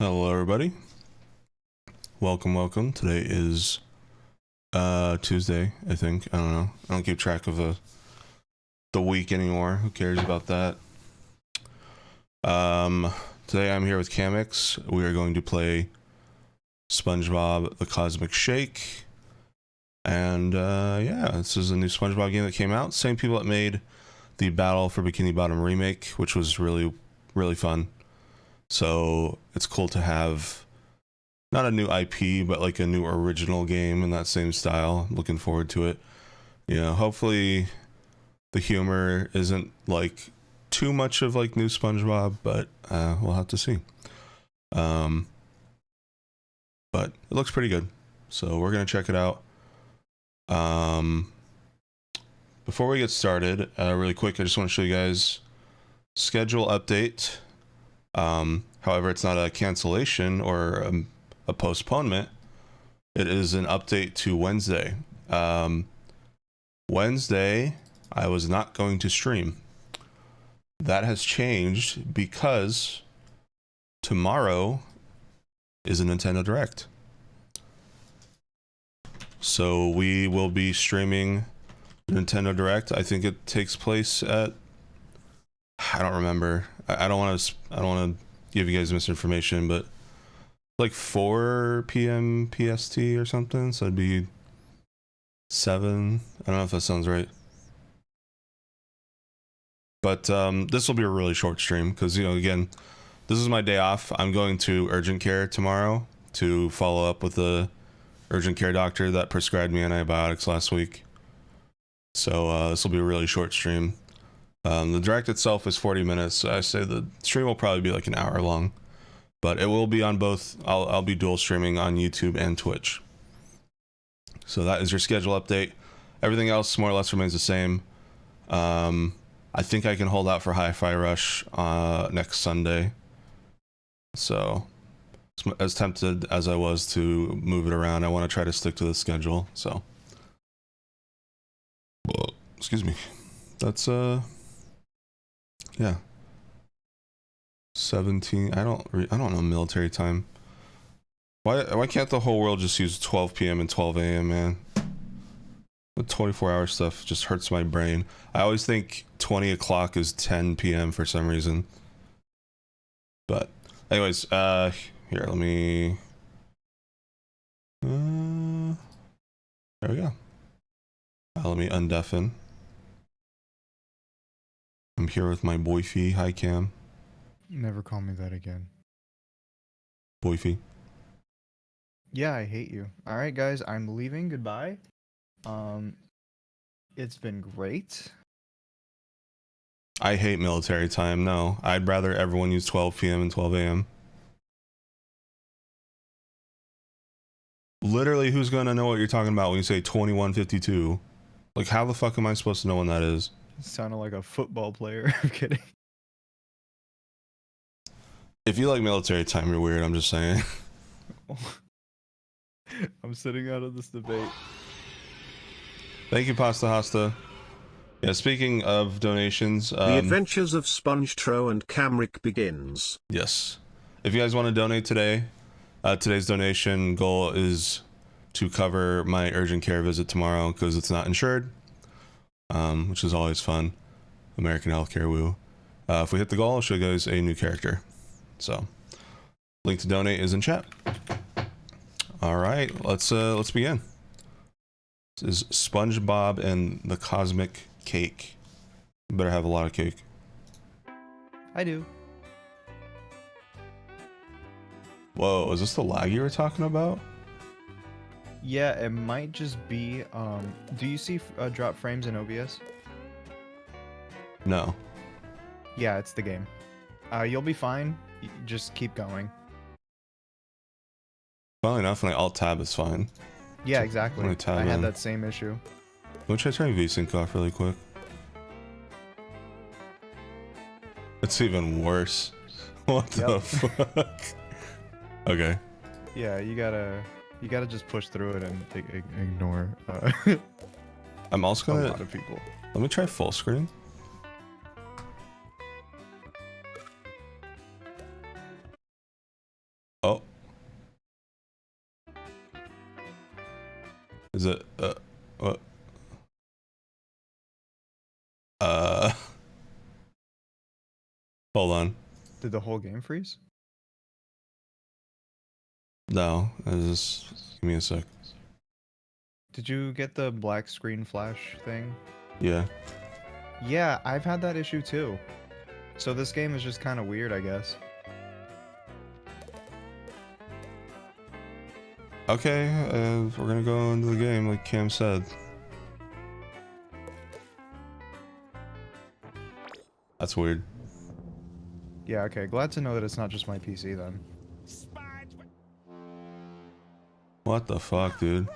Hello everybody. Welcome. Today is Tuesday, I think. I don't know. I don't keep track of the week anymore. Who cares about that? Today I'm here with Kamex. We are going to play Spongebob the Cosmic Shake. And yeah, this is a new Spongebob game that came out. Same people that made the Battle for Bikini Bottom remake, which was really fun. So it's cool to have not a new IP, but like a new original game in that same style. I'm looking forward to it. You know, hopefully the humor isn't like too much of like new SpongeBob, but we'll have to see. But it looks pretty good, so we're gonna check it out. Before we get started, really quick, I just want to show you guys schedule update. However, it's not a cancellation or a postponement. It is an update to Wednesday. Wednesday, I was not going to stream. That has changed because tomorrow is a Nintendo Direct. So we will be streaming Nintendo Direct. I think it takes place at, I don't remember. I don't want to give you guys misinformation, but like 4 p.m. PST or something. So it'd be 7. I don't know if that sounds right. But this will be a really short stream because, you know, again, this is my day off. I'm going to urgent care tomorrow to follow up with the urgent care doctor that prescribed me antibiotics last week. So this will be a really short stream. The direct itself is 40 minutes. So I say the stream will probably be like an hour long, but it will be on both. I'll be dual streaming on YouTube and Twitch. So that is your schedule update. Everything else more or less remains the same. I think I can hold out for Hi-Fi Rush next Sunday. So as tempted as I was to move it around, I want to try to stick to the schedule. So, excuse me. That's yeah. 17. I don't know military time. Why can't the whole world just use 12 p.m. and 12 a.m., man? The 24-hour stuff just hurts my brain. I always think 20 o'clock is 10 p.m. for some reason. But anyways, here, let me there we go. Let me undeafen. I'm here with my boyfie. Hi, Cam. Never call me that again. Boyfie. Yeah, I hate you. All right, guys, I'm leaving. Goodbye. It's been great. I hate military time. No, I'd rather everyone use 12 p.m. and 12 a.m. Literally, who's gonna know what you're talking about when you say 21:52? Like, how the fuck am I supposed to know when that is? You sounded like a football player. I'm kidding. If you like military time, you're weird. I'm just saying. I'm sitting out of this debate. Thank you, Pasta Hasta. Yeah, speaking of donations, the adventures of Retro and Kamex begins. Yes. If you guys want to donate today, today's donation goal is to cover my urgent care visit tomorrow because it's not insured, which is always fun. American healthcare, woo. If we hit the goal, I'll show you guys a new character. So, link to donate is in chat. All right, let's begin. This is SpongeBob and the Cosmic Cake. You better have a lot of cake. I do. Whoa, is this the lag you were talking about? Yeah, it might just be. Do you see drop frames in OBS? No. Yeah, it's the game. You'll be fine. Just keep going. Funnily enough, when I alt-tab, it's fine. Yeah, exactly. I had that same issue. Let me try turning VSync off really quick. It's even worse. What the fuck? Okay. Yeah, you gotta just push through it and ignore. I'm also gonna. A lot of people. Let me try full screen. Is it what? Uh Hold on. Did the whole game freeze? No, just give me a sec. Did you get the black screen flash thing? Yeah. Yeah, I've had that issue too. So this game is just kind of weird, I guess. Okay, we're gonna go into the game like Cam said. That's weird. Yeah, okay. Glad to know that it's not just my PC then. What the fuck, dude?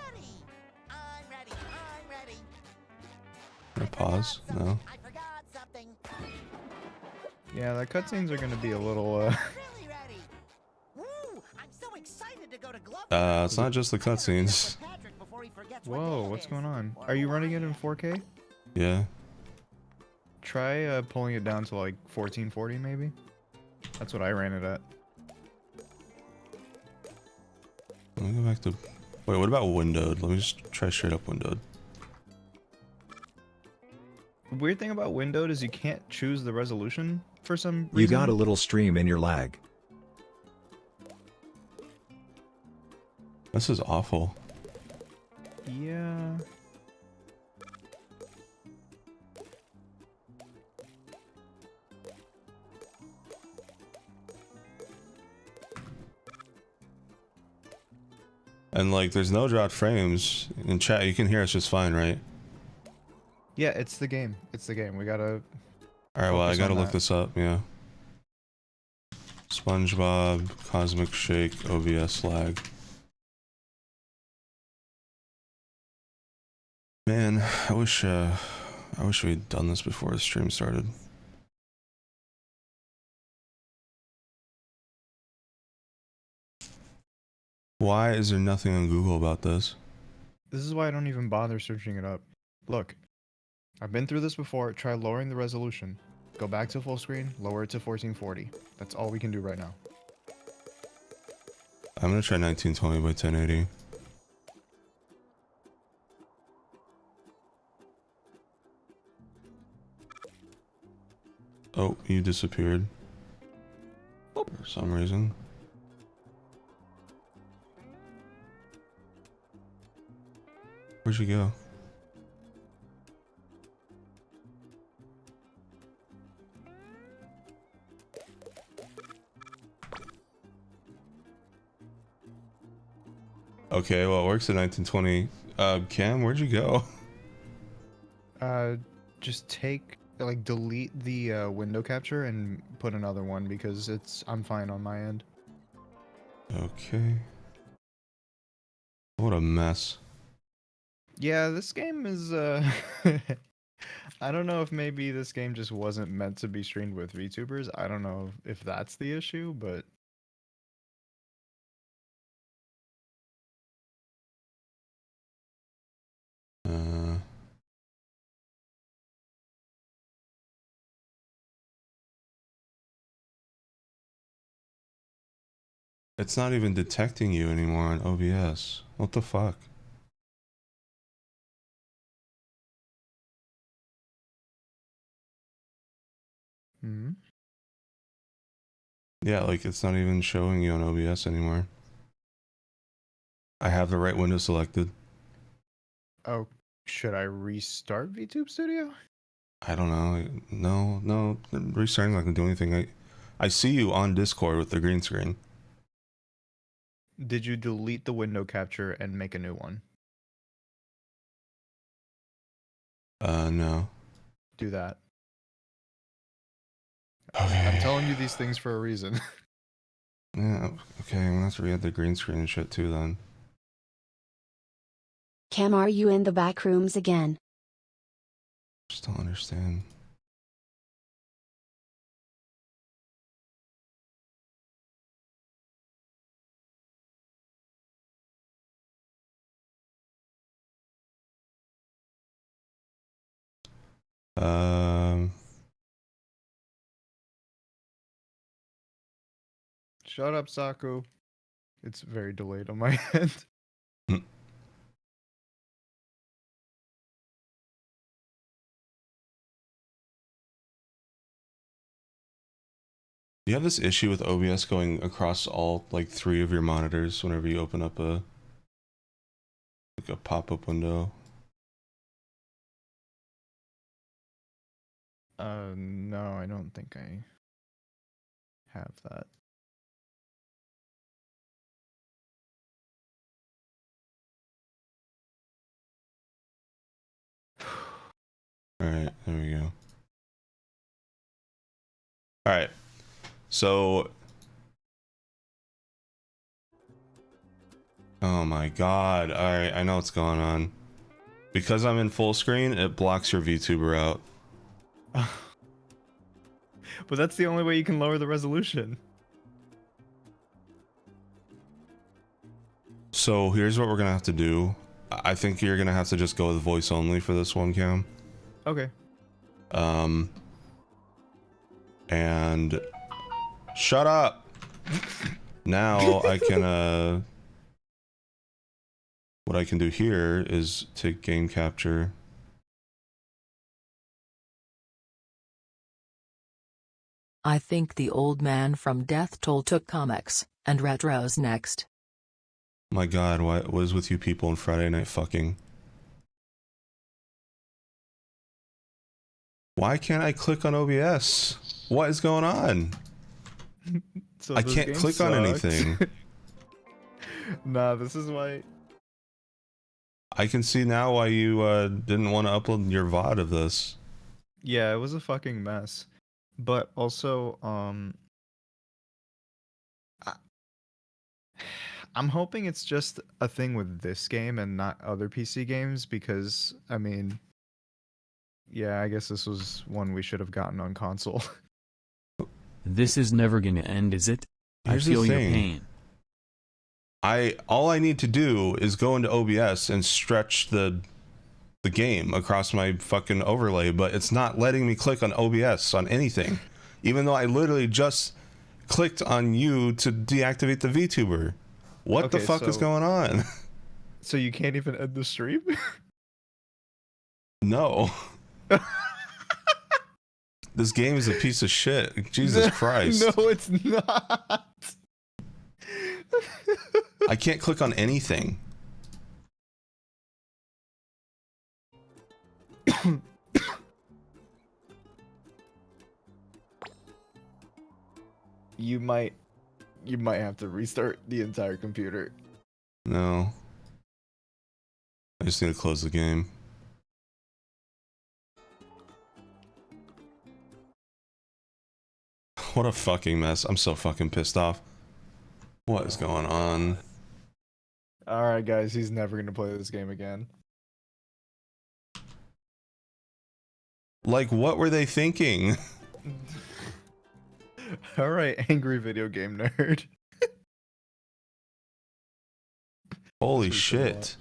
Can I pause? No. Yeah, the cutscenes are gonna be a little, It's not just the cutscenes. Whoa, what's going on? Are you running it in 4K? Yeah. Try pulling it down to like 1440 maybe? That's what I ran it at. Let me go back to... Wait, what about windowed? Let me just try straight up windowed. The weird thing about windowed is you can't choose the resolution for some reason. You got a little stream in your lag. This is awful. Yeah. And like, there's no dropped frames. In chat, you can hear us just fine, right? Yeah, it's the game. It's the game. We gotta... Alright, well, I focus gotta on look that. this up, yeah. Spongebob, Cosmic Shake, OBS lag. Man, I wish we'd done this before the stream started. Why is there nothing on Google about this? This is why I don't even bother searching it up. Look, I've been through this before. Try lowering the resolution. Go back to full screen, lower it to 1440. That's all we can do right now. I'm gonna try 1920 by 1080. Oh, you disappeared. For some reason. Where'd you go? Okay, well, it works at 1920. Cam, where'd you go? Just take, like, delete the window capture and put another one because I'm fine on my end. Okay. What a mess. Yeah, this game is, I don't know if maybe this game just wasn't meant to be streamed with VTubers. I don't know if that's the issue, but... It's not even detecting you anymore on OBS. What the fuck? Hmm? Yeah, like it's not even showing you on OBS anymore. I have the right window selected. Oh, should I restart VTube Studio? I don't know. No, restarting's not gonna do anything. I see you on Discord with the green screen. Did you delete the window capture and make a new one? No. Do that. Okay. I'm telling you these things for a reason. Yeah, okay, I'm gonna have to re-add the green screen and shit too then. Cam, are you in the back rooms again? Just don't understand. Shut up, Saku. It's very delayed on my end. You have this issue with OBS going across all like 3 of your monitors whenever you open up a pop-up window. No, I don't think I have that. Alright, there we go. Alright, so... Oh my god, alright, I know what's going on. Because I'm in full screen, it blocks your VTuber out. But that's the only way you can lower the resolution. So here's what we're gonna have to do. I think you're gonna have to just go with voice only for this one, Cam. Okay. And shut up. Now I can what I can do here is take game capture. I think the old man from Death Toll took Kamex, and Retro's next. My god, what is with you people on Friday night fucking? Why can't I click on OBS? What is going on? So I this can't game click on sucks. anything. Nah, this is why. I can see now why you didn't want to upload your VOD of this. Yeah, it was a fucking mess. But also, I'm hoping it's just a thing with this game and not other PC games because, I mean, yeah, I guess this was one we should have gotten on console. This is never gonna end, is it? Here's I the feel your thing. pain. All I need to do is go into OBS and stretch the game across my fucking overlay, but it's not letting me click on OBS on anything, even though I literally just clicked on you to deactivate the VTuber. What the Okay, fuck is so- going on? So you can't even end the stream? No. This game is a piece of shit. Jesus Christ. No, it's not. I can't click on anything. You might have to restart the entire computer. No. I just need to close the game. What a fucking mess. I'm so fucking pissed off. What is going on? Alright guys, he's never gonna play this game again. Like, what were they thinking? Alright, angry video game nerd. Holy That's what you shit.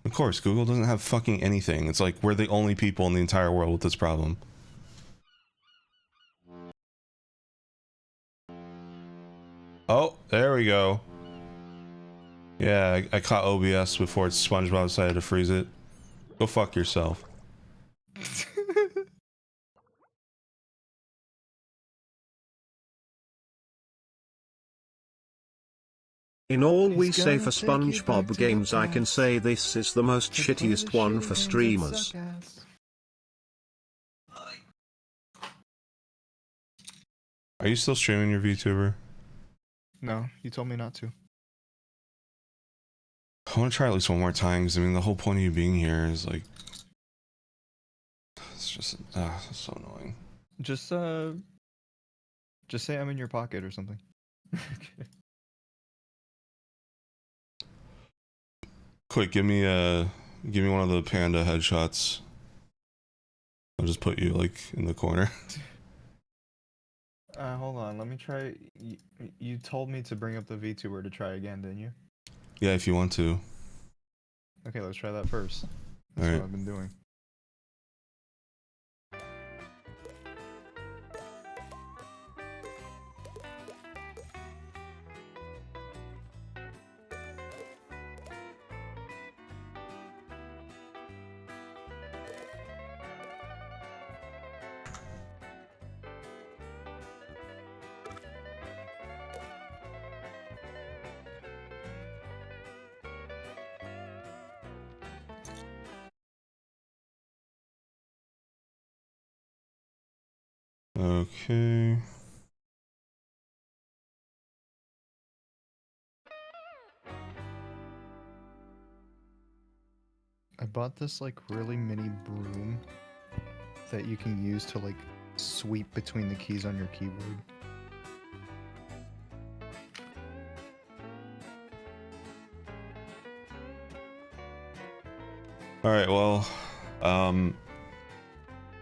Of course, Google doesn't have fucking anything. It's like we're the only people in the entire world with this problem. Oh, there we go. Yeah, I caught OBS before SpongeBob decided to freeze it. Go fuck yourself. In all we He's say gonna for take you back SpongeBob to the games, I can past. say this is the most shittiest one for streamers. Are you still streaming your VTuber? No, you told me not to. I want to try at least one more time, because I mean the whole point of you being here is like... It's just... it's so annoying. Just say I'm in your pocket or something. Quick, give me one of the panda headshots. I'll just put you like in the corner. Hold on, let me try. You told me to bring up the VTuber to try again, didn't you? Yeah, if you want to. Okay, let's try that first. That's Alright. what I've been doing. Okay. I bought this like really mini broom that you can use to like sweep between the keys on your keyboard. All right, well, I'm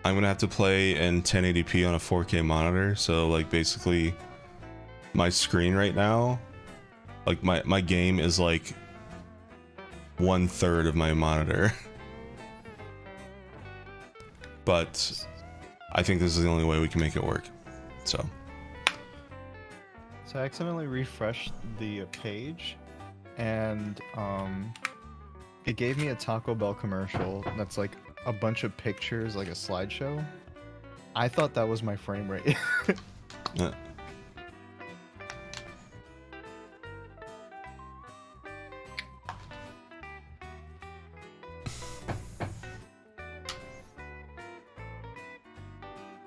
gonna have to play in 1080p on a 4K monitor. So like basically my screen right now, like my game is like 1/3 of my monitor. But I think this is the only way we can make it work. So I accidentally refreshed the page, and it gave me a Taco Bell commercial that's like a bunch of pictures, like a slideshow. I thought that was my frame rate. yeah.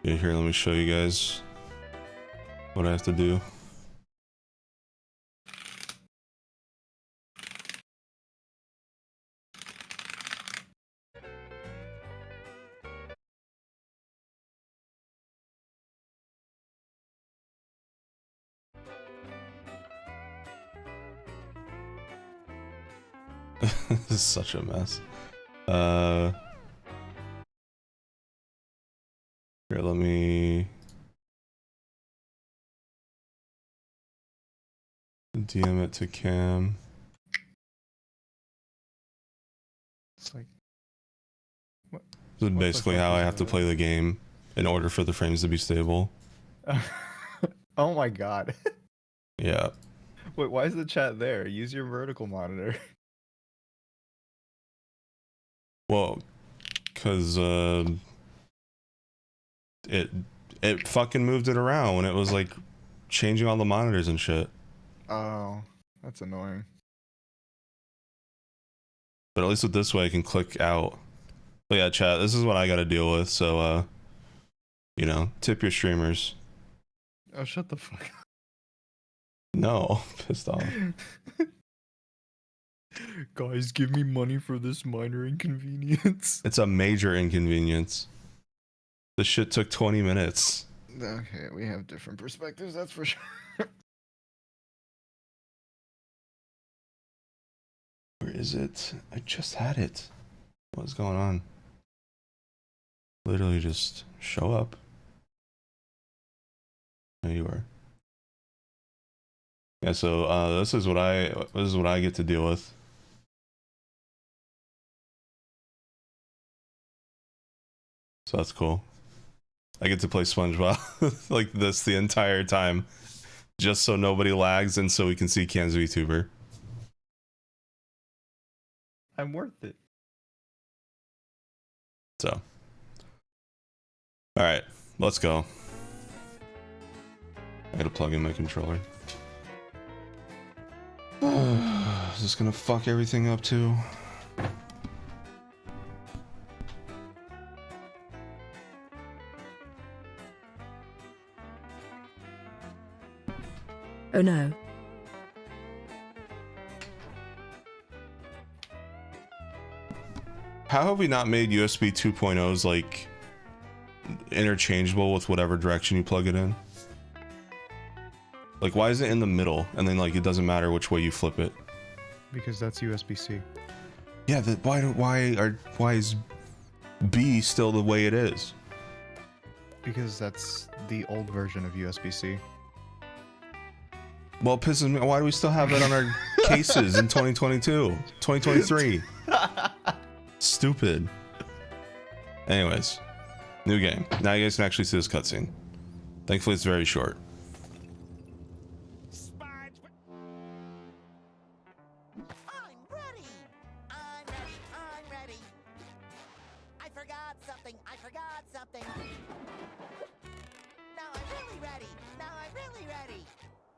Yeah, here, let me show you guys what I have to do. This is such a mess. Here, let me DM it to Cam. It's like, what? This is basically fuck how I is have to that? play the game in order for the frames to be stable. Oh my god. Yeah. Wait, why is the chat there? Use your vertical monitor. Well, cause it fucking moved it around when it was like changing all the monitors and shit. Oh, that's annoying. But at least with this way I can click out. But yeah, chat, this is what I gotta deal with, so you know, tip your streamers. Oh, shut the fuck up. No, pissed off. Guys, give me money for this minor inconvenience. It's a major inconvenience. This shit took 20 minutes. Okay, we have different perspectives, that's for sure. Where is it? I just had it. What's going on? Literally just show up. There you are. Yeah, so this is what I get to deal with. So that's cool. I get to play Spongebob like this the entire time, just so nobody lags and so we can see Cam's VTuber. I'm worth it. So, all right, let's go. I gotta plug in my controller. Is this gonna fuck everything up too? Oh no. How have we not made USB 2.0s like interchangeable with whatever direction you plug it in? Like, why is it in the middle and then like it doesn't matter which way you flip it? Because that's USB-C. Yeah, why is B still the way it is? Because that's the old version of USB-C. Well, it pisses me. Why do we still have that on our cases in 2022, 2023? Stupid. Anyways, new game. Now you guys can actually see this cutscene. Thankfully, it's very short. I'm ready. I'm ready. I'm ready. I forgot something. I forgot something. Now I'm really ready. Now I'm really ready.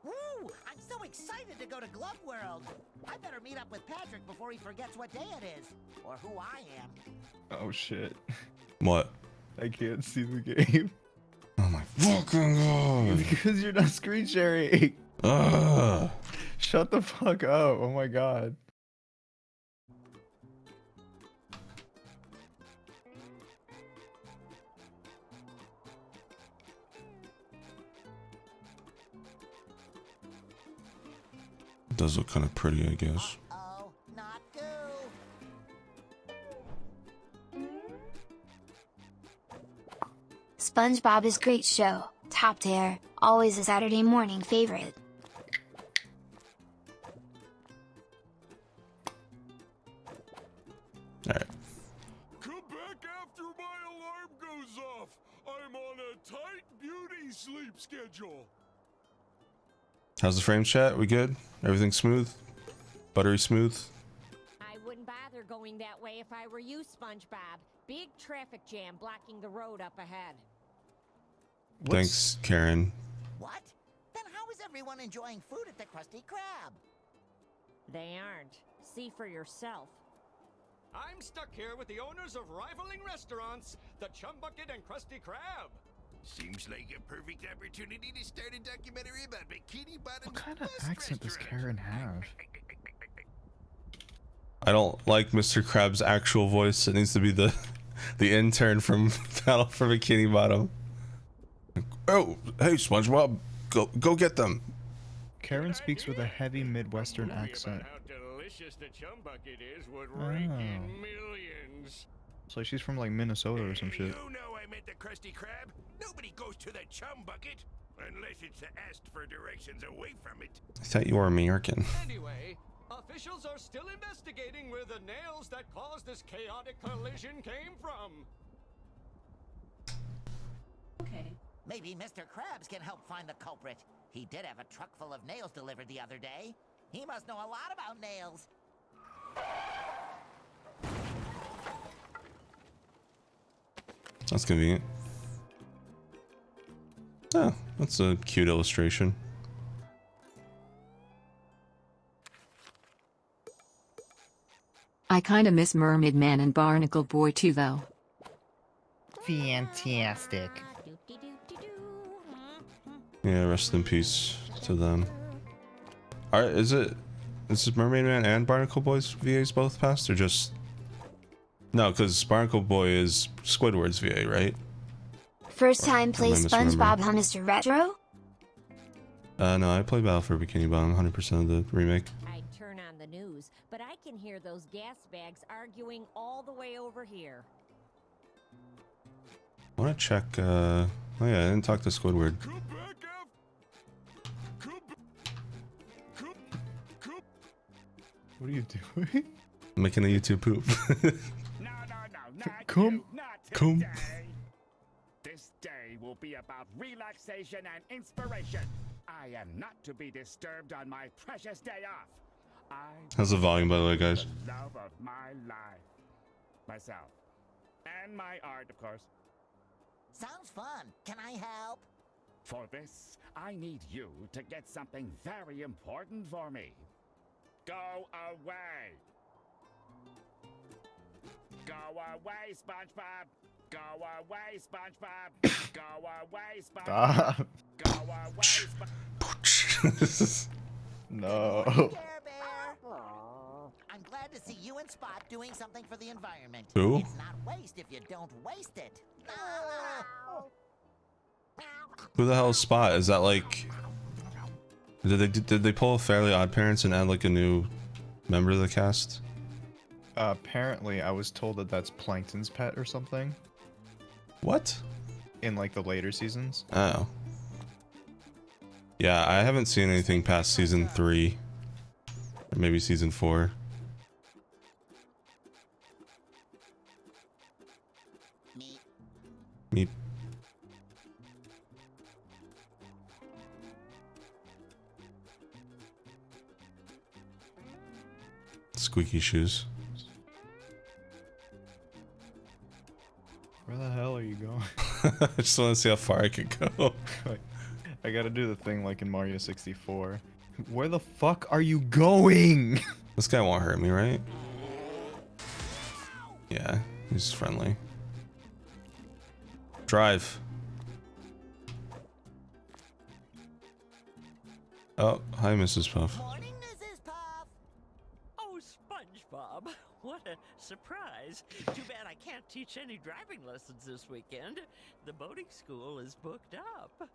Woo! I'm so excited to go to Glove World. I better meet up with Patrick before he forgets what day it is, or who I am. Oh shit. What? I can't see the game. Oh my Fucking God. Because you're not screen sharing. Ugh. Shut the fuck up. Oh my god. It does look kind of pretty, I guess. Oh, not goo. SpongeBob is great show, top tier, always a Saturday morning favorite. Alright. Come back after my alarm goes off. I'm on a tight beauty sleep schedule. How's the frame chat? We good? Everything smooth? Buttery smooth? I wouldn't bother going that way if I were you, SpongeBob. Big traffic jam blocking the road up ahead. Thanks, Karen. What? Then how is everyone enjoying food at the Krusty Krab? They aren't. See for yourself. I'm stuck here with the owners of rivaling restaurants, the Chum Bucket and Krusty Krab. Seems like a perfect opportunity to start a documentary about Bikini Bottom's What kind of best accent does restaurant. Karen have? I don't like Mr. Krab's actual voice. It needs to be the intern from Battle for Bikini Bottom. Oh, hey SpongeBob, go get them. Karen speaks with a heavy Midwestern accent. How delicious the Chum Bucket is would rake in millions. It's like she's from like Minnesota or some shit. You know I meant the Krusty Krab. Nobody goes to the Chum Bucket unless it's asked for directions away from it. I thought you were American. Anyway, officials are still investigating where the nails that caused this chaotic collision came from. Okay. Maybe Mr. Krabs can help find the culprit. He did have a truck full of nails delivered the other day. He must know a lot about nails. That's convenient. Oh, that's a cute illustration. I kinda miss Mermaid Man and Barnacle Boy too though. Fantastic. Yeah, rest in peace to them. Alright, is it Mermaid Man and Barnacle Boy's VAs both passed, or just... No, because Barnacle Boy is Squidward's VA, right? First time play Am I misremembering? SpongeBob, huh, Mr. Retro? No, I play Battle for Bikini Bottom, 100% of the remake. I'd turn on the news, but I can hear those gas bags arguing all the way over here. I want to check, oh yeah, I didn't talk to Squidward. Come back What are you doing? Making a YouTube poop. No, not Come. you, not Come. today. This day will be about relaxation and inspiration. I am not to be disturbed on my precious day off. How's the volume, by the way, guys? The love of my life. Myself. And my art, of course. Sounds fun. Can I help? For this, I need you to get something very important for me. Go away. Go away, SpongeBob. Go away, SpongeBob. Go away, SpongeBob. Stop. Go away, SpongeBob. No. Care Bear. I'm glad to see you and Spot doing something for the environment. Who? It's not waste if you don't waste it. No. Who the hell is Spot? Is that like... Did they pull a Fairly Odd Parents and add like a new member of the cast? Apparently, I was told that that's Plankton's pet or something What? in like the later seasons. Oh. Yeah, I haven't seen anything past season 3. Or maybe season 4. Me. Meep. Squeaky shoes. Where the hell are you going? I just want to see how far I could go. I gotta do the thing like in Mario 64. Where the fuck are you going? This guy won't hurt me, right? Yeah, he's friendly. Drive. Oh, hi, Mrs. Puff. Morning, Mrs. Puff. Oh, SpongeBob, what a surprise. Too bad I can't teach any driving lessons this weekend. The boating school is booked up.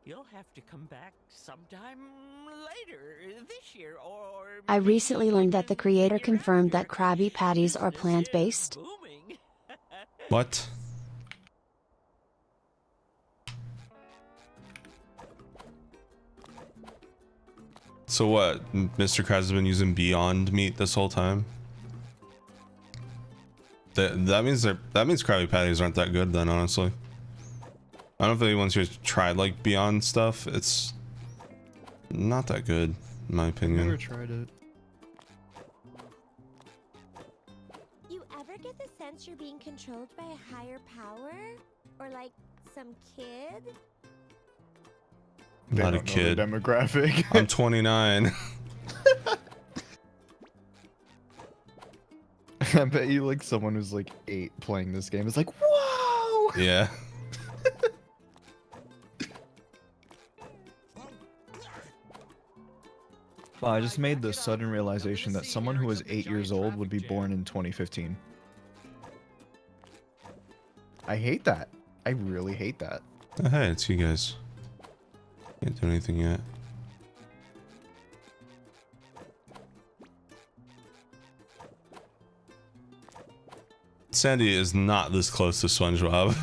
You'll have to come back sometime later this year, or... I recently learned that the creator confirmed that Krabby Patties are plant-based. What? So what? Mr. Krabs has been using Beyond Meat this whole time? That means Krabby Patties aren't that good then, honestly. I don't know if anyone's here tried like Beyond stuff. It's not that good, in my opinion. Never tried it. You ever get the sense you're being controlled by a higher power? Or like some kid? They Not a don't know kid. the demographic. I'm 29. I bet you like someone who's like 8 playing this game is like, whoa! Yeah. Wow, I just made the sudden realization that someone who was 8 years old would be born in 2015. I hate that. I really hate that. Oh, hey, it's you guys. Can't do anything yet. Sandy is not this close to SpongeBob.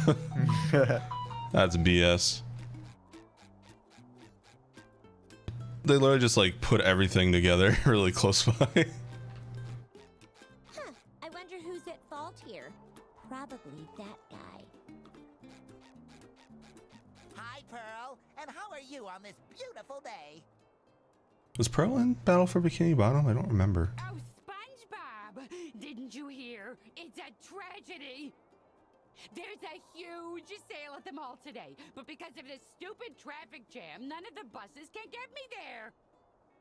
That's BS. They literally just like put everything together really close by. Huh, I wonder who's at fault here. Probably that guy. Hi, Pearl. And how are you on this beautiful day? Was Pearl in Battle for Bikini Bottom? I don't remember. Oh, SpongeBob! Didn't you hear? It's a tragedy! There's a huge sale at the mall today, but because of this stupid traffic jam, none of the buses can get me there.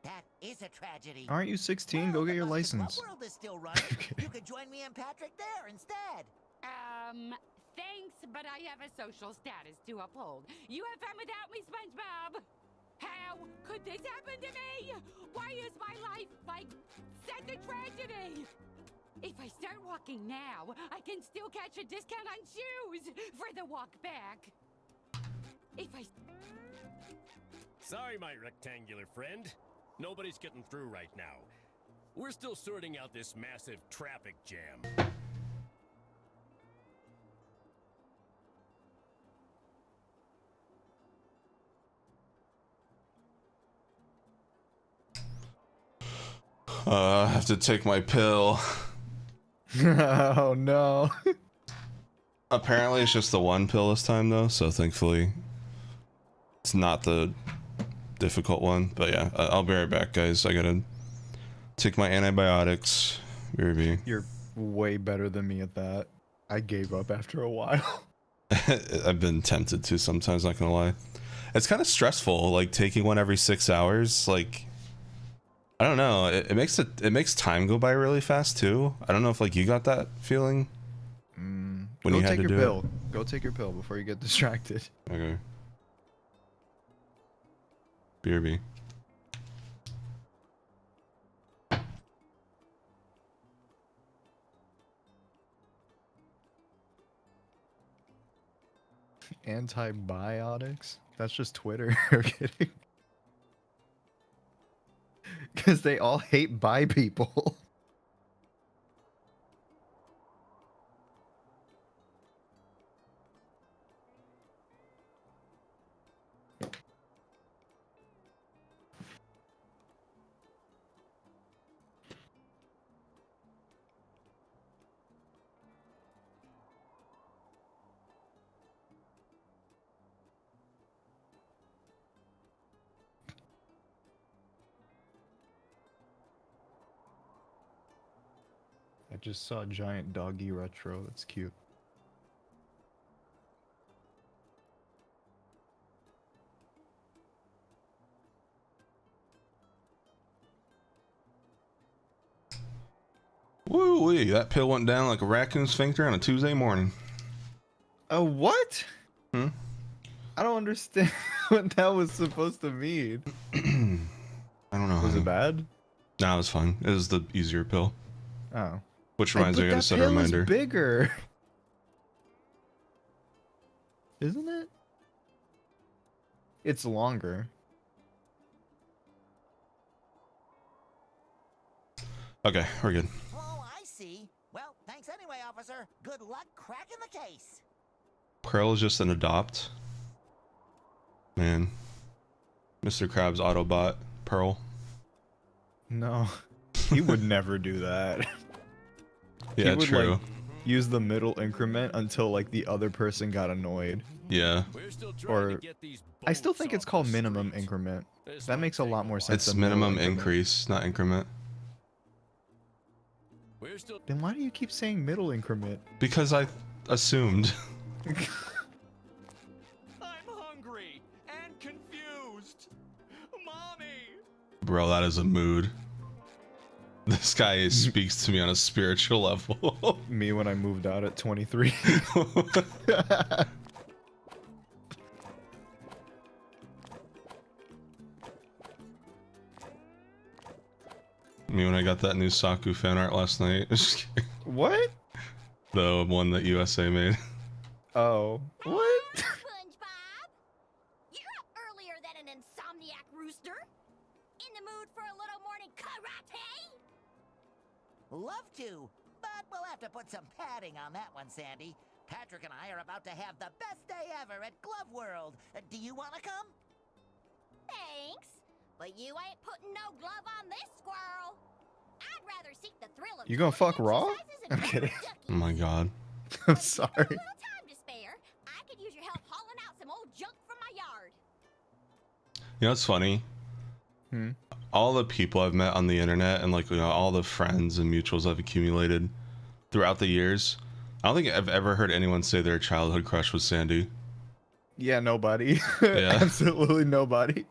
That is a tragedy. Aren't you 16? Go get your license. Club World is still running. You could join me and Patrick there instead. Thanks, but I have a social status to uphold. You have fun without me, SpongeBob! How could this happen to me? Why is my life like such a tragedy? If I start walking now, I can still catch a discount on shoes for the walk back. If I... Sorry, my rectangular friend. Nobody's getting through right now. We're still sorting out this massive traffic jam. I have to take my pill. Oh no. Apparently it's just the one pill this time though, so thankfully it's not the difficult one. But yeah, I'll be right back, guys. I gotta take my antibiotics. BRB. You're way better than me at that. I gave up after a while. I've been tempted to sometimes, not gonna lie. It's kind of stressful, like taking one every 6 hours. Like, I don't know. It makes time go by really fast too. I don't know if like you got that feeling when Go you had take to your do pill. it. Go take your pill before you get distracted. Okay. BRB. Antibiotics? That's just Twitter. I'm kidding. Because they all hate bi people. I just saw a giant doggy retro. That's cute. Woo wee! That pill went down like a raccoon sphincter on a Tuesday morning. Oh, what? Hmm? I don't understand what that was supposed to mean. Was it fine. bad? No, it was fine. It was the easier pill. Oh. Which reminds me, I gotta set a reminder. Is bigger. Isn't it? It's longer. Okay, we're good. Oh, I see. Well, thanks anyway, officer. Good luck cracking the case. Pearl is just an adopt. Man. Mr. Krabs Autobot. Pearl. No. He would never do that. Yeah, he would, true. like, use the middle increment until like the other person got annoyed. Yeah. Or I still think it's called minimum increment. That makes a lot more sense. It's than minimum middle increment. increase, not increment. Then why do you keep saying middle increment? Because I assumed. I'm hungry and confused. Mommy! Bro, that is a mood. This guy speaks to me on a spiritual level. Me when I moved out at 23. Me when I got that new Saku fan art last night. What? The one that USA made. Oh. What? SpongeBob! You're up earlier than an insomniac rooster. In the mood for a little morning karate? Love to, but we'll have to put some padding on that one, Sandy. Patrick and I are about to have the best day ever at Glove World. Do you want to come? Thanks, but you ain't putting no glove on this squirrel. I'd rather seek the thrill of You gonna fuck Raw? exercises and I'm kidding. Oh my god. I'm sorry. time to spare. I could use your help hauling out some old junk from my yard. You know what's funny? All the people I've met on the internet and like, you know, all the friends and mutuals I've accumulated throughout the years, I don't think I've ever heard anyone say their childhood crush was Sandy. Yeah, nobody. Yeah. Absolutely nobody.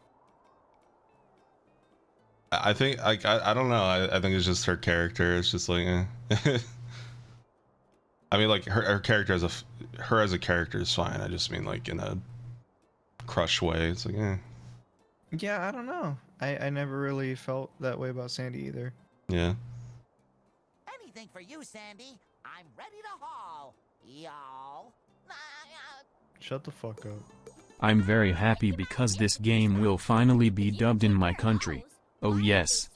I think I don't know. I think it's just her character. It's just like, eh. I mean, like her character as a character is fine. I just mean like in a crush way. It's like, eh. Yeah, I don't know. I never really felt that way about Sandy either. Yeah. Anything for you, Sandy. I'm ready to haul. Y'all. Shut the fuck up. I'm very happy because this game will finally be dubbed in my country. Oh yes.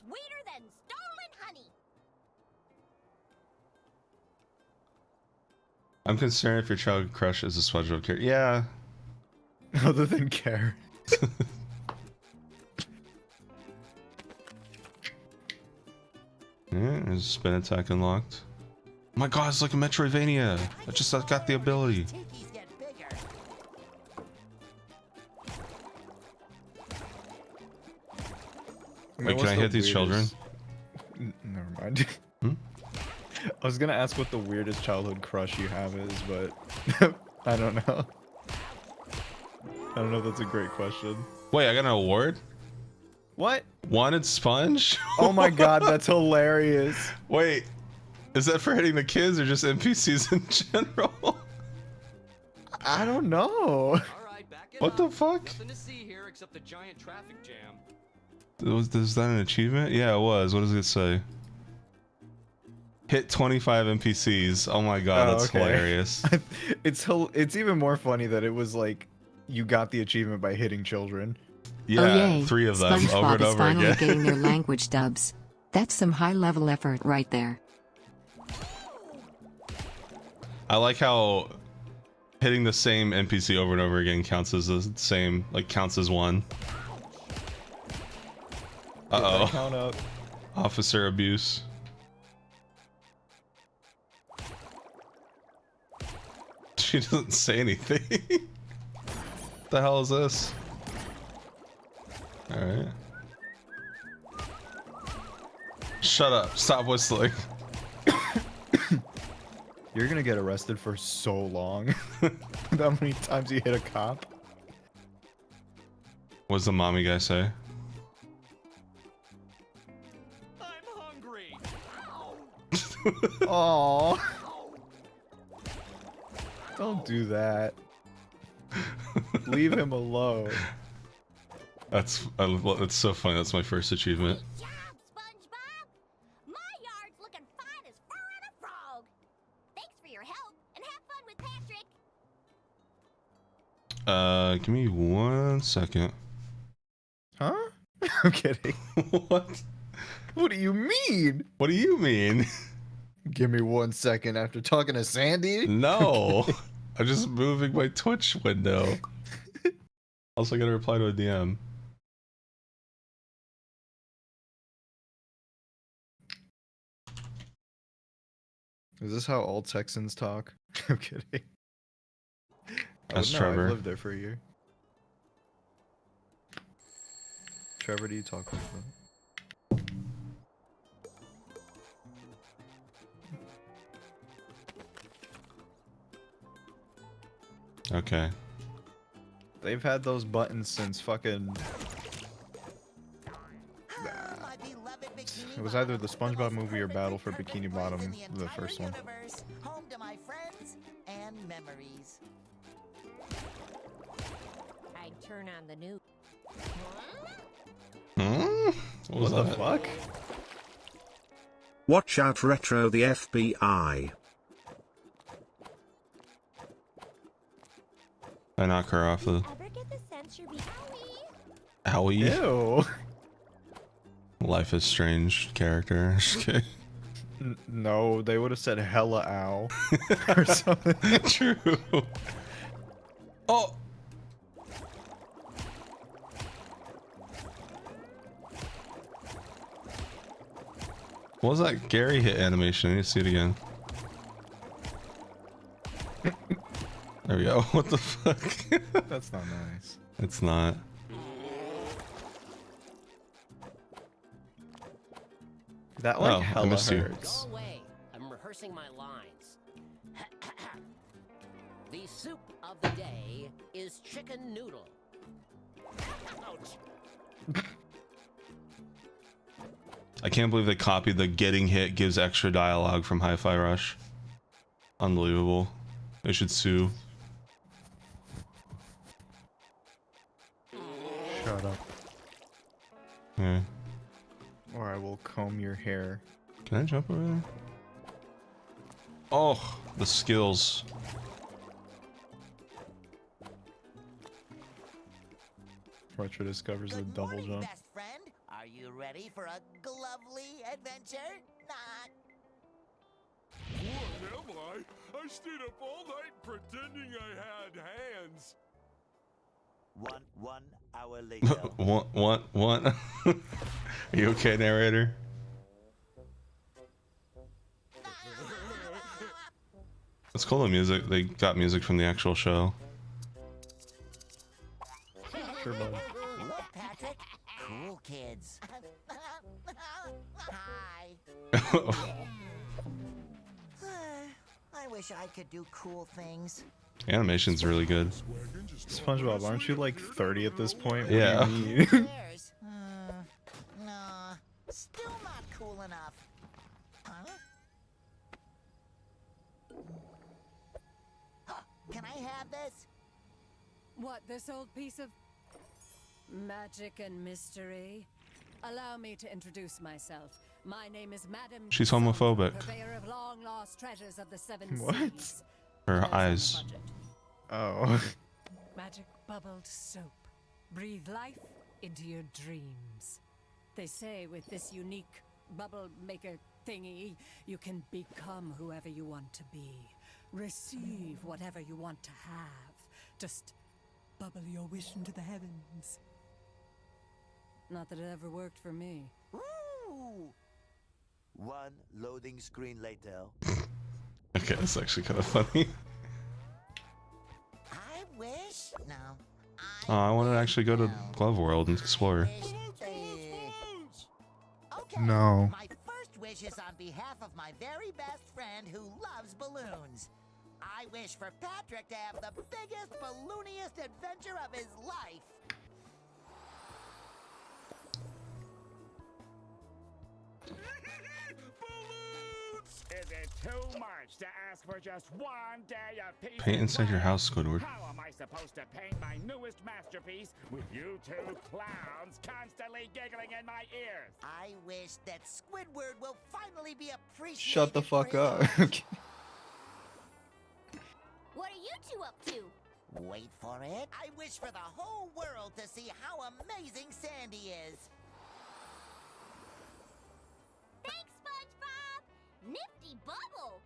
I'm concerned if your childhood crush is a SpongeBob character. Yeah. Other than care. Yeah, there's a spin attack unlocked. Oh my god, it's like a Metroidvania. I got the ability. Wait, can I hit these children? Never mind. I was gonna ask what the weirdest childhood crush you have is, but I don't know. I don't know if that's a great question. Wait, I got an award? What? Wanted Sponge? Oh my god, that's hilarious. Wait, is that for hitting the kids or just NPCs in general? I don't know. What the fuck? Nothing to see here except the giant traffic jam. Was that an achievement? Yeah, it was. What does it say? Hit 25 NPCs. Oh my god, that's hilarious. It's even more funny that it was like you got the achievement by hitting children. Yeah, oh, yay. 3 of them SpongeBob over and is over finally again. getting their language dubs. That's some high-level effort right there. I like how hitting the same NPC over and over again counts as the same, like counts as one. Uh-oh. Count up. Officer abuse. She doesn't say anything. What the hell is this? Alright. Shut up. Stop whistling. You're gonna get arrested for so long. How many times you hit a cop? What's the mommy guy say? I'm hungry. Aww. Don't do that. Leave him alone. That's so funny. That's my first achievement. Good job, SpongeBob! My yard's looking fine as fur on a frog. Thanks for your help, and have fun with Patrick. Give me 1 second. Huh? I'm kidding. What? What do you mean? What do you mean? Give me 1 second after talking to Sandy? No. I'm just moving my Twitch window. Also, I gotta reply to a DM. Is this how all Texans talk? I'm kidding. That's no, Trevor. I lived there for a year. Trevor, do you talk like that? Okay. They've had those buttons since fucking... It was either the SpongeBob movie or Battle for Bikini Bottom, the first one. Home to my friends and memories. I'd turn on the news. What was What the that? fuck? Watch out, Retro the FBI. I knock her off the Ever get the sense you're being Howie. Ew. Life is Strange character. Just kidding. No, they would have said hella ow. Or something. True. Oh! What was that Gary hit animation? I need to see it again. There we go. What the fuck? That's not nice. It's not. That like Oh, I hella missed you. hurts. Go away. I'm rehearsing my lines. The soup of the day is chicken noodle. Ouch. I can't believe they copied the getting hit gives extra dialogue from Hi-Fi Rush. Unbelievable. They should sue. Shut up. Yeah. Or I will comb your hair. Can I jump over there? Oh, the skills. Retro discovers the double jump. Best friend, are you ready for a lovely adventure? Not. What am I? I stayed up all night pretending I had hands. 1 hour later. What? Are you okay, narrator? It's cool, the music. They got music from the actual show. Sure, bud. Look, Patrick. Cool kids. Hi. I wish I could do cool things. Animation's really good. SpongeBob, aren't you like 30 at this point? What do Yeah. you mean? Nah, still not cool enough. Huh? Can I have this? What, this old piece of magic and mystery? Allow me to introduce myself. My name is Madam. She's homophobic. Purveyor of long-lost treasures of the seven What? seas. Her eyes. Oh. Magic bubbled soap. Breathe life into your dreams. They say with this unique bubble maker thingy, you can become whoever you want to be. Receive whatever you want to have. Just bubble your wish into the heavens. Not that it ever worked for me. Ooh. 1 loading screen later. Okay, that's actually kind of funny. I wish. No. Oh, I want to actually go to Glove World and explore. Okay. No. My first wish is on behalf of my very best friend who loves balloons. I wish for Patrick to have the biggest, ballooniest adventure of his life. Balloons! it too much to ask for just one day of peace? Paint inside your house, Squidward. How am I supposed to paint my newest masterpiece with you two clowns constantly giggling in my ears? I wish that Squidward will finally be appreciated. Shut the fuck up. What are you two up to? Wait for it. I wish for the whole world to see how amazing Sandy is. Thanks, SpongeBob! Nifty bubble!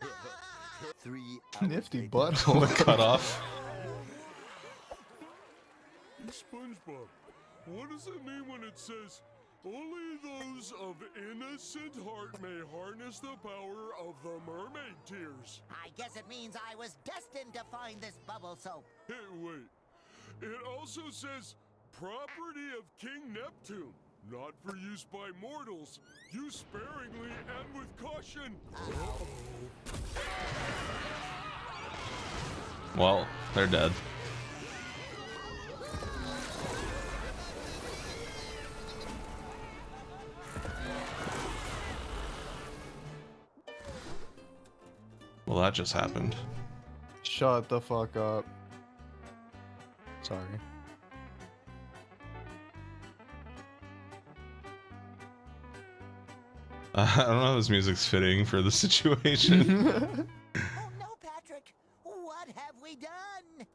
3 Nifty butt. Cut off. SpongeBob, what does it mean when it says, only those of innocent heart may harness the power of the mermaid tears? I guess it means I was destined to find this bubble soap. Hey, wait. It also says, property of King Neptune, not for use by mortals. Use sparingly and with caution. Well, they're dead. Well, that just happened. Shut the fuck up. Sorry. I don't know if this music's fitting for the situation. Oh no, Patrick! What have we done?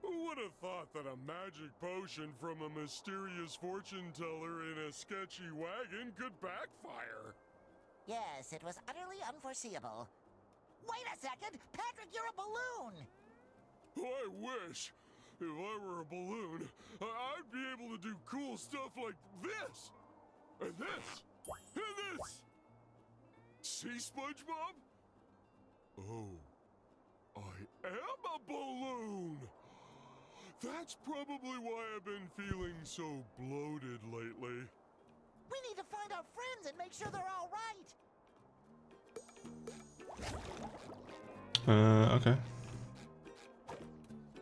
Who would have thought that a magic potion from a mysterious fortune teller in a sketchy wagon could backfire? Yes, it was utterly unforeseeable. Wait a second! Patrick, you're a balloon! I wish. If I were a balloon, I'd be able to do cool stuff like this! And this! And this! See, SpongeBob? Oh, I am a balloon! That's probably why I've been feeling so bloated lately. We need to find our friends and make sure they're all right! Okay.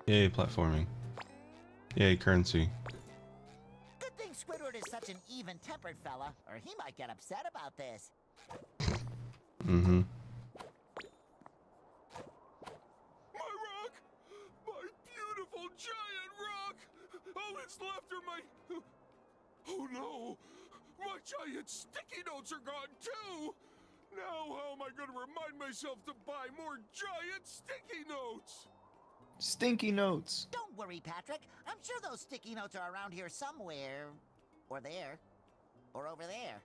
Yay, platforming. Yay, currency. Good thing Squidward is such an even-tempered fella, or he might get upset about this. Mm-hmm. My rock! My beautiful giant rock! All that's left are my... Oh no! My giant sticky notes are gone too! Now how am I going to remind myself to buy more giant sticky notes? Stinky notes. Don't worry, Patrick. I'm sure those sticky notes are around here somewhere. Or there. Or over there.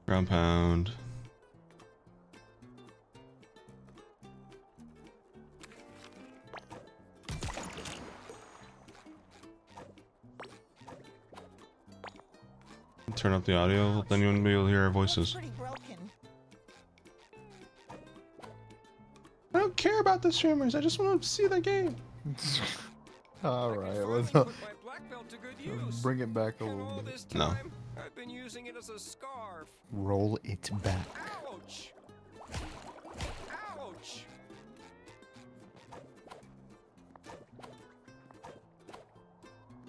Ground pound. Turn up the audio, then you wouldn't be able to hear our voices. Pretty broken. I don't care about the streamers, I just want to see the game. Alright, let's bring it back a little bit. No. I've been using it as a scarf. Roll it back. Ouch! Ouch!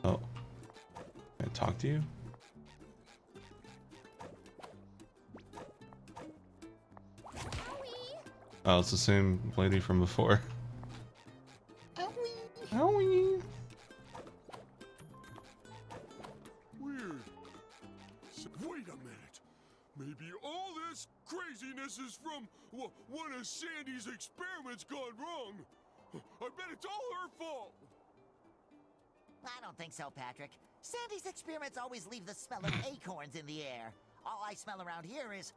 Oh. Can I talk to you? Oh, it's the same lady from before. Owie. Weird. Wait a minute. Maybe all this craziness is from one of Sandy's experiments gone wrong. I bet it's all her fault. I don't think so, Patrick. Sandy's experiments always leave the smell of acorns in the air. All I smell around here is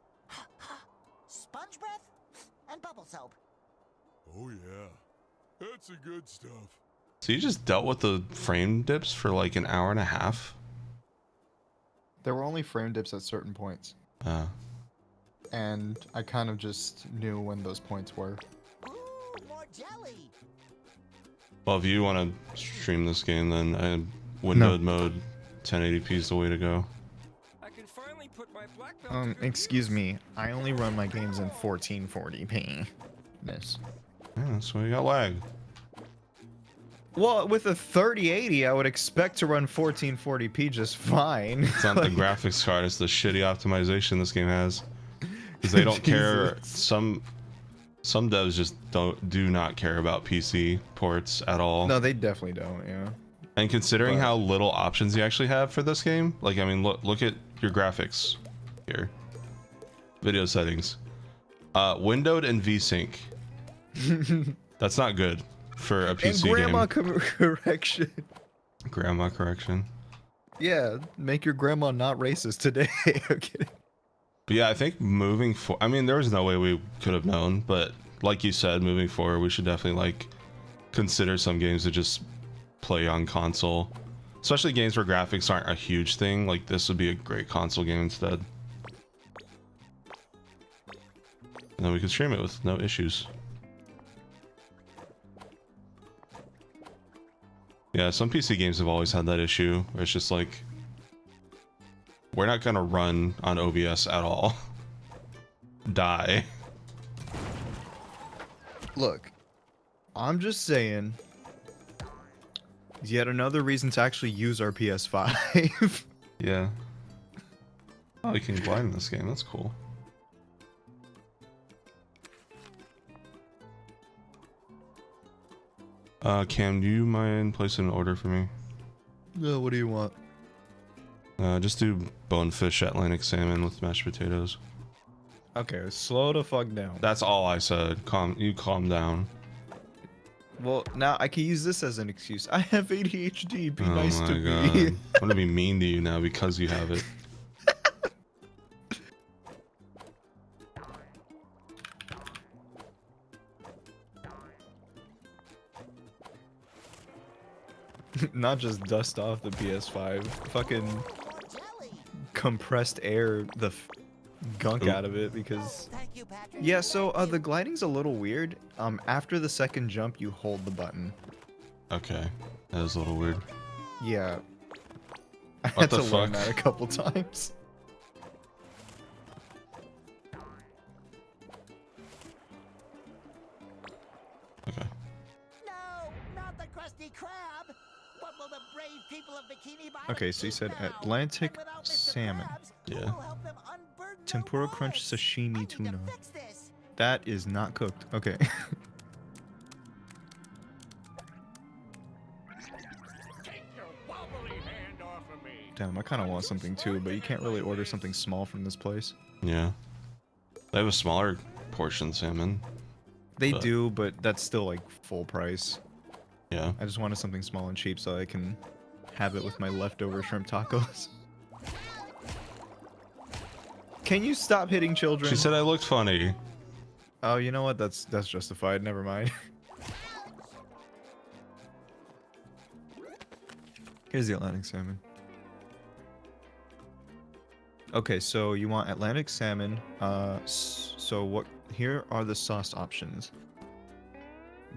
sponge breath and bubble soap. Oh yeah, that's the good stuff. So you just dealt with the frame dips for like an hour and a half? There were only frame dips at certain points. And I kind of just knew when those points were. Ooh, more jelly! Well, if you want to stream this game, then windowed mode 1080p is the way to go. I can finally put my black belt Excuse me. I only run my games in 1440p. Miss. Yeah, that's why you got lag. Well, with a 3080, I would expect to run 1440p just fine. It's not the graphics card, it's the shitty optimization this game has. Because they don't care. Some devs just do not care about PC ports at all. No, they definitely don't, yeah. And considering how little options you actually have for this game, like, I mean, look at your graphics here. Video settings. Windowed and VSync. That's not good for a PC and grandma game. correction. Grandma correction. Yeah, make your grandma not racist today. I'm kidding. But yeah, I think moving forward, I mean, there was no way we could have known, but like you said, moving forward, we should definitely like consider some games to just play on console, especially games where graphics aren't a huge thing. Like this would be a great console game instead. And then we could stream it with no issues. Yeah, some PC games have always had that issue where it's just like, we're not gonna run on OBS at all. Die. Look, I'm just saying, yet another reason to actually use our PS5. Yeah. Oh, you can glide in this game. That's cool. Cam, do you mind placing an order for me? No, what do you want? Just do bonefish Atlantic salmon with mashed potatoes. Okay, slow the fuck down. That's all I said. You calm down. Well, now I can use this as an excuse. I have ADHD. Be nice to me. I'm gonna be mean to you now because you have it. Not just dust off the PS5. Fucking compressed air the gunk out of it because... Yeah, so the gliding's a little weird. After the second jump, you hold the button. Okay. That is a little weird. Yeah. I What had the to fuck? learn that a couple times. Okay. No, not the Krusty Krab. What will the brave people of Bikini Bottom Okay, so you do said now? Atlantic And without Mr. salmon. Krabs, Yeah. who will help them unburden their Tempura crunch lives? sashimi tuna. Fix this. That is not cooked. Okay. Take your wobbly hand off of me. Damn, I kind of want something too, but you can't really order something small from this place. Yeah. They have a smaller portion salmon. They but- do, but that's still like full price. Yeah. I just wanted something small and cheap so I can have it with my leftover shrimp tacos. Can you stop hitting children? She said I looked funny. Oh, you know what? That's justified. Never mind. Here's the Atlantic salmon. Okay, so you want Atlantic salmon. So what? Here are the sauce options: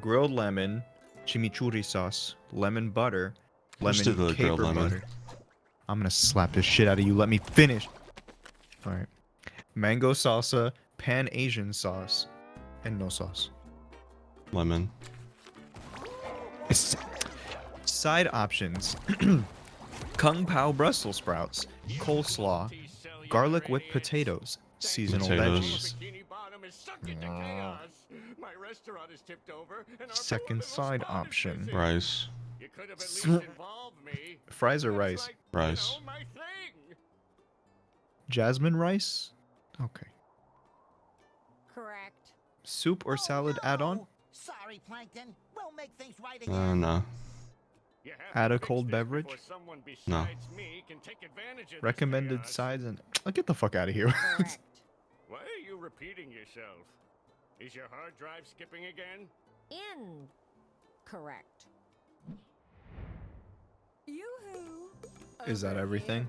grilled lemon, chimichurri sauce, lemon butter, Just do lemon the grilled caper lemon. butter. I'm gonna slap this shit out of you. Let me finish. All right. Mango salsa, pan Asian sauce, and no sauce. Lemon. Side options: kung pao Brussels sprouts, coleslaw, garlic whipped potatoes, seasonal Potatoes. veggies. My restaurant is tipped over, and our Second side option: Rice. You could have at least involved me. fries or rice. Rice. My thing. Jasmine rice. Okay. Correct. Soup or salad add-on. Sorry, Plankton. We'll make things right again. No. Add a cold beverage. No. Recommended sides and get the fuck out of here. Why are you repeating yourself? Is your hard drive skipping again? Correct. Yoo-hoo! Is that everything?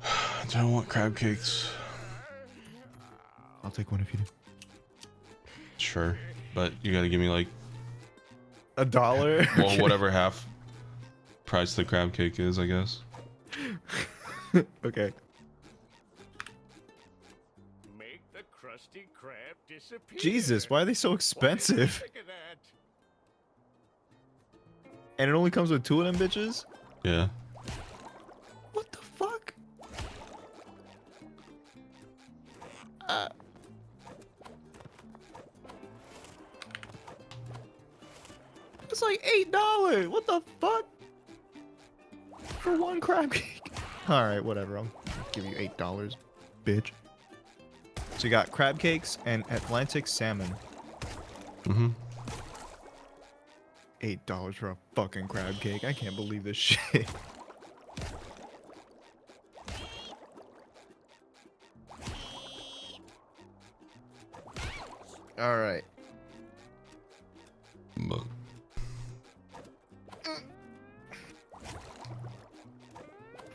I don't want crab cakes. I'll take one if you do. Sure. But you gotta give me like $1? well, whatever half price the crab cake is, I guess. Okay. Make the Krusty Krab disappear. Jesus, why are they so expensive? Look at that. And it only comes with 2 of them bitches? Yeah. What the fuck? It's like $8. What the fuck? For 1 crab cake. Alright, whatever. I'll give you $8, bitch. So you got crab cakes and Atlantic salmon. Mm-hmm. $8 for a fucking crab cake. I can't believe this shit. Alright.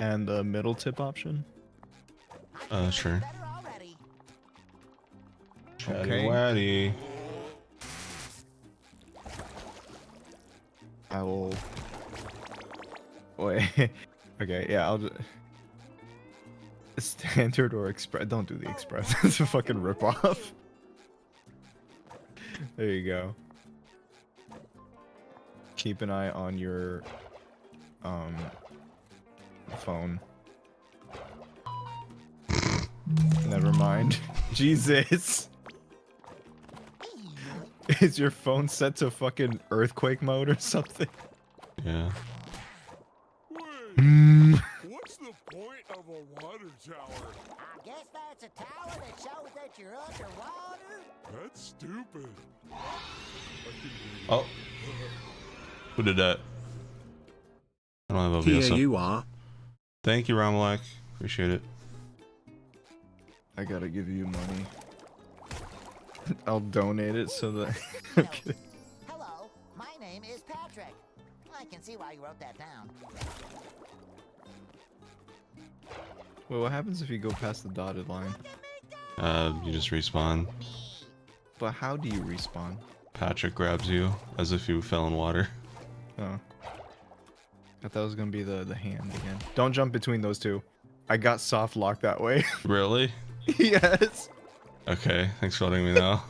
And the middle tip option? Sure. Chatty Okay. Waddy. I will... Wait. Okay, yeah, I'll just... Standard or express? Don't do the express. It's a fucking ripoff. There you go. Keep an eye on your phone. Never mind. Jesus. Is your phone set to fucking earthquake mode or something? Yeah. What's the point of a water tower? I guess that's a tower that shows that you're underwater. That's stupid. Oh. Who did that? I don't have Here OBS up. you are. Thank you, Ramalak. Appreciate it. I gotta give you money. I'll donate it so that... Okay. Hello, my name is Patrick. I can see why you wrote that down. Wait, what happens if you go past the dotted line? You just respawn. But how do you respawn? Patrick grabs you as if you fell in water. Oh. I thought it was gonna be the hand again. Don't jump between those two. I got soft locked that way. Really? Yes. Okay, thanks for letting me know.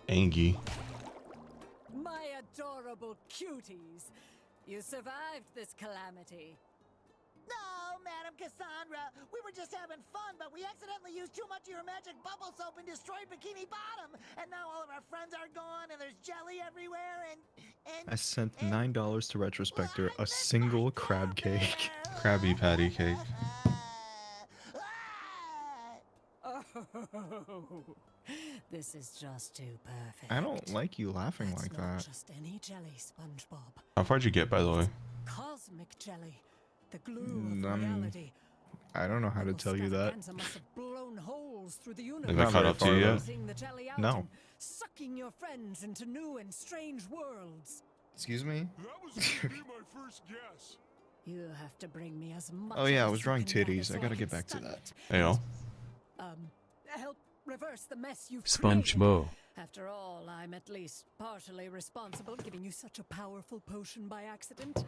Angie. My adorable cuties. You survived this calamity. No, Madam Cassandra. We were just having fun, but we accidentally used too much of your magic bubble soap and destroyed Bikini Bottom. And now all of our friends are gone, and there's jelly everywhere, and I sent $9 to RetroSpecter a single crab cake. Krabby Patty cake. Oh, this is just too perfect. I don't like you laughing That's like not that. just any jelly, Spongebob. How far'd you get, by the way? Cosmic jelly, the glue of reality. I don't know how to tell you that. Must have blown holes through the universe. Have I caught up to you yet? Sucking the jelly out No. and sucking your friends into new and strange worlds. Excuse me? That was gonna be my first guess. You have to bring me as much. Oh yeah, I as was you drawing can gather titties. so I gotta can get back to study that. it. Heyo. Help reverse the mess you've Spongebob. created. After all, I'm at least partially responsible, giving you such a powerful potion by accident.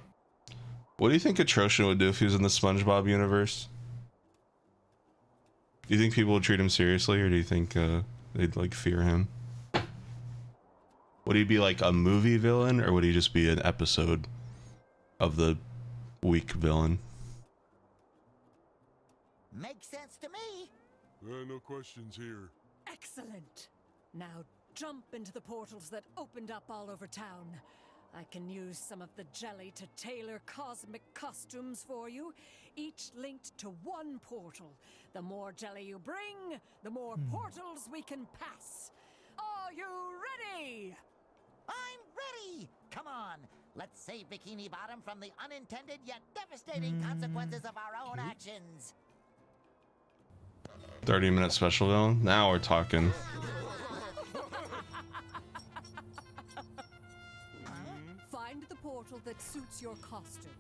What do you think Atrocian would do if he was in the SpongeBob universe? Do you think people would treat him seriously, or do you think they'd like fear him? Would he be like a movie villain, or would he just be an episode of the week villain? makes sense to me. No questions here. Excellent. Now jump into the portals that opened up all over town. I can use some of the jelly to tailor cosmic costumes for you, each linked to one portal. The more jelly you bring, the more portals we can pass. Are you ready? I'm ready! Come on, let's save Bikini Bottom from the unintended yet devastating consequences of our own actions. 30-minute special villain? Now we're talking. Find the portal that suits your costume.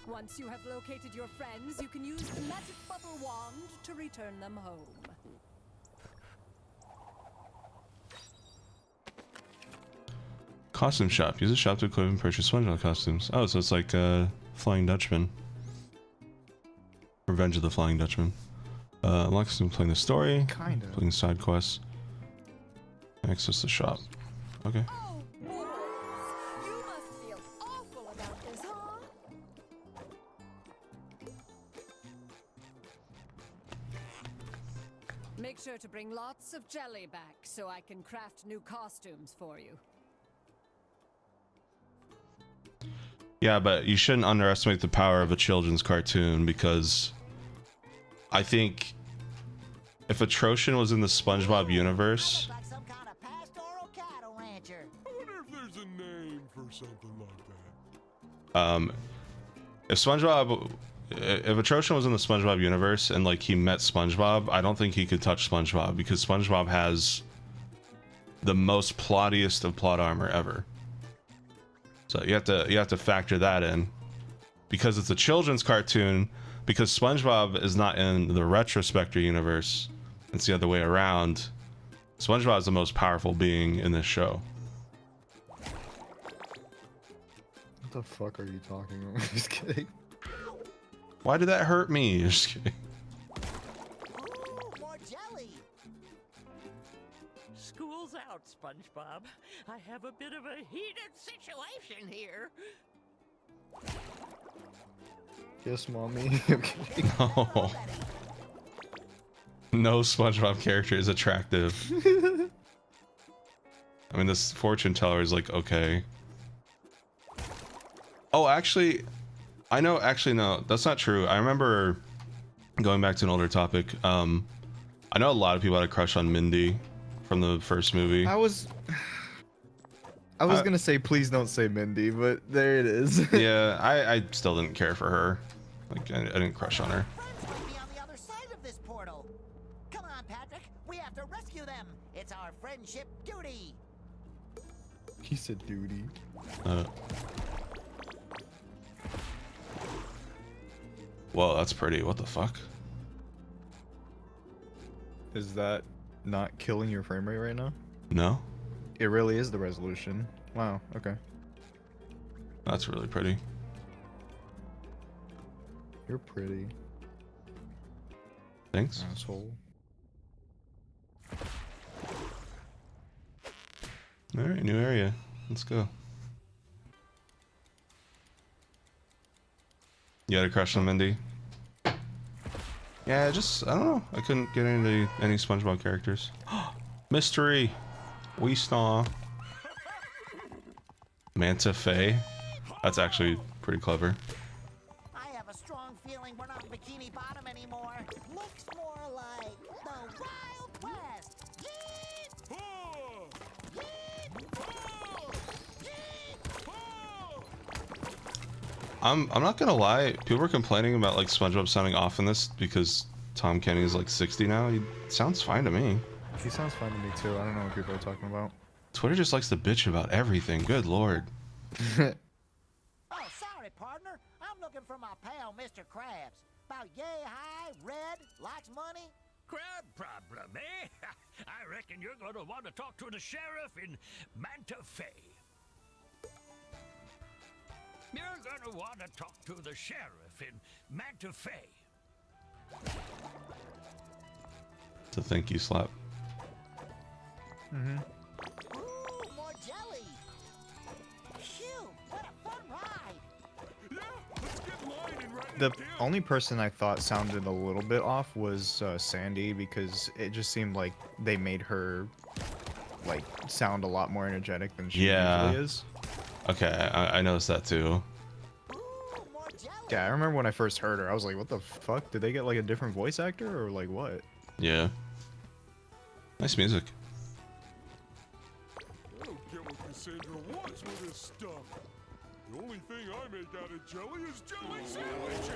Once you have located your friends, you can use the magic bubble wand to return them home. Costume shop. Use a shop to equip and purchase SpongeBob costumes. Oh, so it's like Flying Dutchman. Revenge of the Flying Dutchman. Unlocks and playing the story. Kinda. Playing side quests. Access the shop. Okay. Oh, boys, you must feel awful about this, huh? Make sure to bring lots of jelly back so I can craft new costumes for you. Yeah, but you shouldn't underestimate the power of a children's cartoon, because I think if Atrocian was in the SpongeBob universe, Like some kind of pastoral cattle rancher. I wonder if there's a name for something like that. if Atrocian was in the SpongeBob universe and like he met SpongeBob, I don't think he could touch SpongeBob, because SpongeBob has the most plottiest of plot armor ever. So you have to factor that in, because it's a children's cartoon. Because SpongeBob is not in the RetroSpecter universe, it's the other way around. SpongeBob is the most powerful being in this show. What the fuck are you talking about? Just kidding. Why did that hurt me? Just kidding. Ooh, more jelly. School's out, SpongeBob. I have a bit of a heated situation here. Yes, mommy. I'm kidding. Oh. No SpongeBob character is attractive. I mean, this fortune teller is like, okay. Oh, actually, I know. Actually, no, that's not true. I remember going back to an older topic. I know a lot of people had a crush on Mindy from the first movie. I was gonna say please don't say Mindy, but there it is. Yeah, I still didn't care for her. Like, I didn't crush on her. Friends might be on the other side of this portal. Come on, Patrick. We have to rescue them. It's our friendship duty. He said duty. Whoa, that's pretty. What the fuck? Is that not killing your frame rate right now? No, It really is the resolution. Wow, okay. that's really pretty. You're pretty. Thanks. Asshole. All right, new area. Let's go. You had a crush on Mindy? Yeah, just, I don't know. I couldn't get into any SpongeBob characters. Mystery. We saw Manta Faye. That's actually pretty clever. I have a strong feeling we're not Bikini Bottom anymore. Looks more like the Wild West. Yeet! I'm not gonna lie. People were complaining about like SpongeBob sounding off in this because Tom Kenny is like 60 now. He sounds fine to me. He sounds fine to me too. I don't know what people are talking about. Twitter just likes to bitch about everything. Good lord. Oh, sorry, partner. I'm looking for my pal, Mr. Krabs. About yay high, red, likes money. Crab problem, eh? I reckon you're going to want to talk to the sheriff in Manta Fe. You're going to want to talk to the sheriff in Manta Fe. It's a thank you slap. Mm-hmm. Ooh, more jelly. Phew, what a fun ride. Yeah, let's get lining right The only person I thought sounded a little bit off was Sandy, because it just seemed like they made her like sound a lot more energetic than she usually is. Okay, I noticed that too. Yeah, I remember when I first heard her, I was like, what the fuck? Did they get like a different voice actor or like what? Yeah. Nice music. I don't get what Cassandra wants with this stuff. The only thing I make out of jelly is jelly sandwiches.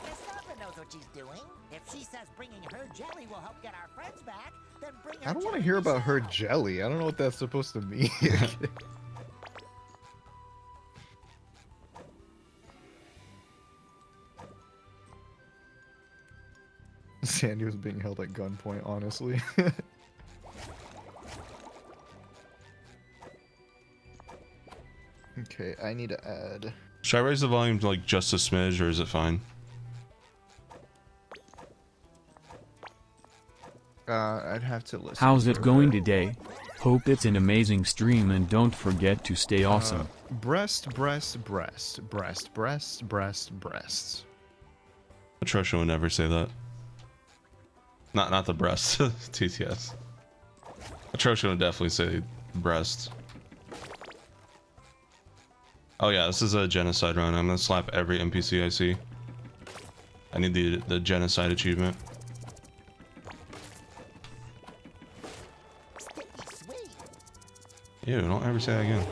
Cassandra knows what she's doing. If she says bringing her jelly will help get our friends back, then bring her I don't want to jelly hear about yourself. her jelly. I don't know what that's supposed to mean. Sandy was being held at gunpoint, honestly. Okay, I need to add. Should I raise the volume to like just a smidge, or is it fine? I'd have to listen. How's to it going today? Hope it's an amazing stream and don't forget to stay awesome. Breast, breast, breast, breast, breast, breast, breasts. Patricia would never say that. Not the breast. TTS. Patricia would definitely say breast. Oh yeah, this is a genocide run. I'm gonna slap every NPC I see. I need the genocide achievement. Ew, don't ever say that again.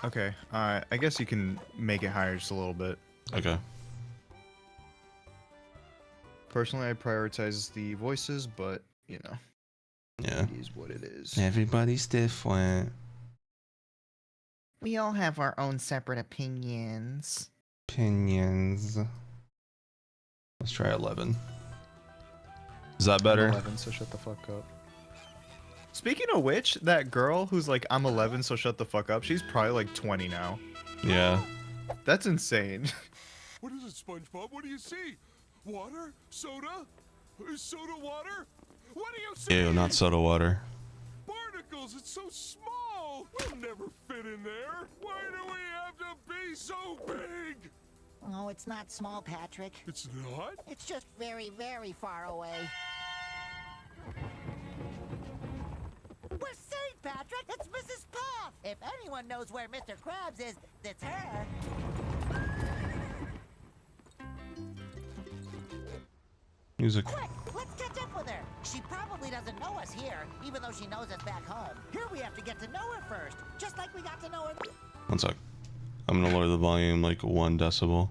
Okay, I guess you can make it higher just a little bit. Okay. Personally, I prioritize the voices, but, you know. Yeah. It is what it is. Everybody's different. We all have our own separate opinions. Opinions. Let's try 11. Is that better? I'm 11, so shut the fuck up. Speaking of which, that girl who's like, I'm 11, so shut the fuck up, she's probably like 20 now. Yeah. That's insane. What is it, SpongeBob? What do you see? Water? Soda? Soda water? What do you see? Ew, not soda water. Barnacles, it's so small! We'll never fit in there! Why do we have to be so big? Oh, it's not small, Patrick. It's not? It's just very, very far away. We're safe, Patrick! It's Mrs. Puff! If anyone knows where Mr. Krabs is, it's her. Music. Quick, let's catch up with her. She probably doesn't know us here, even though she knows us back home. Here we have to get to know her first, just like we got to know her. One sec. I'm gonna lower the volume like 1 decibel.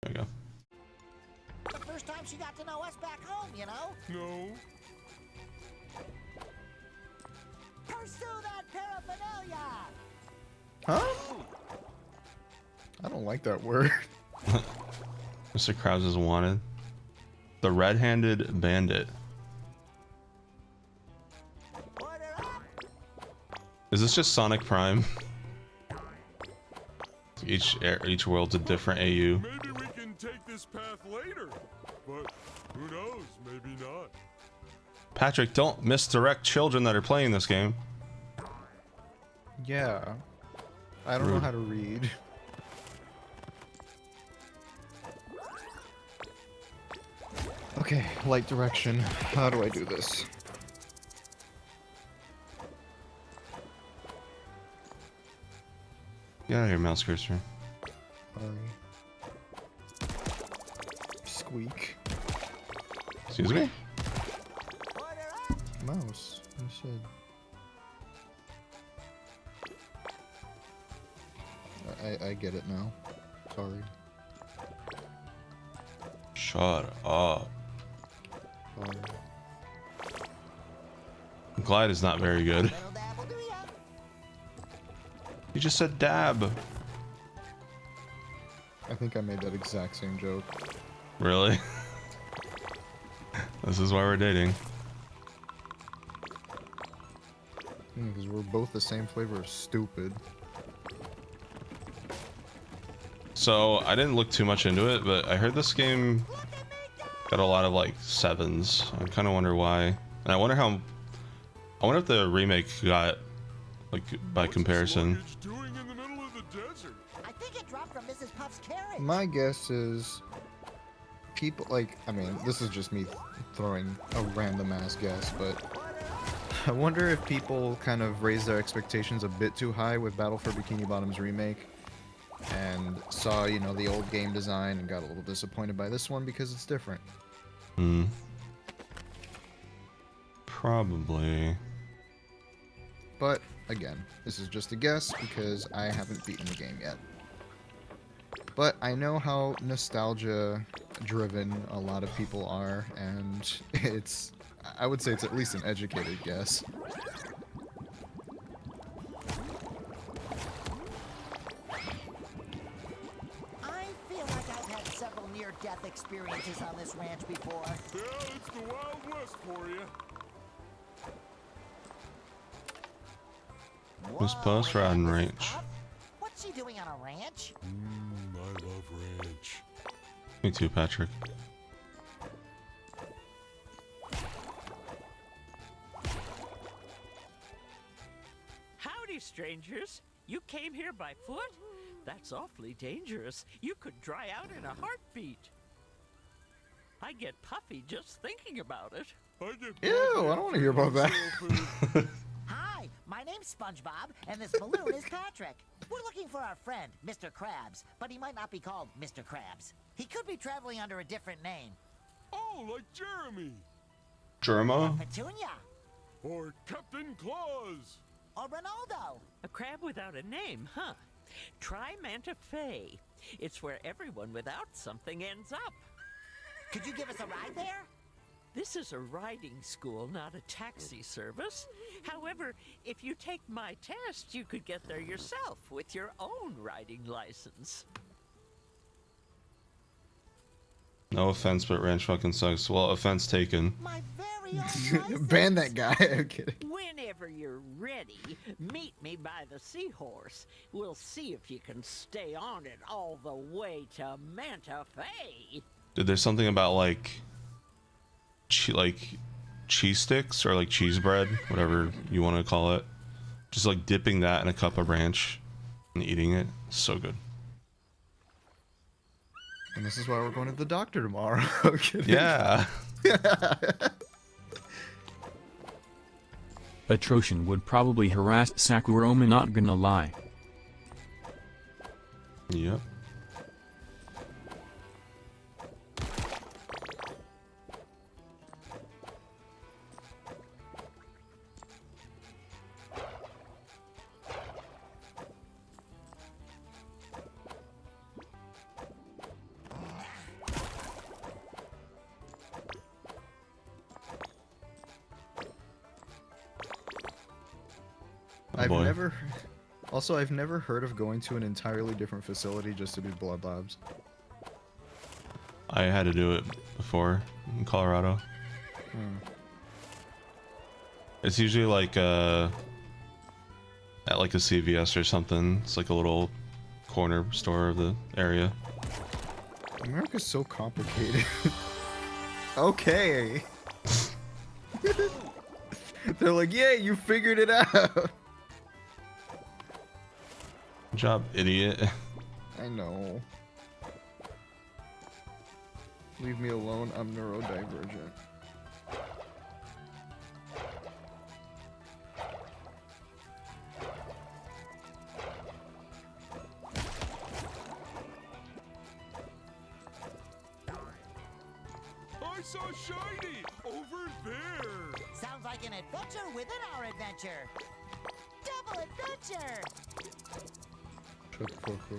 There we go. The first time she got to know us back home, you know? No. Pursue that paraphernalia! Huh? I don't like that word. Mr. Krabs is wanted. The red-handed bandit. Is this just Sonic Prime? Each world's a different AU. Maybe we can take this path later, but who knows? Maybe not. Patrick, don't misdirect children that are playing this game. Yeah. I don't know how to read. Okay, light direction. How do I do this? Get out of here, mouse cursor. Squeak. Excuse me? Mouse. You said. I get it now. Sorry. Shut up. Sorry. Glide is not very good. You just said dab. I think I made that exact same joke. Really? This is why we're dating. Because we're both the same flavor of stupid. So I didn't look too much into it, but I heard this game got a lot of like 7s. I kind of wonder why, and I wonder if the remake got like by comparison. Doing in the middle of the desert? I think it dropped from Mrs. Puff's carriage. My guess is people like, I mean, this is just me throwing a random ass guess, but I wonder if people kind of raised their expectations a bit too high with Battle for Bikini Bottom's remake and saw, you know, the old game design and got a little disappointed by this one because it's different. Hmm. Probably. But again, this is just a guess because I haven't beaten the game yet. But I know how nostalgia driven a lot of people are, and I would say it's at least an educated guess. I feel like I've had several near-death experiences on this ranch before. Yeah, it's the Wild West for you. This post riding range. What's she doing on a ranch? I love ranch. Me too, Patrick. Howdy, strangers. You came here by foot? That's awfully dangerous. You could dry out in a heartbeat. I get puffy just thinking about it. Ew, I don't want to hear about that. Hi, my name's Spongebob, and this balloon is Patrick. We're looking for our friend, Mr. Krabs, but he might not be called Mr. Krabs. He could be traveling under a different name. Oh, like Jeremy. Germa? Petunia. Or Captain Claus. Or Ronaldo. A crab without a name, huh? Try Manta Fe. It's where everyone without something ends up. Could you give us a ride there? This is a riding school, not a taxi service. However, if you take my test, you could get there yourself with your own riding license. No offense, but ranch fucking sucks. Well, offense taken. My very own license. Ban that guy. I'm kidding. Whenever you're ready, meet me by the seahorse. We'll see if you can stay on it all the way to Manta Fe. Dude, there's something about like cheese sticks or like cheese bread, whatever you want to call it. Just like dipping that in a cup of ranch and eating it. So good. And this is why we're going to the doctor tomorrow. Okay. Yeah. Atrocian would probably harass Sakuroma, not gonna lie. Yep. I've never heard of going to an entirely different facility just to do blood labs. I had to do it before in Colorado. It's usually like at like a CVS or something. It's like a little corner store of the area. America's so complicated. Okay. They're like, yeah, you figured it out. Good job, idiot. I know. Leave me alone, I'm neurodivergent. I saw Shiny over there. Sounds like an adventure within our adventure. Double adventure. Shut the fuck up.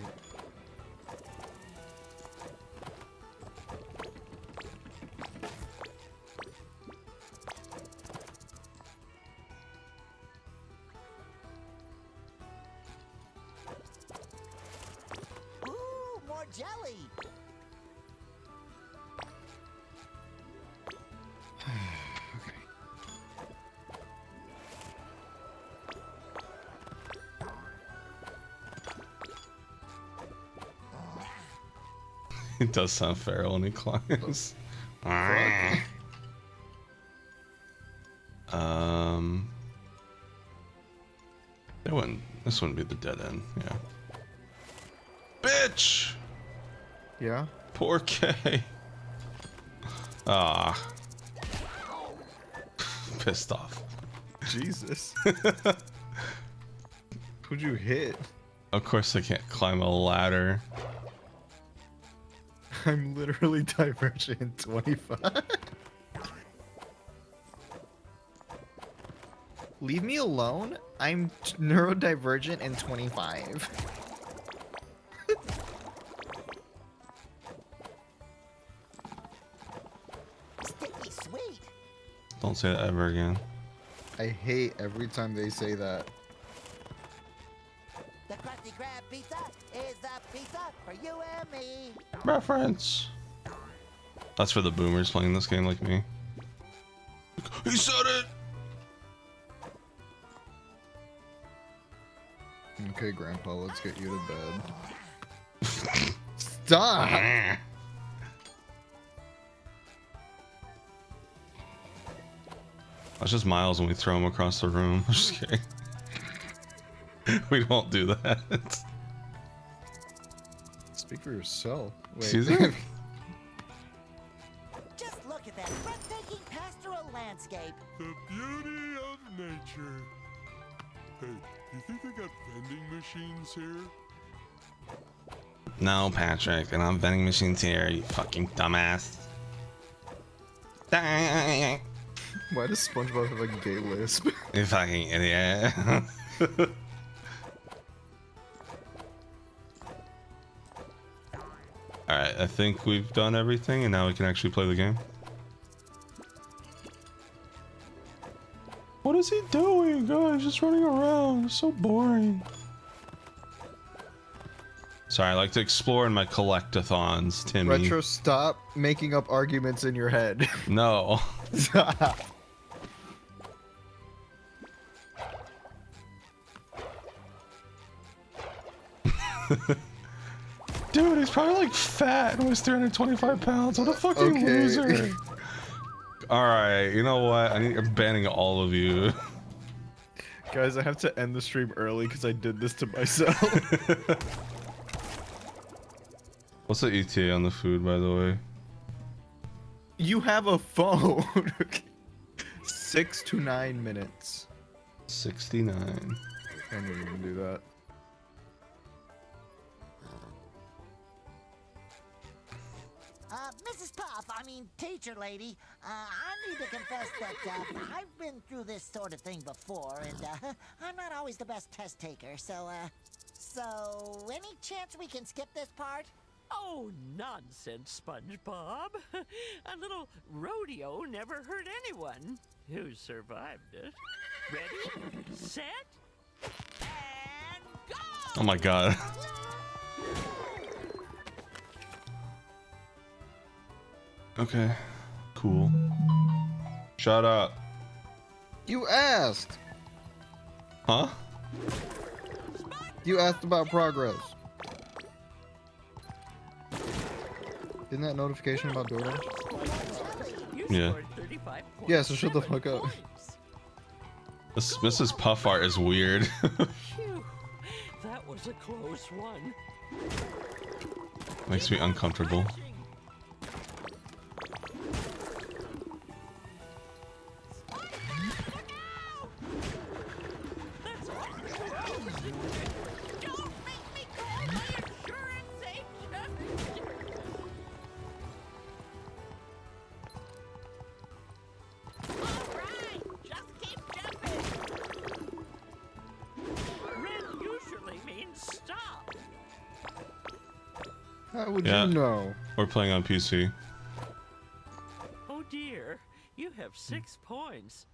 Ooh, more jelly. It does sound feral when he climbs. This wouldn't be the dead end, yeah. Bitch! Yeah? Poor K. Ah. Pissed off. Jesus. Who'd you hit? Of course I can't climb a ladder. I'm literally divergent in 25. Leave me alone. I'm neurodivergent in 25. Sticky sweet. Don't say that ever again. I hate every time they say that. The Krusty Krab pizza is the pizza for you and me. Reference. That's for the boomers playing this game like me. He said it! Okay, Grandpa, let's get you to bed. Stop! That's just Miles when we throw him across the room. I'm just kidding. We don't do that. Speak for yourself. Wait. Excuse me? Just look at that breathtaking pastoral landscape. The beauty of nature. Hey, you think they got vending machines here? No, Patrick, and I'm vending machines here, you fucking dumbass. Why does SpongeBob have a gay lisp? You fucking idiot. Alright, I think we've done everything, and now we can actually play the game. What is he doing, guys? Just running around. It's so boring. Sorry, I like to explore in my collectathons, Timmy. Retro, stop making up arguments in your head. No. Dude, he's probably like fat and weighs 325 pounds. What a fucking loser. Alright, you know what? I'm banning all of you. Guys, I have to end the stream early because I did this to myself. What's the ETA on the food, by the way? You have a phone. 6 to 9 minutes. 69. I knew you were gonna do that. Mrs. Puff, I mean, teacher lady, I need to confess that I've been through this sort of thing before, and I'm not always the best test taker, so any chance we can skip this part? Oh, nonsense, Spongebob. A little rodeo never hurt anyone who survived it. Ready, set, and go! Oh my god. Okay, cool. Shut up. You asked. Huh? You asked about progress. Isn't that notification about DoorDash? Yeah. Yeah, so shut the fuck up. This Mrs. Puff art is weird. Phew, that was a close one. Makes me uncomfortable. How would you know? We're playing on PC. Oh dear, you have 6 points.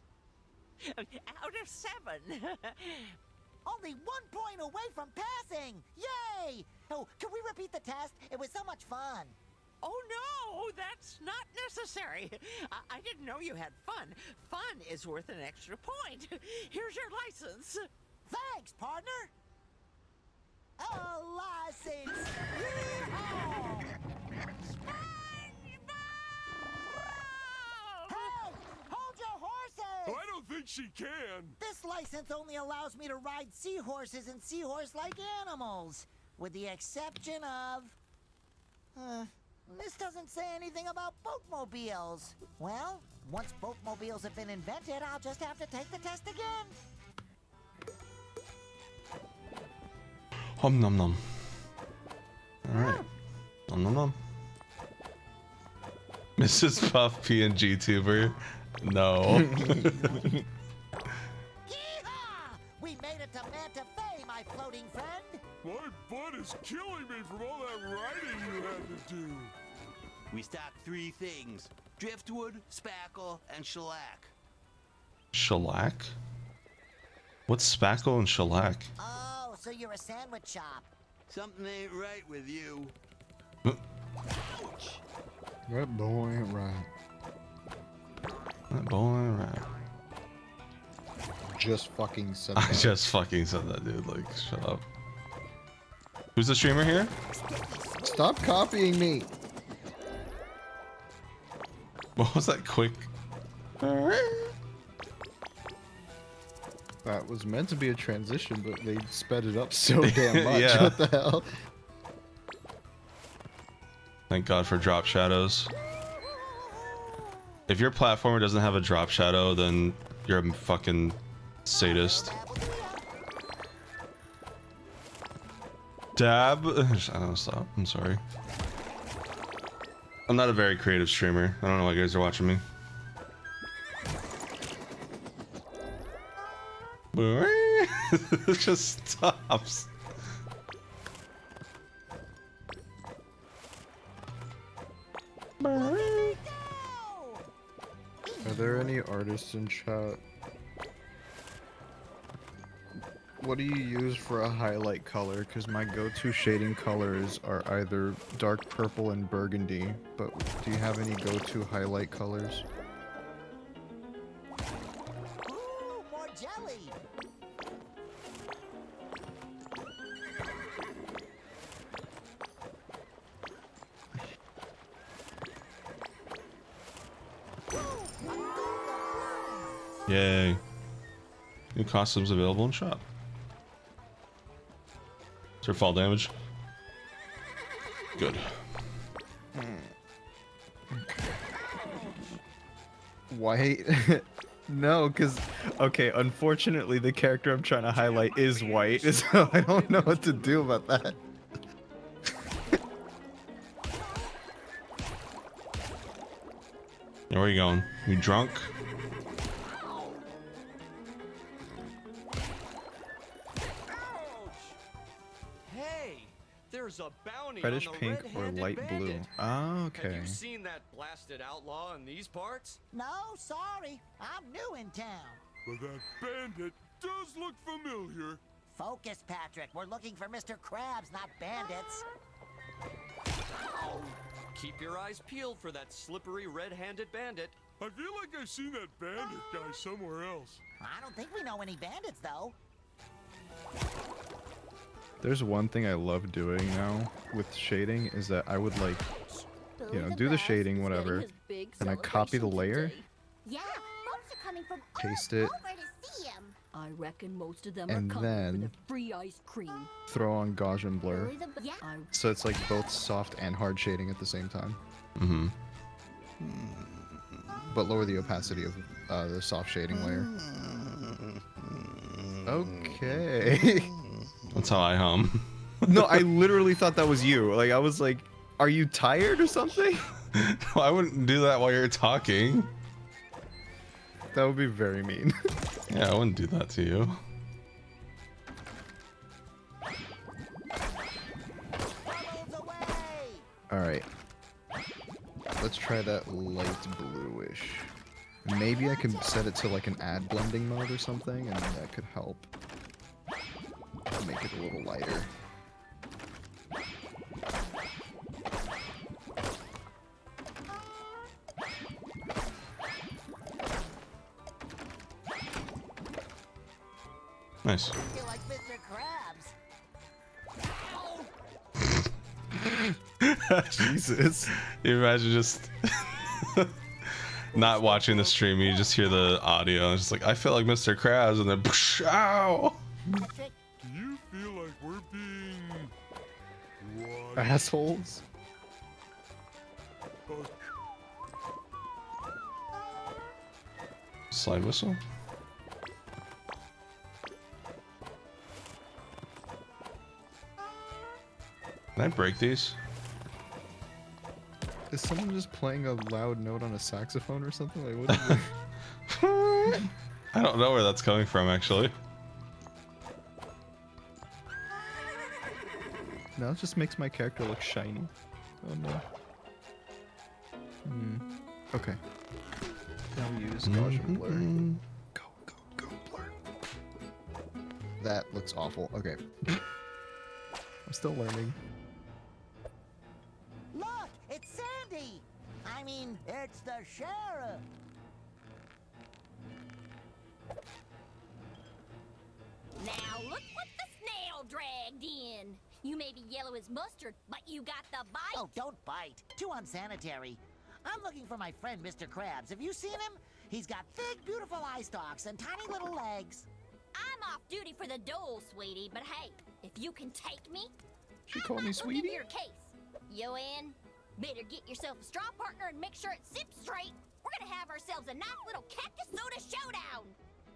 Out of 7. Only 1 point away from passing! Yay! Oh, can we repeat the test? It was so much fun. Oh no, that's not necessary. I didn't know you had fun. Fun is worth an extra point. Here's your license. Thanks, partner. A license. Yeehaw! Hey, hold your horses! I don't think she can. This license only allows me to ride seahorses and seahorse-like animals, with the exception of... this doesn't say anything about boatmobiles. Well, once boatmobiles have been invented, I'll just have to take the test again. Hum num num. Alright. Nom nom nom. Mrs. Puff PNG tuber. No. Yeehaw! We made it to Manta Fe, my floating friend. My butt is killing me from all that riding you had to do. We stock 3 things: driftwood, spackle, and shellac. Shellac? What's spackle and shellac? Oh, so you're a sandwich shop. Something ain't right with you. Ouch! That boy ain't right. That boy ain't right. Just fucking said I that. just fucking said that, dude. Like, shut up. Who's the streamer here? Stop copying me. What was that quick? That was meant to be a transition, but they sped it up so damn much. Yeah. What the hell? Thank God for drop shadows. If your platformer doesn't have a drop shadow, then you're a fucking sadist. Dab? I don't stop. I'm sorry. I'm not a very creative streamer. I don't know why you guys are watching me. It just stops. Are there any artists in chat? What do you use for a highlight color? Because my go-to shading colors are either dark purple and burgundy, but do you have any go-to highlight colors? Ooh, more jelly! Yay. New costumes available in shop. Is there fall damage? Good. White? No, because, okay, unfortunately the character I'm trying to highlight is white, so I don't know what to do about that. Where are you going? You drunk? Hey, there's a bounty Reddish on the pink or red-handed light blue? bandit. Ah, okay. Have you seen that blasted outlaw in these parts? No, sorry. I'm new in town. But that bandit does look familiar. Focus, Patrick. We're looking for Mr. Krabs, not bandits. Keep your eyes peeled for that slippery red-handed bandit. I feel like I've seen that bandit guy somewhere else. I don't think we know any bandits, though. There's one thing I love doing now with shading is that I would like, you know, do the shading, whatever, and I copy the layer, Yeah, folks are coming from paste it, over to see him. I reckon most of them and are coming for then the free ice cream. throw on Gaussian blur. Yeah. So it's like both soft and hard shading at the same time. Mm-hmm. But lower the opacity of the soft shading layer. Okay. That's how I hum. No, I literally thought that was you. Like, I was like, are you tired or something? No, I wouldn't do that while you're talking. That would be very mean. Yeah, I wouldn't do that to you. Alright. Let's try that light bluish. Maybe I can set it to like an add blending mode or something, and that could help make it a little lighter. Nice. I feel like Mr. Krabs. Jesus. You imagine just not watching the stream, you just hear the audio, and it's just like, I feel like Mr. Krabs, and then psh, ow! Do you feel like we're being... what? Assholes? Slide whistle? Can I break these? Is someone just playing a loud note on a saxophone or something? Like, what is it? I don't know where that's coming from, actually. No, it just makes my character look shiny. Oh no. Okay. Now use Gaussian blur. Go blur. That looks awful. Okay. I'm still learning. Look, it's Sandy. I mean, it's the sheriff. Now look what the snail dragged in. You may be yellow as mustard, but you got the bite. Oh, don't bite. Too unsanitary. I'm looking for my friend, Mr. Krabs. Have you seen him? He's got big, beautiful eye stalks and tiny little legs. I'm off duty for the dole, sweetie, but hey, if you can take me, She called me look into sweetie? your case. You in? Better get yourself a straw partner and make sure it sips straight. We're gonna have ourselves a nice little cactus soda showdown.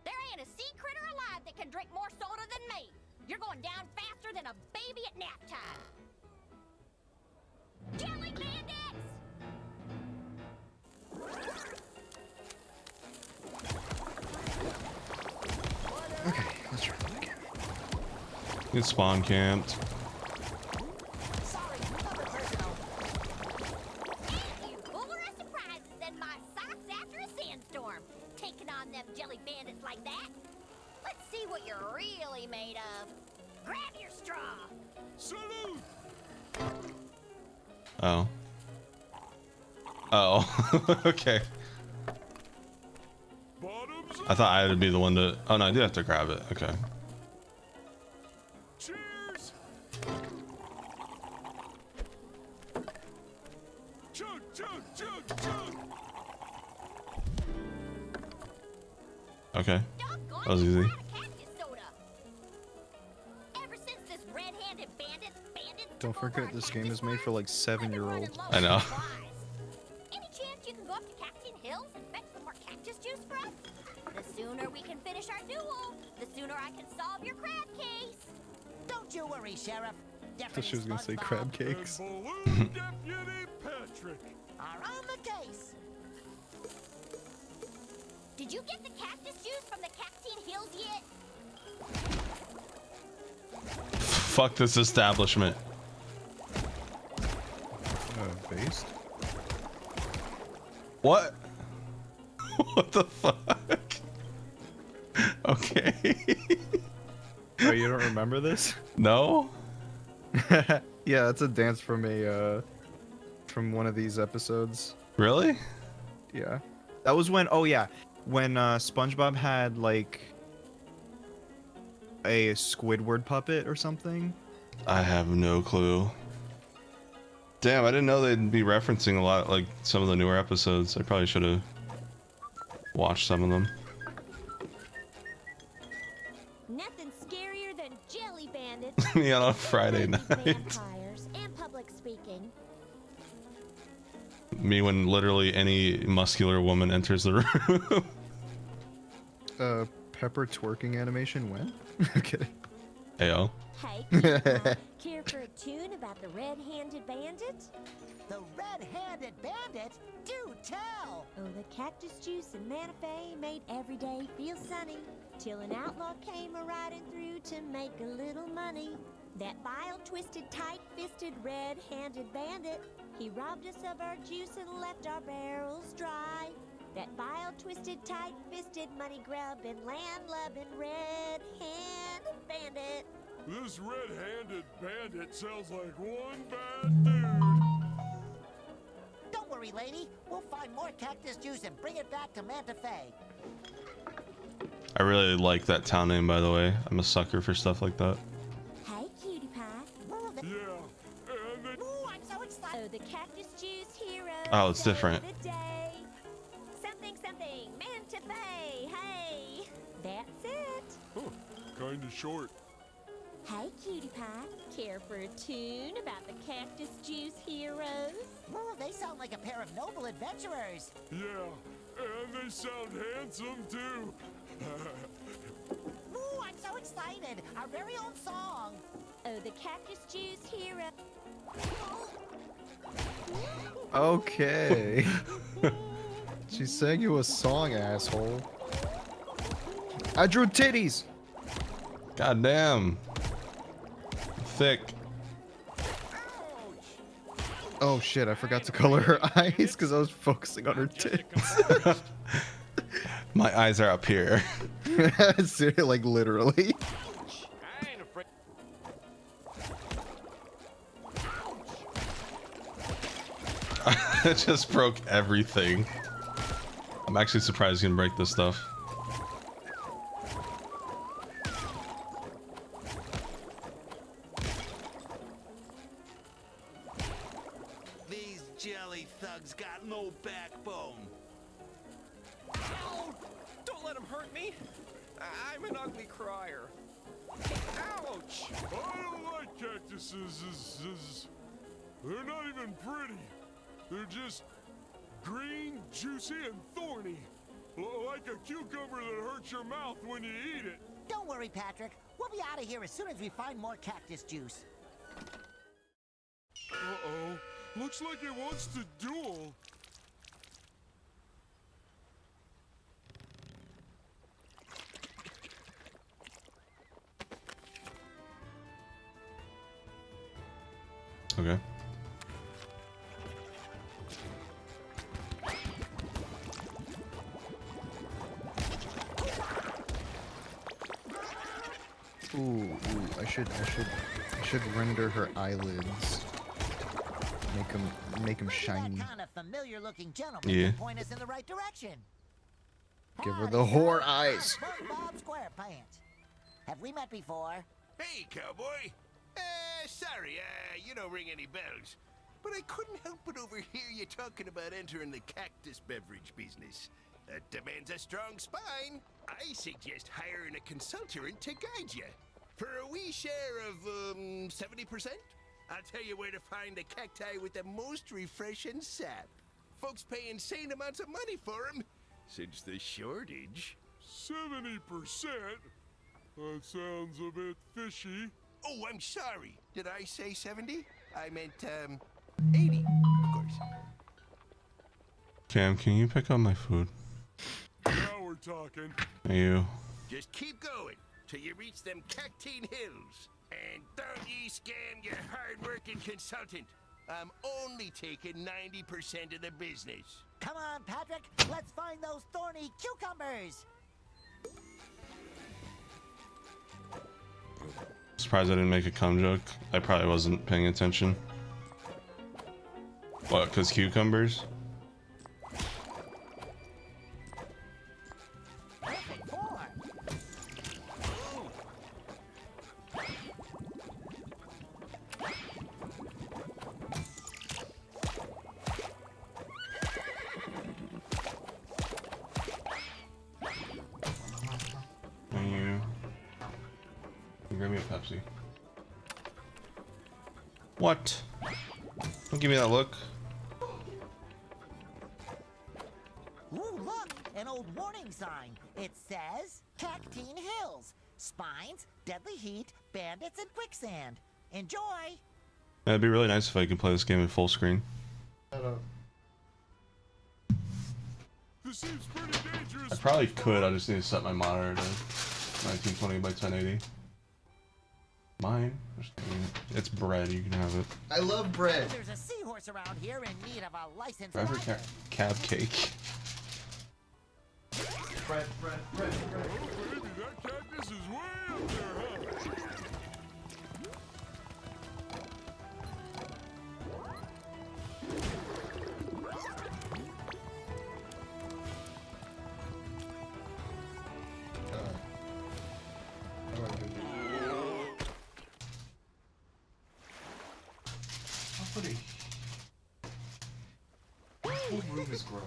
There ain't a sea critter alive that can drink more soda than me. You're going down faster than a baby at nap time. Jelly bandits! Okay, let's try that again. Get spawn camped. Sorry, nothing personal. And you fuller of surprises than my socks after a sandstorm. Taking on them jelly bandits like that? Let's see what you're really made of. Grab your straw. Salute! Oh. Oh. Okay. I thought I had to be the one to. Oh no, I do have to grab it. Okay. Cheers! Chug, chug, chug, chug! Okay. That was easy. Ever since this red-handed bandit Don't forget this game is made for like 7-year-olds. I know. Any chance you can go up to Cactus Hills and fetch some more cactus juice for us? The sooner we can finish our duel, the sooner I can solve your crab case. Don't you worry, Sheriff. I thought she was gonna say crab cakes. Balloon Deputy Patrick are on the case. Did you get the cactus juice from the Cactus Hills yet? Fuck this establishment. Based? What? What the fuck? Okay. Oh, you don't remember this? No? Yeah, that's a dance from from one of these episodes. Really? Yeah. That was when, oh yeah, when SpongeBob had like a Squidward puppet or something. I have no clue. Damn, I didn't know they'd be referencing a lot, like some of the newer episodes. I probably should have watched some of them. Nothing scarier than jelly bandits. Me on a Friday night. Vampires and public speaking. Me when literally any muscular woman enters the room. Pepper twerking animation when? I'm kidding. Ayo. Hey, Kid, care for a tune about the red-handed bandit? The red-handed bandit? Do tell! Oh, the cactus juice and Santa Fe made every day feel sunny, till an outlaw came a-riding through to make a little money. That vile, twisted, tight-fisted, red-handed bandit, he robbed us of our juice and left our barrels dry. That vile, twisted, tight-fisted, money-grubbing, land-lubbing, red-handed bandit. This red-handed bandit sounds like one bad dude. Don't worry, lady. We'll find more cactus juice and bring it back to Manta Fe. I really like that town name, by the way. I'm a sucker for stuff like that. Hey, cutie pie. Yeah, and the... Ooh, I'm so excited. Oh, the cactus juice hero. Oh, it's different. The day. Something, something, Manta Fe. Hey, that's it. Huh, kinda short. Hey, cutie pie. Care for a tune about the cactus juice heroes? Ooh, they sound like a pair of noble adventurers. Yeah, and they sound handsome too. Ooh, I'm so excited. Our very own song. Oh, the cactus juice hero. Okay. She sang you a song, asshole. I drew titties. God damn. Thick. Oh shit, I forgot to color her eyes because I was focusing on her tits. My eyes are up here. Like literally. I ain't afraid. It just broke everything. I'm actually surprised you can break this stuff. These jelly thugs got no backbone. Ow! Don't let him hurt me. I'm an ugly crier. Ouch! I don't like cactuses. They're not even pretty. They're just green, juicy, and thorny. Like a cucumber that hurts your mouth when you eat it. Don't worry, Patrick. We'll be out of here as soon as we find more cactus juice. Uh-oh. Looks like it wants to duel. Okay. Ooh, I should render her eyelids. Make them shiny. That kind of familiar-looking gentleman Yeah. can point us in the right direction. Give her the whore eyes. Spongebob Squarepants. Have we met before? Hey, cowboy. Sorry, you don't ring any bells. But I couldn't help but overhear you talking about entering the cactus beverage business. That demands a strong spine. I suggest hiring a consultant to guide you. For a wee share of, 70%? I'll tell you where to find the cacti with the most refreshing sap. Folks pay insane amounts of money for them. Since the shortage. 70%? That sounds a bit fishy. Oh, I'm sorry. Did I say 70? I meant, 80, of course. Cam, can you pick up my food? Now we're talking. Hey, you. Just keep going till you reach them cactine hills. And don't ye scam your hard-working consultant. I'm only taking 90% of the business. Come on, Patrick. Let's find those thorny cucumbers. Surprised I didn't make a cum joke. I probably wasn't paying attention. What, because cucumbers? Grab me a Pepsi. What? Don't give me that look. Ooh, look! An old warning sign. It says Cactine Hills. Spines, deadly heat, bandits, and quicksand. Enjoy! It'd be really nice if I could play this game in full screen. This seems pretty dangerous. I probably could, I just need to set my monitor to 1920 by 1080. Mine? It's bread, you can have it. I love bread. There's a seahorse around here in need of a licensed Forever rider. cab cake. Bread. Oh, baby, that cactus is way up there, huh?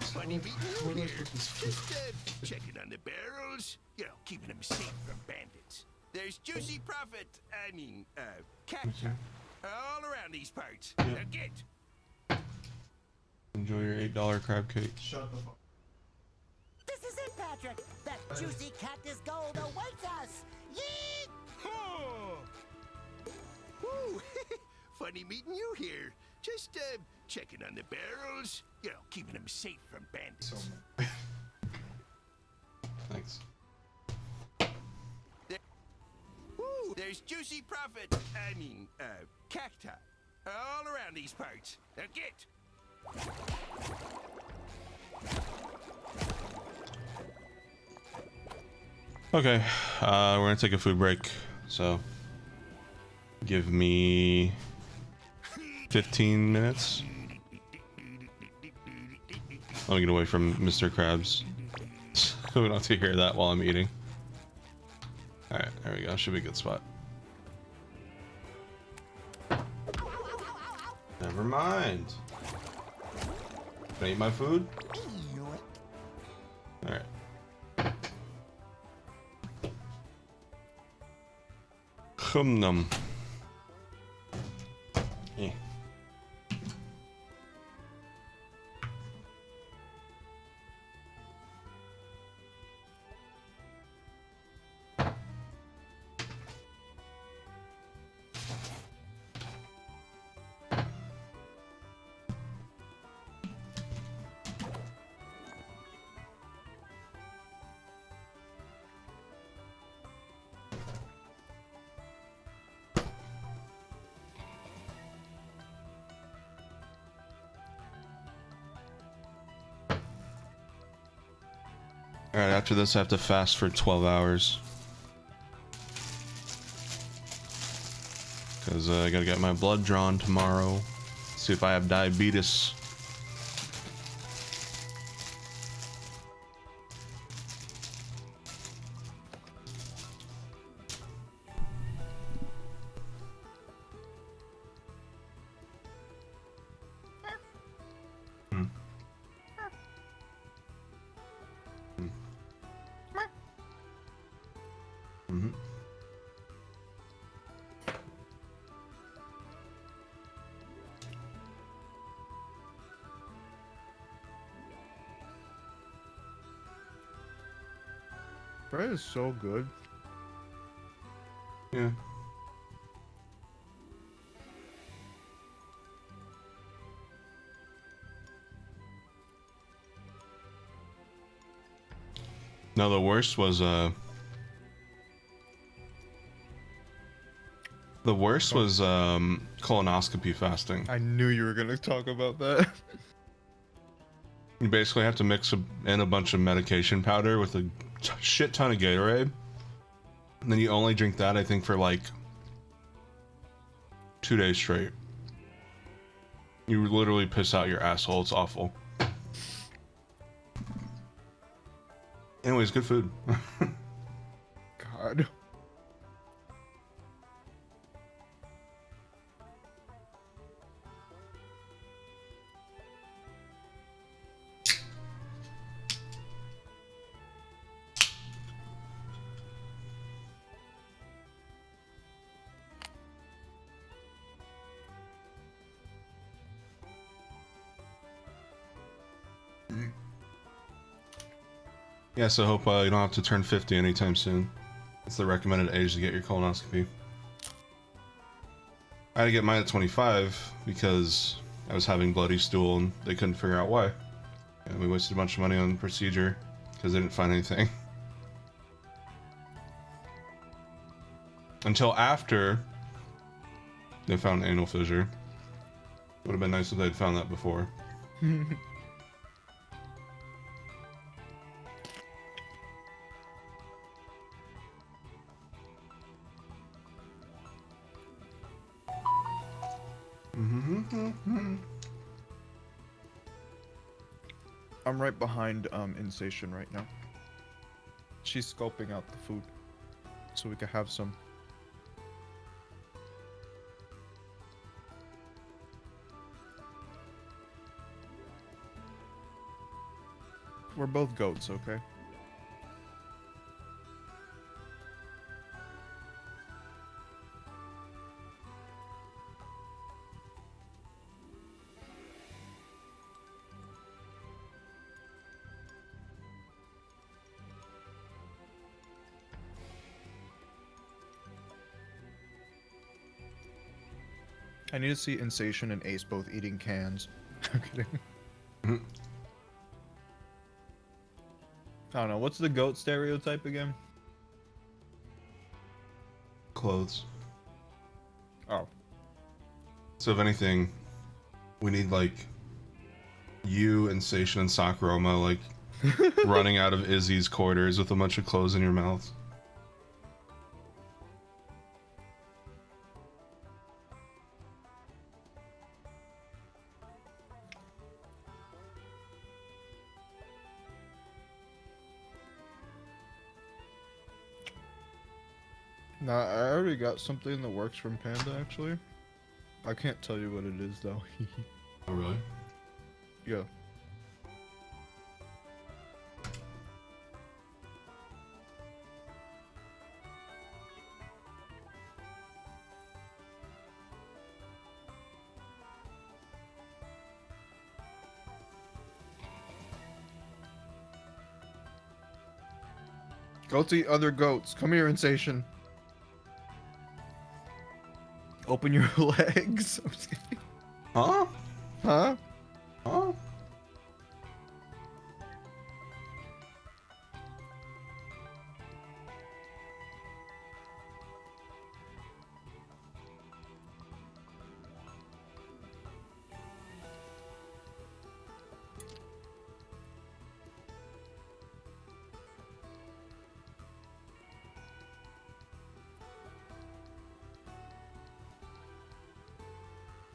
Funny meeting you here. Just checking on the barrels, you know, keeping them safe from bandits. There's juicy profit, cacti, all around these parts. Now get. Enjoy your $8 crab cake. Shut the fuck. This is it, Patrick. That juicy cactus gold awaits us. Yeet! Woo! Funny meeting you here. Just checking on the barrels, you know, keeping them safe from bandits. Thanks. Woo! There's juicy profit, cacti, all around these parts. Now get. Okay, we're gonna take a food break, so give me 15 minutes. Let me get away from Mr. Krabs. We don't have to hear that while I'm eating. Alright, there we go. Should be a good spot. Never mind. Can I eat my food? Alright. Cum num. Eh. Alright, after this I have to fast for 12 hours. Because I gotta get my blood drawn tomorrow. See if I have diabetes. Bread is so good. Yeah. No, the worst was colonoscopy fasting. I knew you were gonna talk about that. You basically have to mix in a bunch of medication powder with a shit ton of Gatorade. And then you only drink that, I think, for like 2 days straight. You literally piss out your asshole. It's awful. Anyways, good food. God. Yeah, so I hope you don't have to turn 50 anytime soon. It's the recommended age to get your colonoscopy. I had to get mine at 25 because I was having bloody stool and they couldn't figure out why. And we wasted a bunch of money on the procedure because they didn't find anything. Until after they found anal fissure. Would have been nice if they'd found that before. I'm right behind Insation right now. She's scoping out the food so we can have some. We're both goats, okay? I need to see Insation and Ace both eating cans. I'm kidding. I don't know. What's the goat stereotype again? Clothes. Oh. So if anything, we need like you, Insation, and Sakuroma like running out of Izzy's quarters with a bunch of clothes in your mouth. Nah, I already got something in the works from Panda, actually. I can't tell you what it is, though. Oh, really? Yeah. Goats eat other goats. Come here, Insation. Open your legs. I'm just kidding. Huh? Huh? Huh?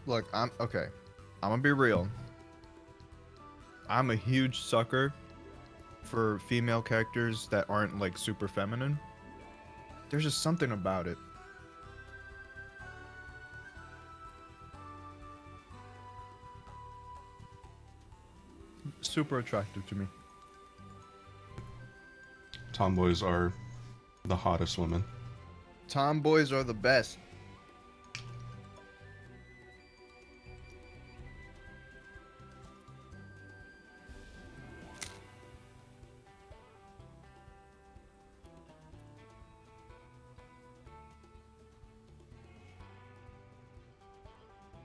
Look, I'm okay. I'm gonna be real. I'm a huge sucker for female characters that aren't like super feminine. There's just something about it. Super attractive to me. Tomboys are the hottest women. Tomboys are the best.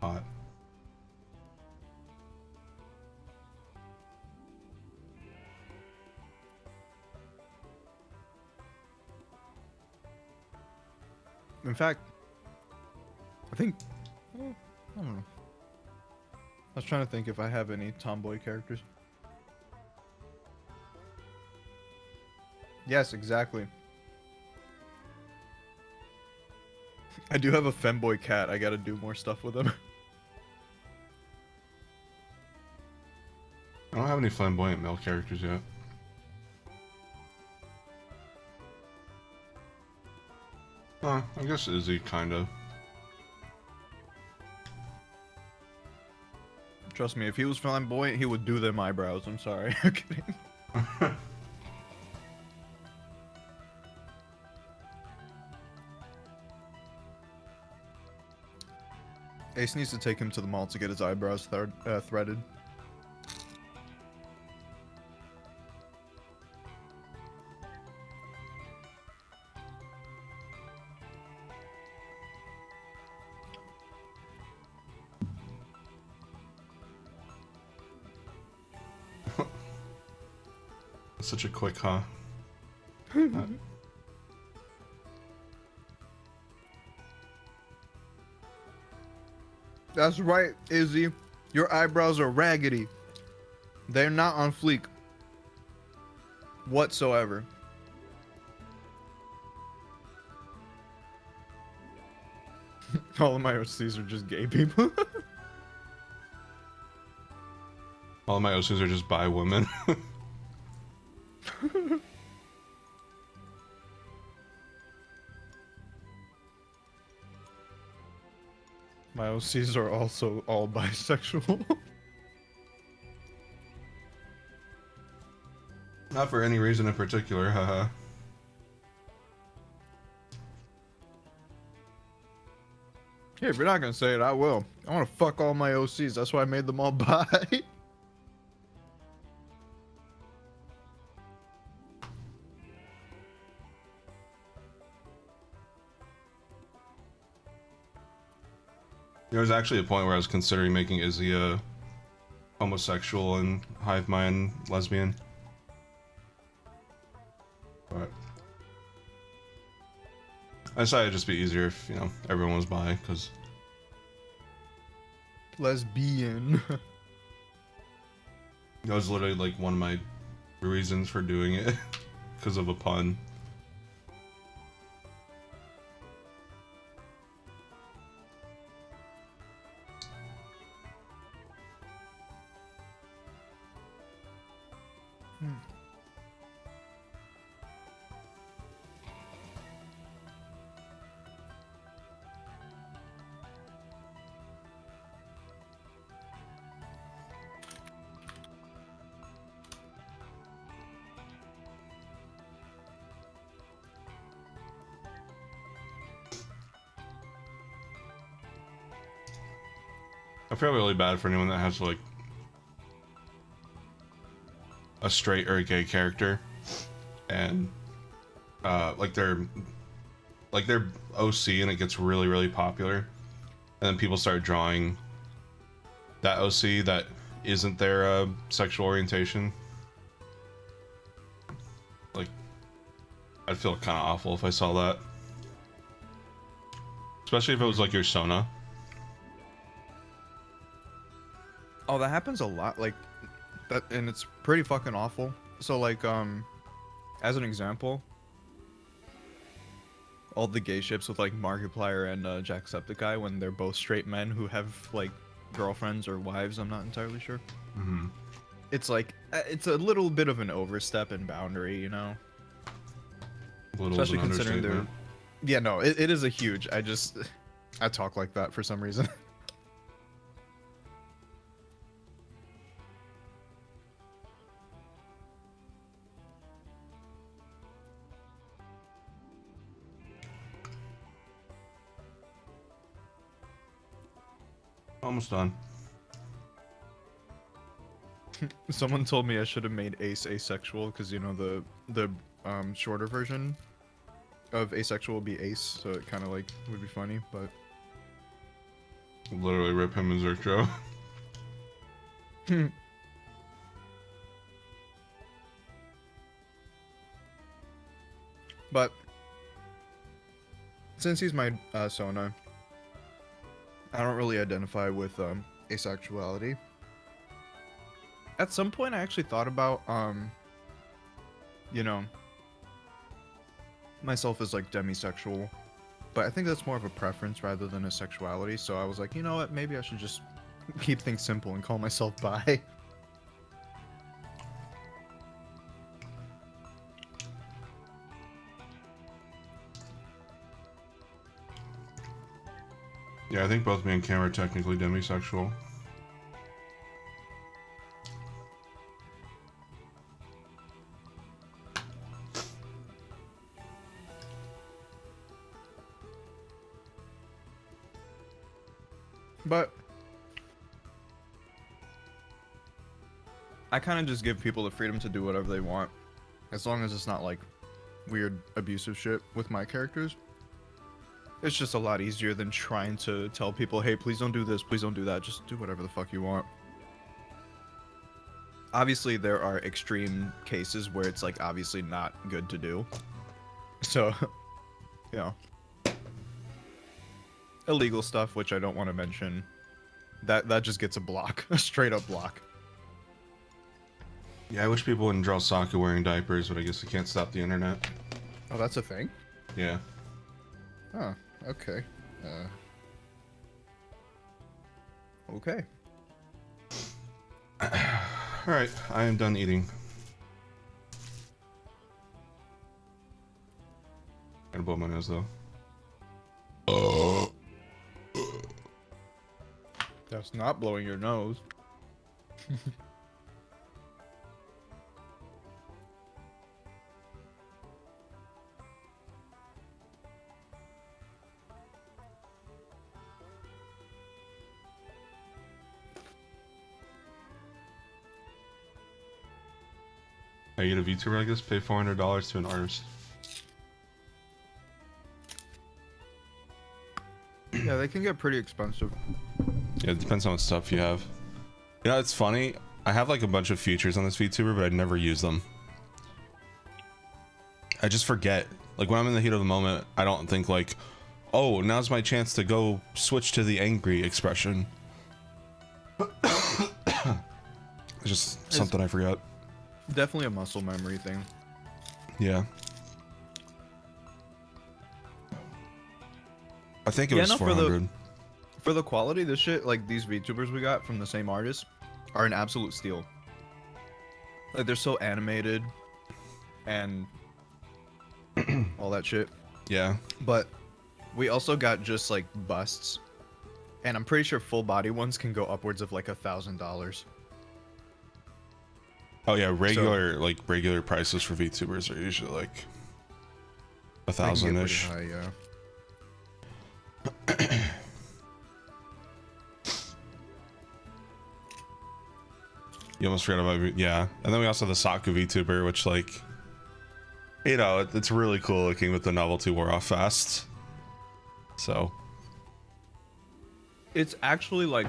Hot. In fact, I think I don't know. I was trying to think if I have any tomboy characters. Yes, exactly. I do have a femboy cat. I gotta do more stuff with him. I don't have any flamboyant male characters yet. I guess Izzy, kinda. Trust me, if he was flamboyant, he would do them eyebrows. I'm sorry. I'm kidding. Ace needs to take him to the mall to get his eyebrows threaded. Such a quick, huh? That's right, Izzy. Your eyebrows are raggedy. They're not on fleek. Whatsoever. All of my OCs are just gay people. All of my OCs are just bi women. My OCs are also all bisexual. Not for any reason in particular, haha. Hey, if you're not gonna say it, I will. I wanna fuck all my OCs. That's why I made them all bi. There was actually a point where I was considering making Izzy a homosexual and hive mind lesbian. But I decided it'd just be easier if, you know, everyone was bi, because Lesbian. that was literally like one of my reasons for doing it, because of a pun. I feel really bad for anyone that has like a straight or a gay character and like their OC, and it gets really, really popular, and then people start drawing that OC that isn't their sexual orientation. Like, I'd feel kind of awful if I saw that, especially if it was like your Sona. Oh, that happens a lot, like that, and it's pretty fucking awful. So like, as an example, all the gay ships with like Markiplier and Jacksepticeye, when they're both straight men who have like girlfriends or wives, I'm not entirely sure. Mm-hmm. It's like, it's a little bit of an overstep in boundary, you know? Especially considering they're... Yeah, no, it is a huge... I talk like that for some reason. Almost done. Someone told me I should have made Ace asexual because, you know, the shorter version of asexual would be Ace, so it kind of like would be funny, but literally rip him and Zertro. But since he's my Sona, I don't really identify with asexuality. At some point, I actually thought about, you know, myself as like demisexual, but I think that's more of a preference rather than a sexuality. So I was like, you know what, maybe I should just keep things simple and call myself bi. Yeah, I think both me and Cam are technically demisexual. But I kind of just give people the freedom to do whatever they want, as long as it's not like weird abusive shit with my characters. It's just a lot easier than trying to tell people, hey, please don't do this, please don't do that. Just do whatever the fuck you want. Obviously, there are extreme cases where it's like obviously not good to do. So, you know. Illegal stuff, which I don't want to mention, that just gets a block, a straight up block. Yeah, I wish people wouldn't draw Sokka wearing diapers, but I guess I can't stop the internet. Oh, that's a thing? Yeah. Oh, okay. Okay. Alright, I am done eating. Gotta blow my nose though. That's not blowing your nose. I get a VTuber like this, pay $400 to an artist. Yeah, they can get pretty expensive. Yeah, it depends on what stuff you have. You know, it's funny. I have like a bunch of features on this VTuber, but I'd never use them. I just forget. Like when I'm in the heat of the moment, I don't think like, oh, now's my chance to go switch to the angry expression. It's just something I forgot. Definitely a muscle memory thing. Yeah. I think it was 400. For the quality, this shit, like these VTubers we got from the same artist, are an absolute steal. Like they're so animated and all that shit. Yeah. But we also got just like busts, and I'm pretty sure full body ones can go upwards of like $1,000. Oh yeah, regular prices for VTubers are usually like 1,000-ish. Yeah. You almost forgot about, yeah. And then we also have the Sokka VTuber, which like You know, it's really cool looking, but the novelty wore off fast. So it's actually like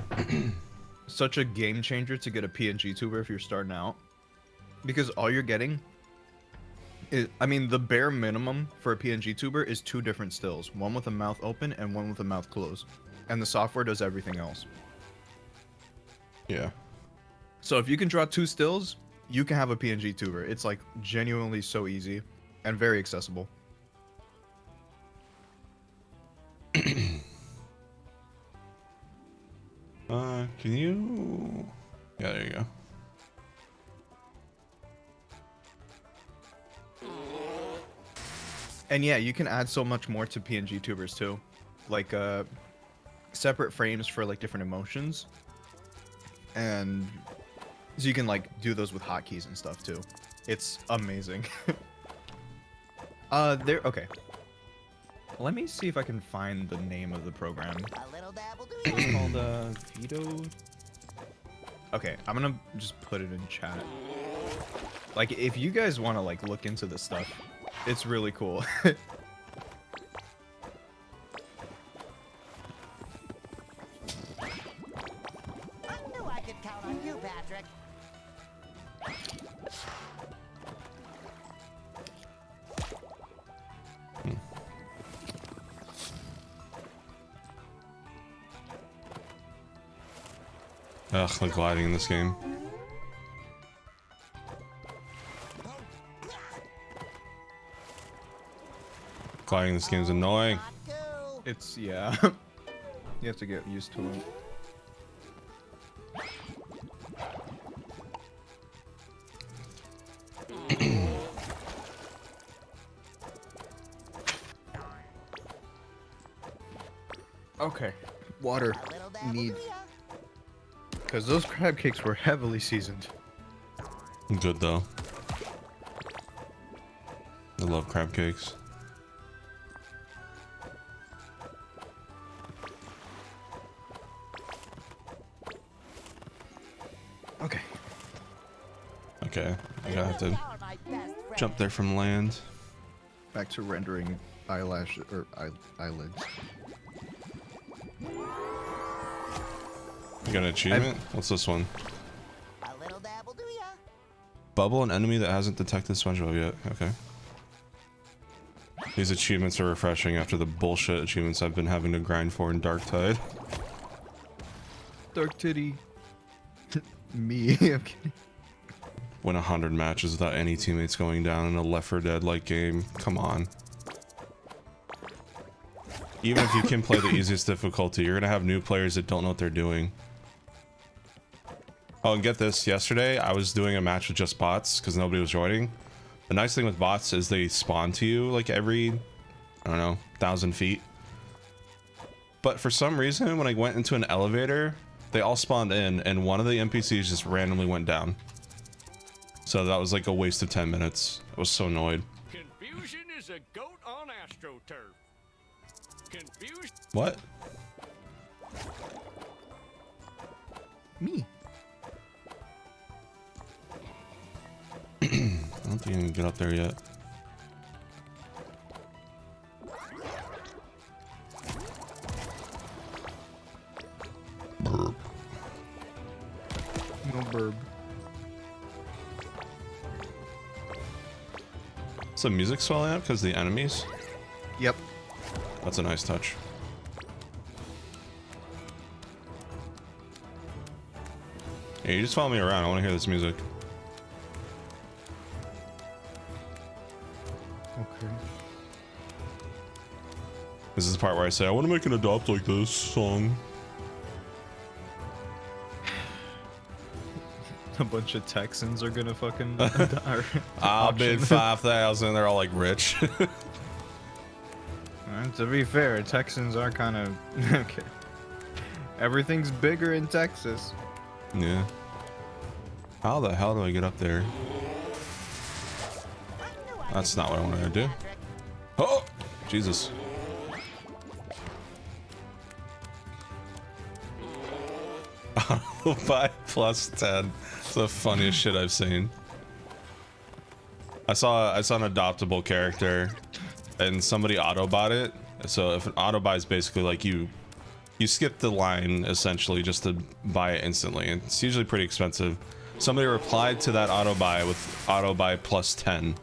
such a game changer to get a PNG tuber if you're starting out, because all you're getting is, I mean, the bare minimum for a PNG tuber is 2 different stills, one with a mouth open and one with a mouth closed, and the software does everything else. Yeah. So if you can draw 2 stills, you can have a PNG tuber. It's like genuinely so easy and very accessible. Can you? Yeah, there you go. And yeah, you can add so much more to PNG tubers too, like separate frames for like different emotions, and so you can like do those with hotkeys and stuff too. It's amazing. There. Okay. Let me see if I can find the name of the program. It's called Vito. Okay, I'm gonna just put it in chat. Like, if you guys want to like look into this stuff, it's really cool. I knew I could count on you, Patrick. Ugh, the gliding in this game. Gliding in this game is annoying. It's, yeah. You have to get used to it. Okay, water. Need. Because those crab cakes were heavily seasoned. Good though. I love crab cakes. Okay. Okay, I gotta have to jump there from land. Back to rendering eyelash or eyelids. You got an achievement? What's this one? Bubble an enemy that hasn't detected Spongebob yet. Okay. These achievements are refreshing after the bullshit achievements I've been having to grind for in Dark Tide. Dark Titty. Me. I'm kidding. Win 100 matches without any teammates going down in a Left 4 Dead like game. Come on. Even if you can play the easiest difficulty, you're gonna have new players that don't know what they're doing. Oh, and get this, yesterday I was doing a match with just bots because nobody was joining. The nice thing with bots is they spawn to you like every, I don't know, 1,000 feet. But for some reason, when I went into an elevator, they all spawned in and one of the NPCs just randomly went down. So that was like a waste of 10 minutes. I was so annoyed. Confusion is a goat on AstroTurf. Confusion. What? Me. I don't think I can get up there yet. Burp. No burb. Is the music swelling up because of the enemies? Yep. That's a nice touch. Yeah, you just follow me around. I want to hear this music. Okay. This is the part where I say, I want to make an Adopt Like This song. A bunch of Texans are gonna fucking I'll bid 5,000. They're all like rich. To be fair, Texans are kind of okay. Everything's bigger in Texas. Yeah. How the hell do I get up there? That's not what I wanted to do. Oh, Jesus. By plus 10. It's the funniest shit I've seen. I saw an adoptable character, and somebody auto-bought it. So if an auto-buy is basically like you skip the line essentially just to buy it instantly, and it's usually pretty expensive. Somebody replied to that auto-buy with auto-buy plus 10.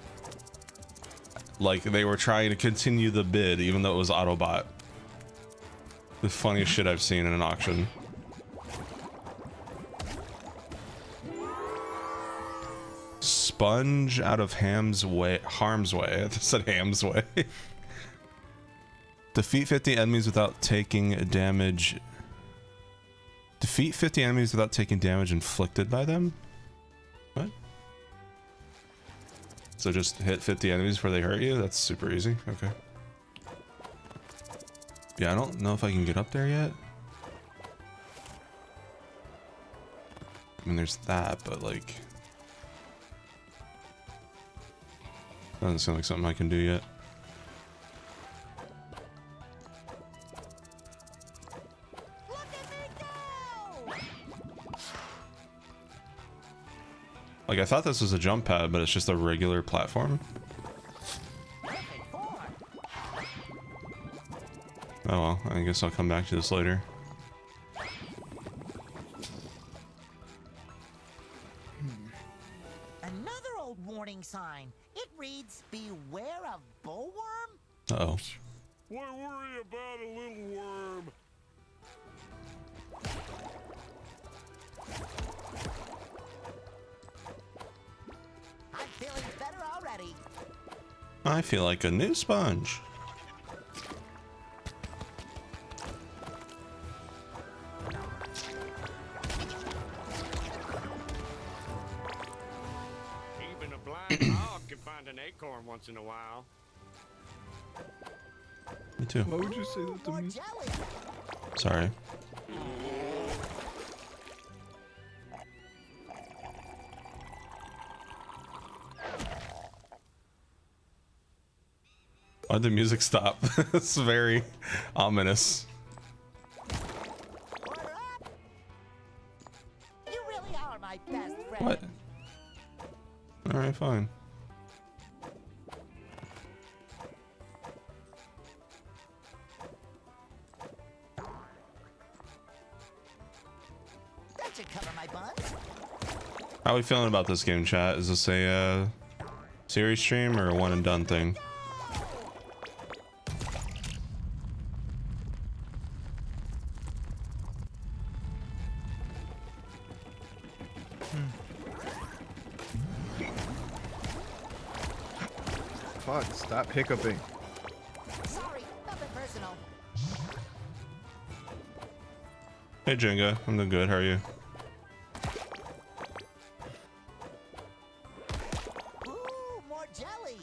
Like they were trying to continue the bid even though it was auto-bought. The funniest shit I've seen in an auction. Sponge out of harm's way. I just said ham's way. Defeat 50 enemies without taking damage. Defeat 50 enemies without taking damage inflicted by them? What? So just hit 50 enemies before they hurt you? That's super easy. Okay. Yeah, I don't know if I can get up there yet. I mean, there's that, but like... doesn't sound like something I can do yet. Like, I thought this was a jump pad, but it's just a regular platform. Oh well, I guess I'll come back to this later. Another old warning sign. It reads, "Beware of bullworm." Uh-oh. Why worry about a little worm? I'm feeling better already. I feel like a new sponge. Even a blind dog can find an acorn once in a while. Me too. Why would you say that to me? Sorry. Why'd the music stop? It's very ominous. You really are my best friend. What? Alright, fine. That should cover my buns. How are we feeling about this game, chat? Is this a series stream or a one and done thing? Fuck, stop hiccuping. Sorry, nothing personal. Hey Jenga, I'm doing good. How are you? Ooh, more jelly.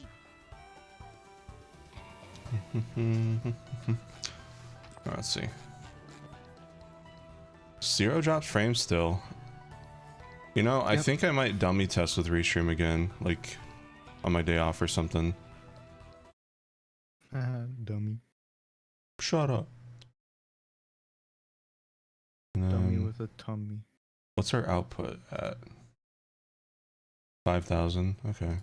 Let's see. 0 drops frame still. You know, I think I might dummy test with Restream again, like on my day off or something. Dummy. Shut up. Dummy with a tummy. What's our output at? 5,000. Okay.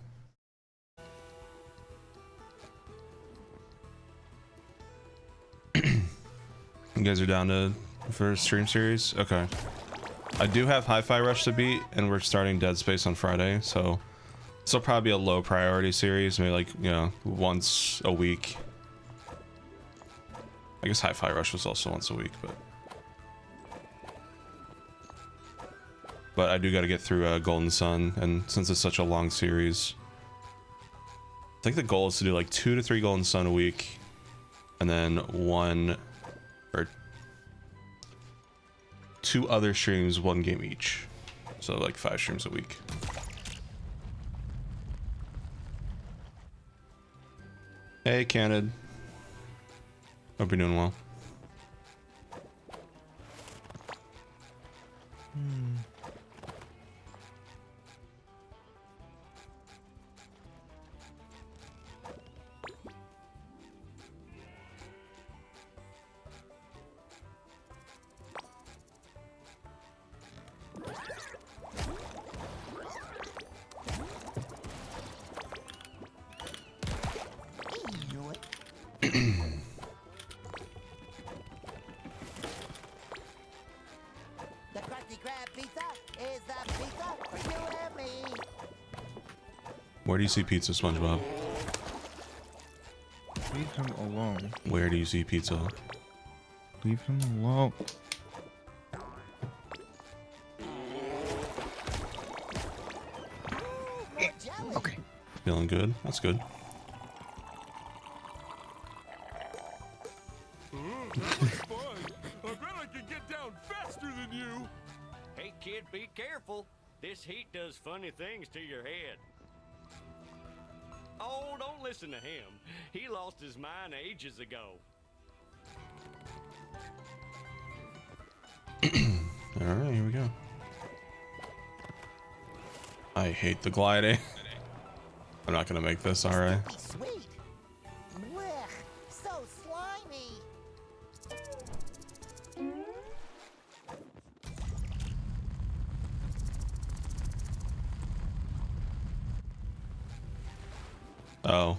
You guys are down for a stream series? Okay. I do have Hi-Fi Rush to beat, and we're starting Dead Space on Friday, so this will probably be a low priority series, maybe like, you know, once a week. I guess Hi-Fi Rush was also once a week, but I do got to get through Golden Sun, and since it's such a long series, I think the goal is to do like 2 to 3 Golden Sun a week, and then 1 or 2 other streams, 1 game each, so like 5 streams a week. Hey Candid, hope you're doing well. The Krusty Krab pizza is the pizza for you and me. Where do you see pizza, SpongeBob? Leave him alone. Where do you see pizza? Leave him alone. Okay. Feeling good? That's good. That's fun. I bet I can get down faster than you. Hey, kid, be careful. This heat does funny things to your head. Oh, don't listen to him. He lost his mind ages ago. Alright, here we go. I hate the gliding. I'm not gonna make this, alright. Sweet. Blech, so slimy. Oh,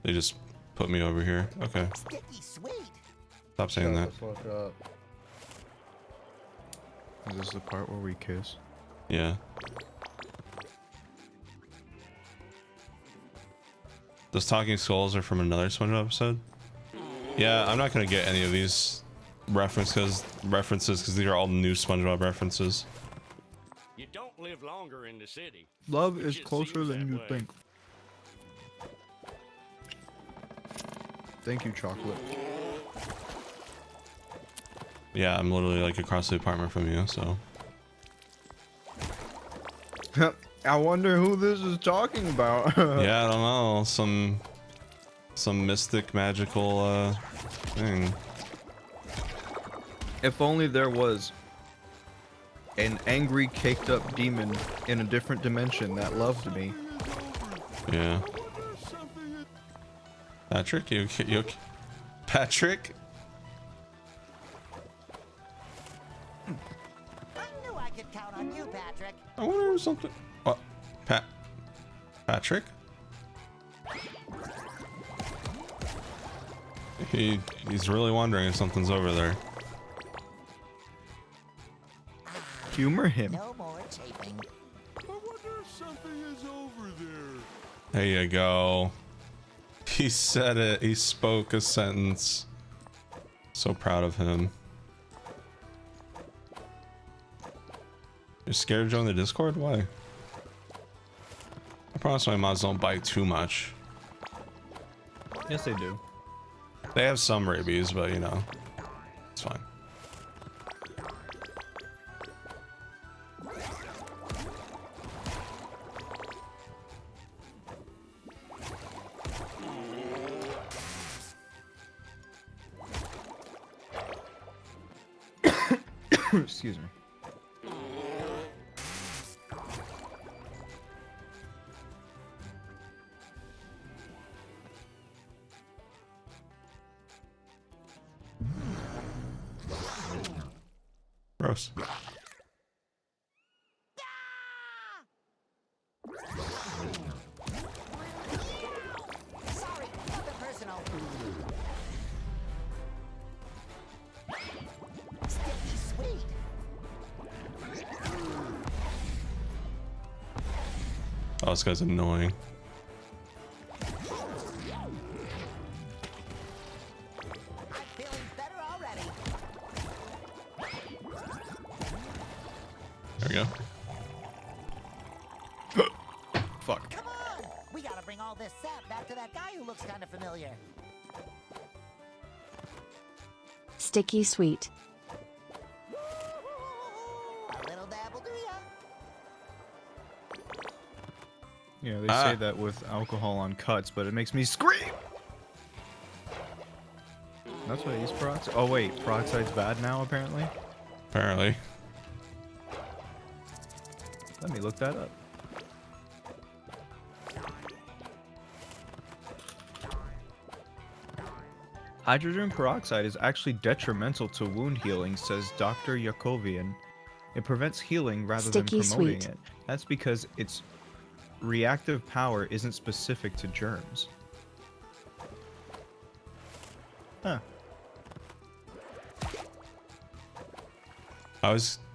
they just put me over here. Okay. Sticky sweet. Stop saying that. Shut the fuck up. Is this the part where we kiss? Yeah. Those talking skulls are from another SpongeBob episode. Yeah, I'm not gonna get any of these references because these are all new SpongeBob references. You don't live longer in the city. Love It is just closer seems than that you way. think. Thank you, chocolate. Yeah, I'm literally like across the apartment from you, so. I wonder who this is talking about. Yeah, I don't know. Some mystic magical thing. If only there was an angry, caked up demon in a different dimension that loved me. Yeah. Patrick, you Patrick? I knew I could count on you, Patrick. I wonder if something. What? Patrick? He's really wondering if something's over there. Humor him. No more chafing. I wonder if something is over there. There you go. He said it. He spoke a sentence. So proud of him. You're scared to join the Discord? Why? I promise my mods don't bite too much. Yes, they do. They have some rabies, but you know, it's fine. Excuse me. Gross. Sorry, nothing personal. Sticky sweet. Oh, this guy's annoying. I'm feeling better already. There we go. Fuck. Come on! We gotta bring all this sap back to that guy who looks kind of familiar. Sticky sweet. A little dabble do ya? Yeah, they say that with alcohol on cuts, but it makes me scream! That's why I use peroxide. Oh wait, peroxide's bad now apparently? Apparently. Let me look that up. Hydrogen peroxide is actually detrimental to wound healing, says Dr. Yakovian. It prevents healing rather Sticky than promoting sweet. it. That's because its reactive power isn't specific to germs. Huh.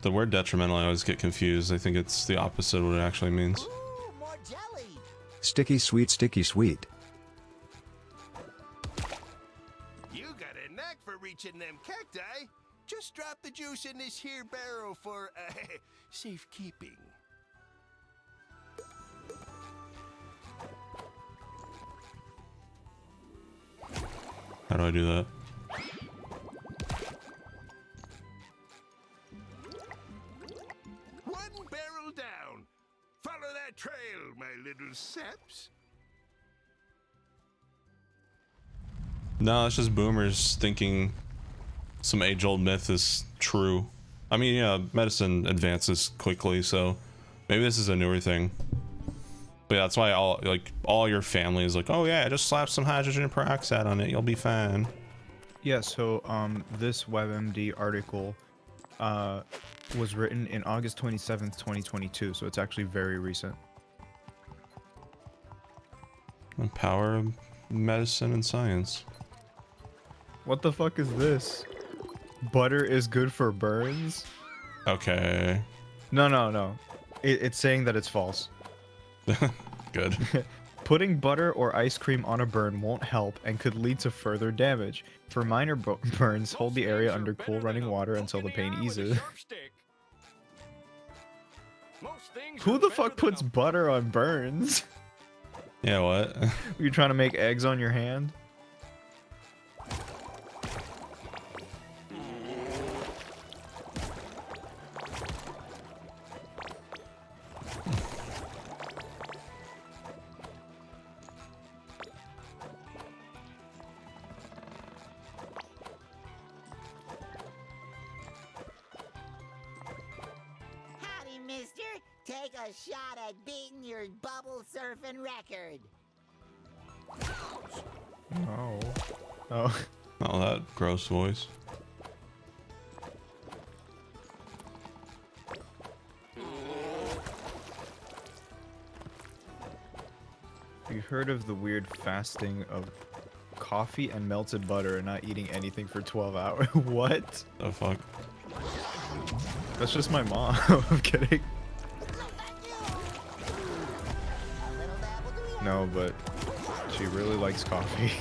The word detrimental, I always get confused. I think it's the opposite of what it actually means. Sticky sweet, sticky sweet. You got a knack for reaching them cacti. Just drop the juice in this here barrel for safekeeping. How do I do that? One barrel down. Follow that trail, my little saps. No, it's just boomers thinking some age-old myth is true. I mean, yeah, medicine advances quickly, so maybe this is a newer thing. But yeah, that's why all your family is like, oh yeah, just slap some hydrogen peroxide on it, you'll be fine. Yeah, so this WebMD article was written in August 27th, 2022, so it's actually very recent. The power of medicine and science. What the fuck is this? Butter is good for burns? Okay. No. It's saying that it's false. Good. Putting butter or ice cream on a burn won't help and could lead to further damage. For minor burns, hold the area under cool running water until the pain eases. Who the fuck puts butter on burns? Yeah, what? You're trying to make eggs on your hand? Howdy, mister. Take a shot at beating your bubble surfing record. No. Oh. Oh, that gross voice. You heard of the weird fasting of coffee and melted butter and not eating anything for 12 hours? What? The fuck? That's just my mom. I'm kidding. No, but she really likes coffee.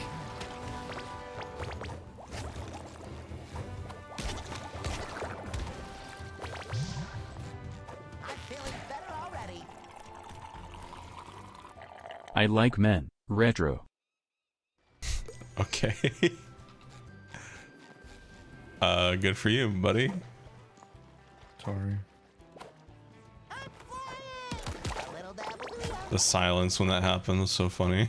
I like men. Retro. Okay. Good for you, buddy. Sorry. The silence when that happened was so funny.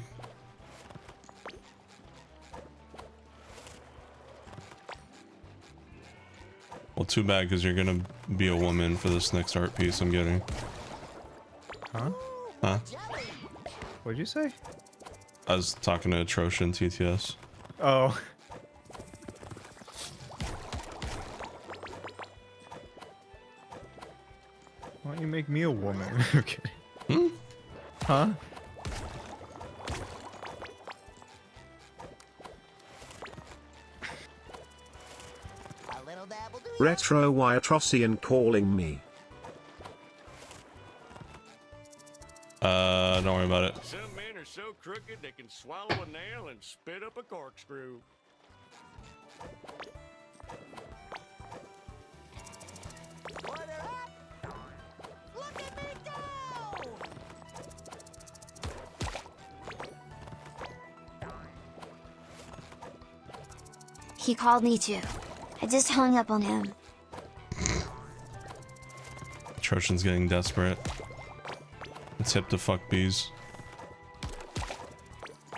Well, too bad, because you're gonna be a woman for this next art piece I'm getting. Huh? Huh? What'd you say? I was talking to Atrocious and TTS. Oh. Why don't you make me a woman? Okay. Hmm? Huh? Retro Wyatrosian calling me. Don't worry about it. Some men are so crooked they can swallow a nail and spit up a corkscrew. He called me too. I just hung up on him. Troshan's getting desperate. Let's hip the fuck bees.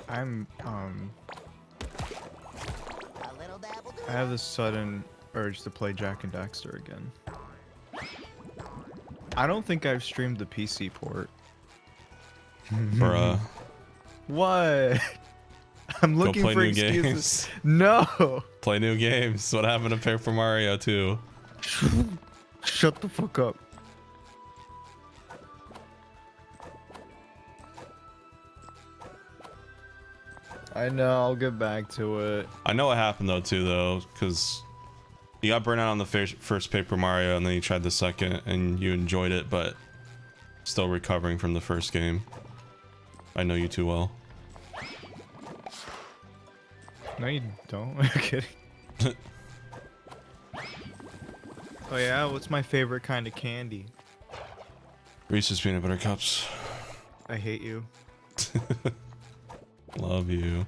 I have this sudden urge to play Jak and Daxter again. I don't think I've streamed the PC port. Bruh. What? I'm looking play for new excuses. games. No. Play new games. What happened to Paper Mario 2? Shut the fuck up. I know, I'll get back to it. I know what happened though too though, because you got burnt out on the first Paper Mario and then you tried the second and you enjoyed it, but still recovering from the first game. I know you too well. No, you don't. I'm kidding. Oh yeah, what's my favorite kind of candy? Reese's Peanut Butter Cups. I hate you. Love you.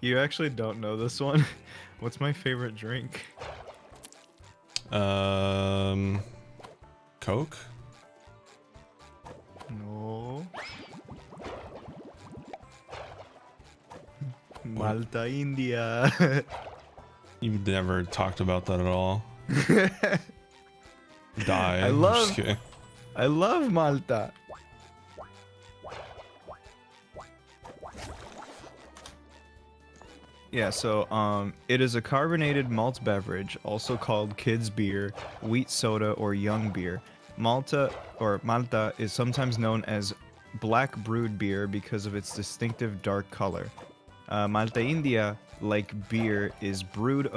You actually don't know this one. What's my favorite drink? Coke? No. Malta India. You've never talked about that at all. Die. I love Malta. Yeah, so it is a carbonated malt beverage, also called kids beer, wheat soda, or young beer. Malta is sometimes known as black brewed beer because of its distinctive dark color. Malta India, like beer, is brewed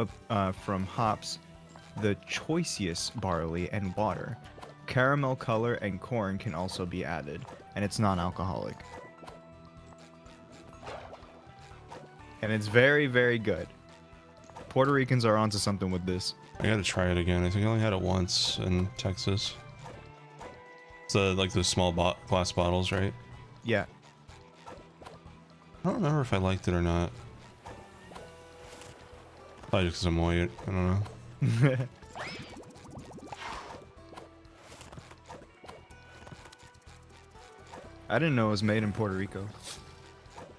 from hops, the choicest barley, and water. Caramel color and corn can also be added, and it's non-alcoholic. And it's very, very good. Puerto Ricans are onto something with this. I gotta try it again. I think I only had it once in Texas. It's like those small glass bottles, right? Yeah. I don't remember if I liked it or not. Probably just because I'm white. I don't know. I didn't know it was made in Puerto Rico.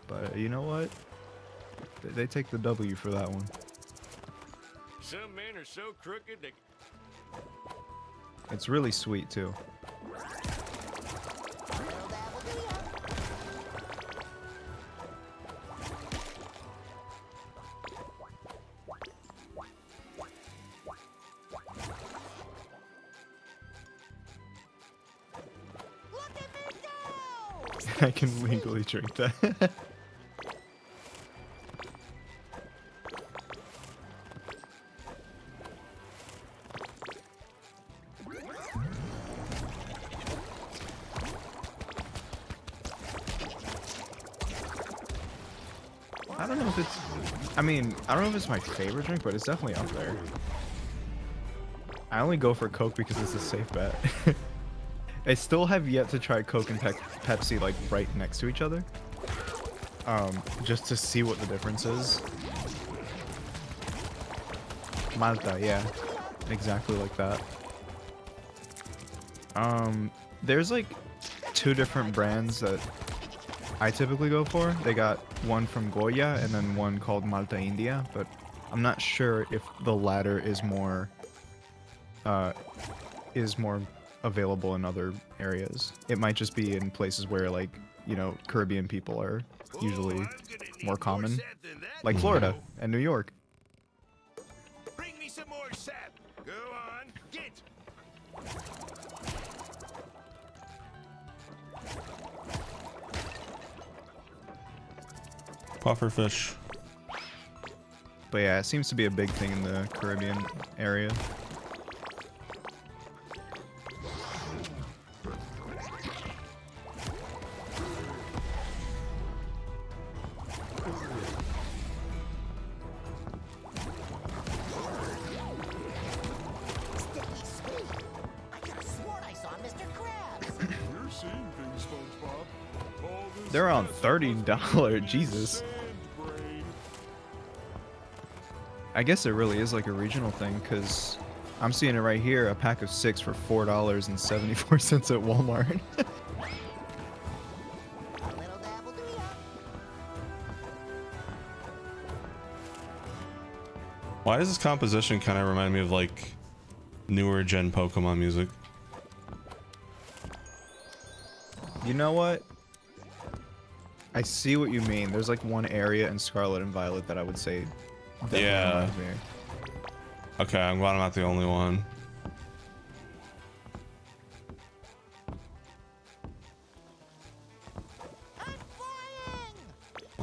But you know what? They take the W for that one. Some men are so crooked they... It's really sweet too. I can legally drink that. I don't know if it's... I mean, I don't know if it's my favorite drink, but it's definitely up there. I only go for Coke because it's a safe bet. I still have yet to try Coke and Pepsi like right next to each other. Just to see what the difference is. Malta, yeah. Exactly like that. There's like 2 different brands that I typically go for. They got one from Goya and then one called Malta India, but I'm not sure if the latter is more available in other areas. It might just be in places where, like, you know, Caribbean people are usually more common, like Florida and New York. Bring me some more sap. Go on, get. Pufferfish. But yeah, it seems to be a big thing in the Caribbean area. They're around $30, Jesus. I guess it really is like a regional thing, because I'm seeing it right here, a pack of 6 for $4.74 at Walmart. Why does this composition kind of remind me of like newer gen Pokemon music? You know what? I see what you mean. There's like one area in Scarlet and Violet that I would say definitely reminds me. Okay, I'm glad I'm not the only one.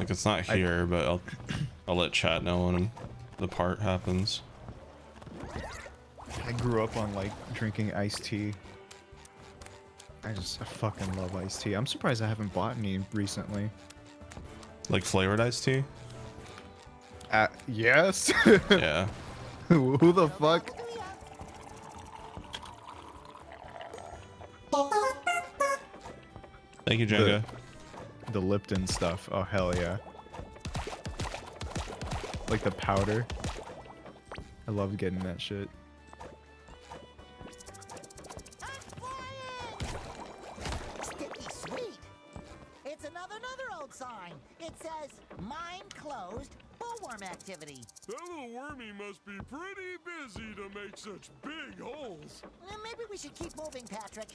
Like it's not here, but I'll let chat know when the part happens. I grew up on like drinking iced tea. I fucking love iced tea. I'm surprised I haven't bought any recently. Like flavored iced tea? Yes. Yeah. Who the fuck? Thank you, Jenga. The Lipton stuff. Oh hell yeah. Like the powder. I love getting that shit. Sticky sweet. It's another old sign. It says, mine closed, bullworm activity. That little wormy must be pretty busy to make such big holes. Maybe we should keep moving, Patrick.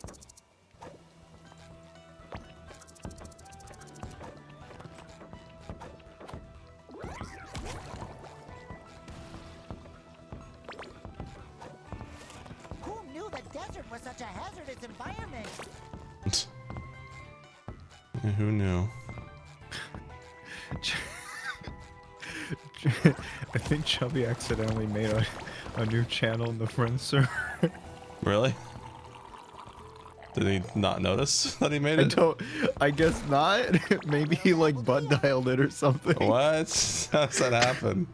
Who knew the desert was such a hazardous environment? Yeah, who knew? I think Chubby accidentally made a new channel in the friends server. Really? Did he not notice that he made it? I guess not. Maybe he like butt dialed it or something. What? How's that happen?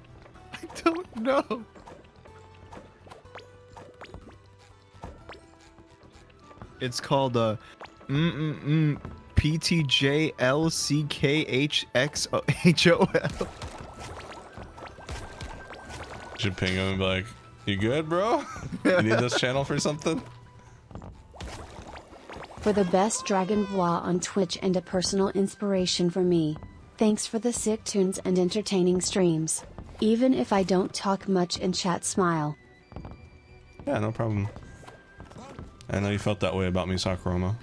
I don't know. It's called PTJLCKHXHOL. Should ping him and be like, "You good, bro? You need this channel for something?" For the best Dragon Ball on Twitch and a personal inspiration for me. Thanks for the sick tunes and entertaining streams. Even if I don't talk much in chat, smile. Yeah, no problem. I know you felt that way about me, Sakurama.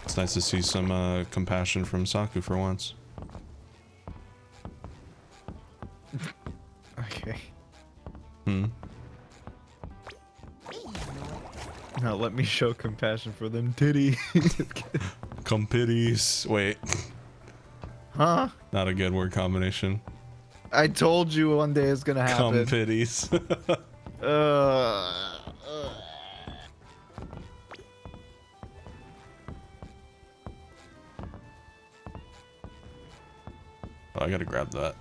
It's nice to see some compassion from Saku for once. Okay. Hmm. Now let me show compassion for them titties. Compitties. Wait. Huh? Not a good word combination. I told you one day it's gonna happen. Compitties. Oh, I gotta grab that.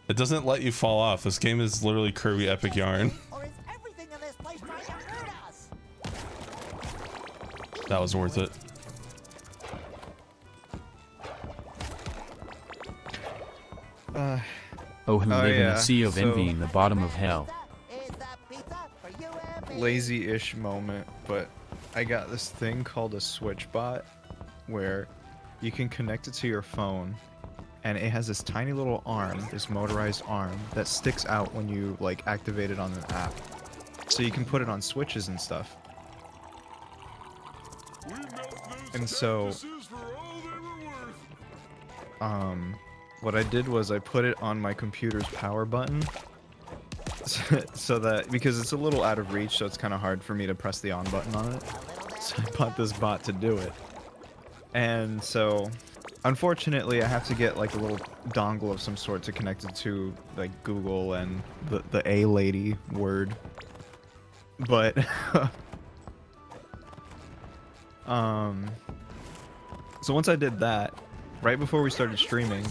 It doesn't let you fall off. This game is literally Kirby Epic Yarn. Or is everything in this place trying to hurt us? That was worth it. Oh, who live in yeah, a sea of so- envy in the bottom of hell. Lazy-ish moment, but I got this thing called a switch bot where you can connect it to your phone and it has this tiny little arm, this motorized arm that sticks out when you like activate it on an app. So you can put it on switches and stuff. And so what I did was I put it on my computer's power button so that, because it's a little out of reach, so it's kind of hard for me to press the on button on it. So I bought this bot to do it. And so unfortunately I have to get like a little dongle of some sort to connect it to like Google and the A lady word. But so once I did that, right before we started streaming,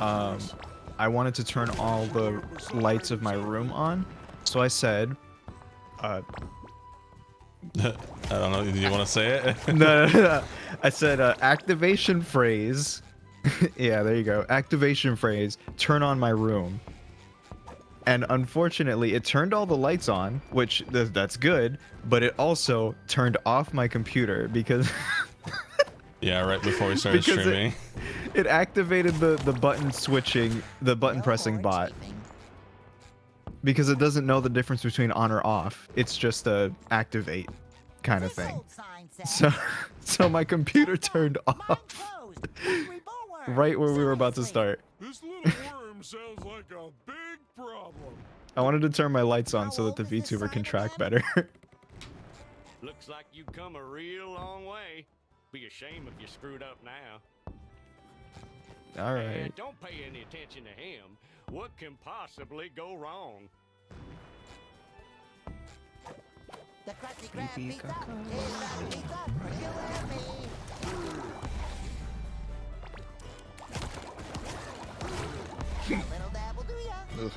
I wanted to turn all the lights of my room on. So I said, I don't know. Do you want to say it? no. I said activation phrase. Yeah, there you go. Activation phrase. Turn on my room. And unfortunately, it turned all the lights on, which that's good. But it also turned off my computer because. Yeah, right before we started streaming. It activated the button switching, the button pressing bot. Because it doesn't know the difference between on or off. It's just a activate kind of thing. So my computer turned off right where we were about to start. This little worm sounds like a big problem. I wanted to turn my lights on so that the VTuber can track better. Looks like you've come a real long way. Be a shame if you screwed up now. All right. Don't pay any attention to him. What can possibly go wrong? The Krusty Krab pizza is a pizza for you and me. A little dab will do ya. Ugh.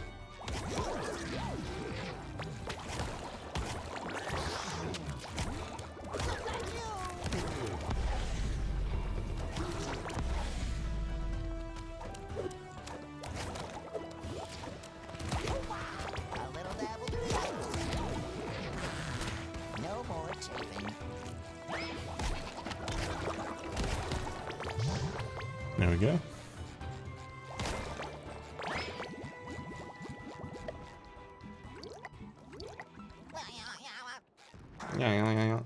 There we go. Yeah.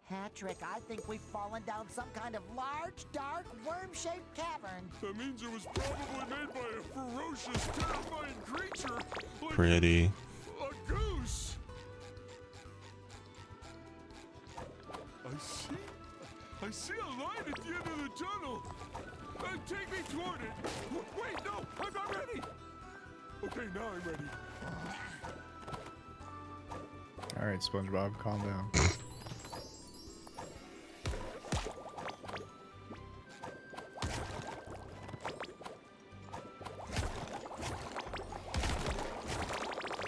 Patrick, I think we've fallen down some kind of large, dark, worm-shaped cavern. That means it was probably made by a ferocious, terrifying creature. Like Pretty. a goose. I see a light at the end of the tunnel. Take me toward it. Wait, no, I'm not ready. Okay, now I'm ready. All right, SpongeBob, calm down.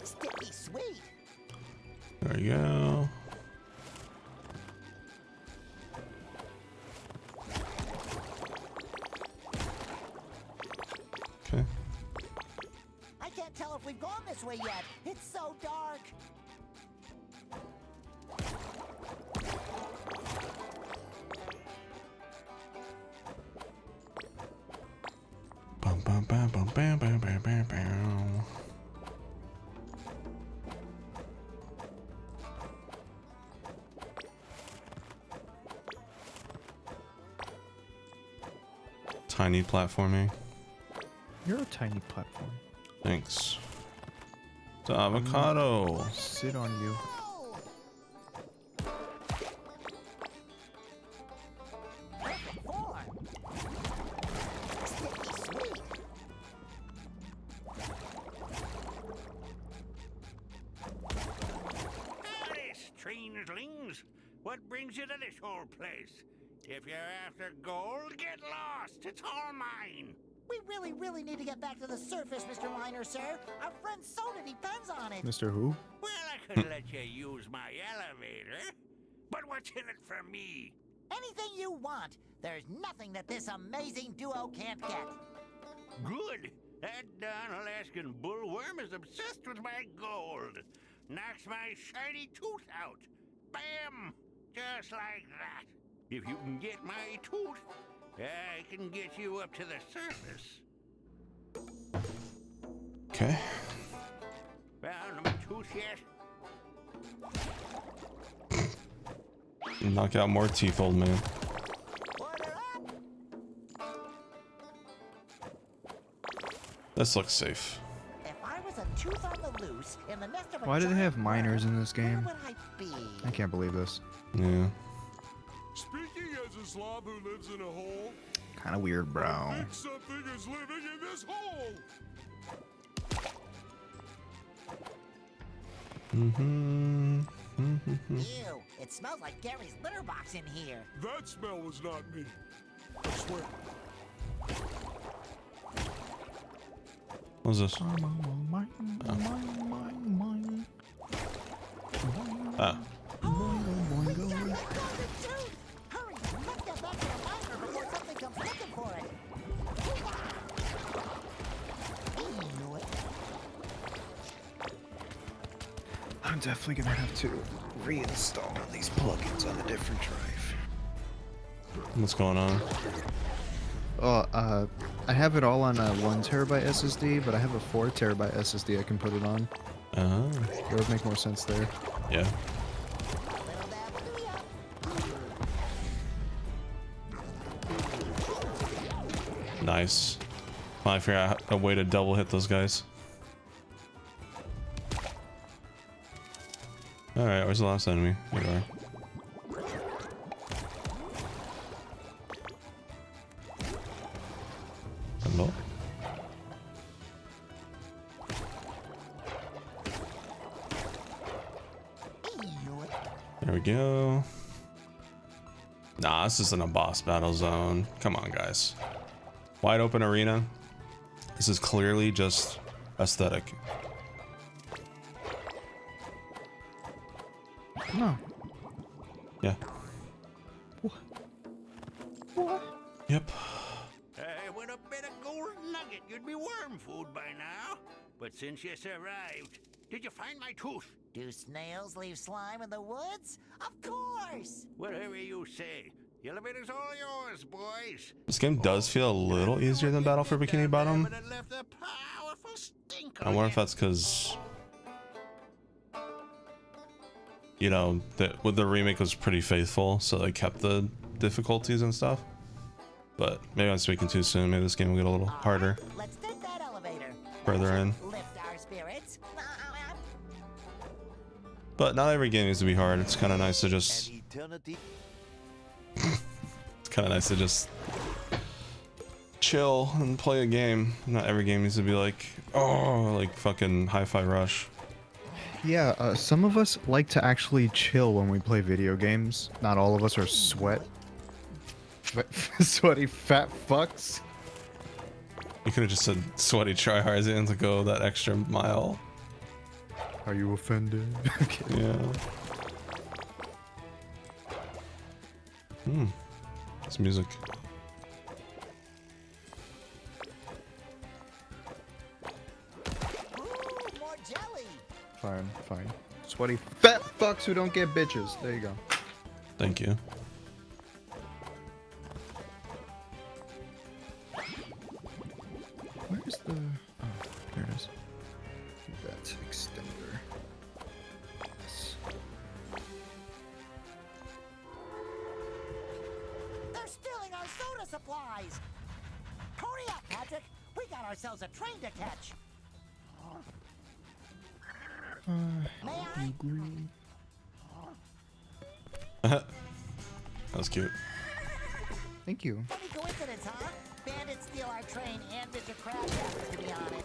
Sticky sweet. There you go. Okay. I can't tell if we've gone this way yet. It's so dark. Bum, bum, bum, bum, bam, bam, bam, bam, bam. Tiny platforming. You're a tiny platform. Thanks. The avocado. Sit on you. Strangelings, what brings you to this whole place? If you're after gold, get lost. It's all mine. We really need to get back to the surface, Mr. Miner, sir. Our friend's soda depends on it. Mr. Who? Well, I could let you use my elevator, but what's in it for me? Anything you want. There's nothing that this amazing duo can't get. Good. That darn Alaskan bullworm is obsessed with my gold. Knocks my shiny tooth out. Bam! Just like that. If you can get my tooth, I can get you up to the surface. Okay. Found my tooth yet? Knock out more teeth, old man. This looks safe. If I was a tooth on the loose in the nest of a Why do they have giant miners worm, in this game? where would I be? I can't believe this. Yeah. Speaking as a slob who lives in a hole, Kind of weird, bro. I think something is living in this hole. Ew, it smells like Gary's litter box in here. That smell was not me. I swear. What's this? Ah. Hurry, let's get back to the miner before something comes looking for it. I'm definitely gonna have to reinstall these plugins on a different drive. What's going on? Oh, I have it all on a 1 terabyte SSD, but I have a 4 terabyte SSD I can put it on. It would make more sense there. Yeah. Nice. Finally figure out a way to double hit those guys. Alright, where's the last enemy? There you are. There we go. Nah, this isn't a boss battle zone. Come on, guys. Wide open arena. This is clearly just aesthetic. No. Yeah. What? Yep. With a bit of gold nugget, you'd be worm food by now. But since you survived, did you find my tooth? Do snails leave slime in the woods? Of course! Whatever you say. The elevator's all yours, boys. This game does feel a little easier than Battle for Bikini Bottom. I wonder if that's because, you know, with the remake was pretty faithful, so they kept the difficulties and stuff. But maybe I'm speaking too soon. Maybe this game will get a little harder. Let's take that elevator. Further in. Lift our spirits. But not every game needs to be hard. It's kind of nice to just. It's kind of nice to just chill and play a game. Not every game needs to be like, oh, like fucking Hi-Fi Rush. Yeah, some of us like to actually chill when we play video games. Not all of us are sweaty fat fucks. You could have just said sweaty tryhards and to go that extra mile. Are you offended? Yeah. It's music. Ooh, more jelly. Fine, fine. Sweaty fat fucks who don't get bitches. There you go. Thank you. Where's the... Oh, there it is. That extender. Yes. They're stealing our soda supplies! Hurry up, Patrick! We got ourselves a train to catch! May I? That was cute. Thank you. Funny coincidence, huh? Bandits steal our train and Mr. Krabs happens to be on it.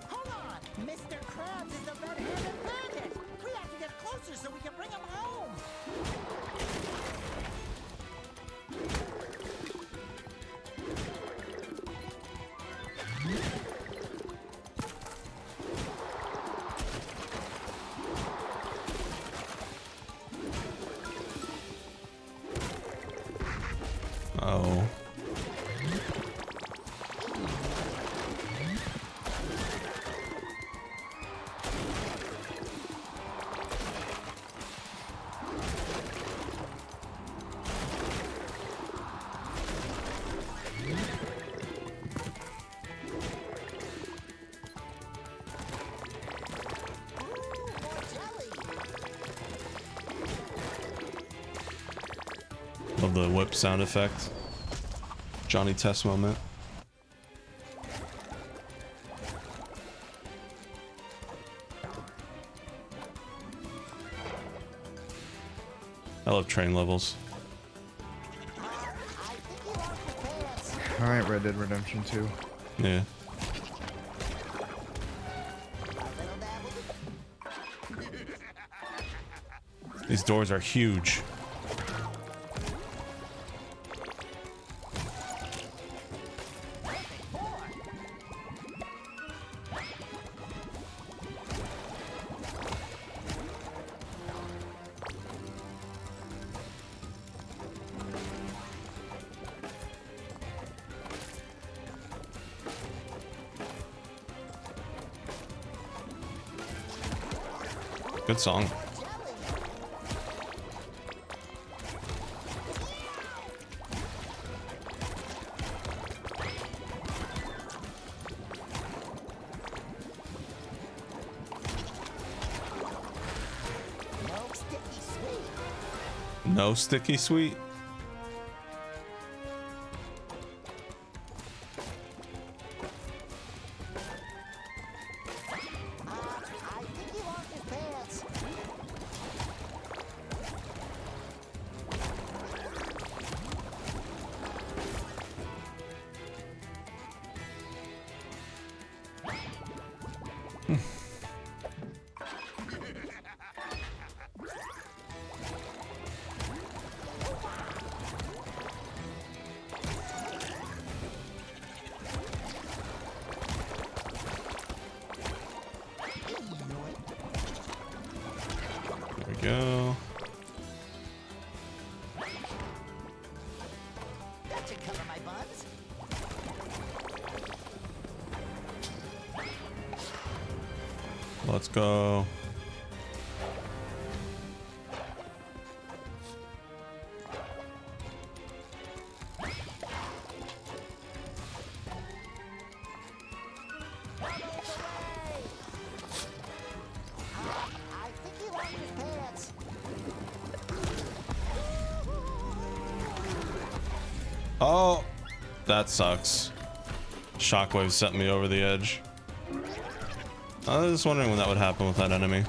Hold on! Mr. Krabs is the red-handed bandit! We have to get closer so we can bring him home! Oh. Love the whip sound effect. Johnny Test moment. I love train levels. Alright, Red Dead Redemption 2. Yeah. These doors are huge. Good song. No sticky sweet. we go. That should cover my buns. Let's go. I think he lost his pants. Oh, that sucks. Shockwave sent me over the edge. I was just wondering when that would happen with that enemy.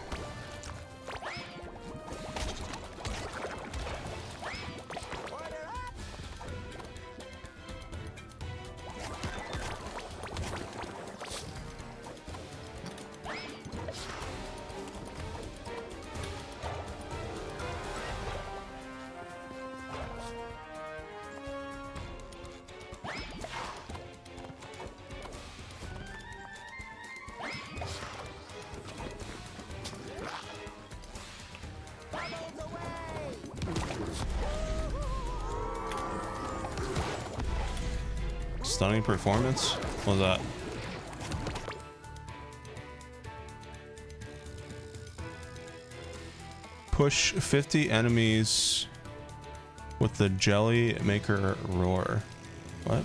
Stunning performance? What was that? Push 50 enemies with the Jelly Maker Roar. What?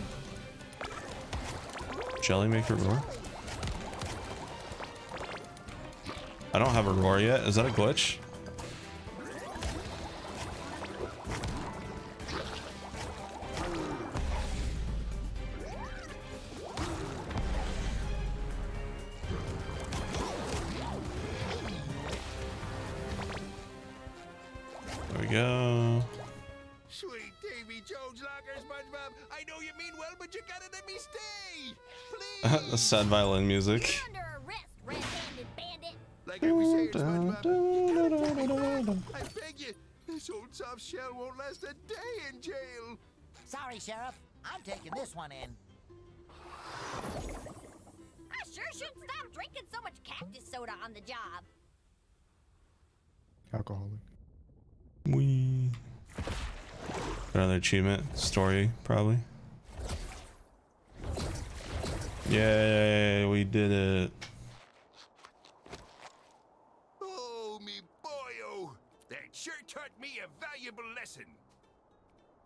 Jelly Maker Roar? I don't have a roar yet. Is that a glitch? There we go. Sweet Davy Jones locker, SpongeBob. I know you mean well, but you gotta let me stay. Please. The sad violin music. Like I was saying, SpongeBob, I beg you, this old soft shell won't last a day in jail. Sorry, Sheriff. I'm taking this one in. I sure should stop drinking so much cactus soda on the job. Alcoholic. Wee. Another achievement story, probably. Yay, we did it. Oh, me boyo. That sure taught me a valuable lesson.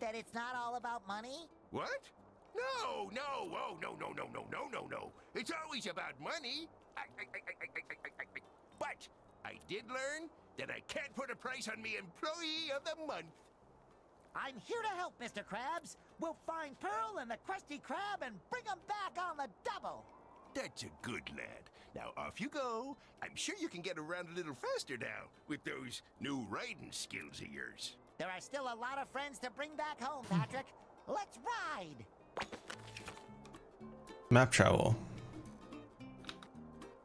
That it's not all about money? What? No, no, oh, no. It's always about money. But I did learn that I can't put a price on me employee of the month. I'm here to help, Mr. Krabs. We'll find Pearl and the Krusty Krab and bring them back on the double. That's a good lad. Now off you go. I'm sure you can get around a little faster now with those new riding skills of yours. There are still a lot of friends to bring back home, Patrick. Let's ride. Map travel.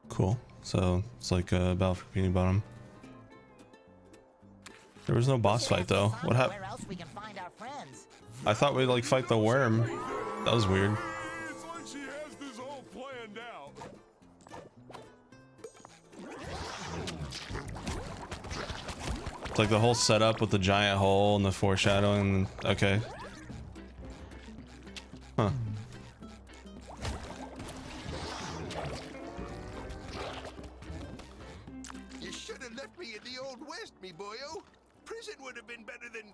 Cool. So it's like a Battle for Bikini Bottom. There was no boss fight though. What happened? Where else we can find our friends? I thought we'd like fight the worm. That was weird. It's like she has this all planned out. It's like the whole setup with the giant hole and the foreshadowing. Okay. Huh. You should have left me in the Old West, me boyo. Prison would have been better than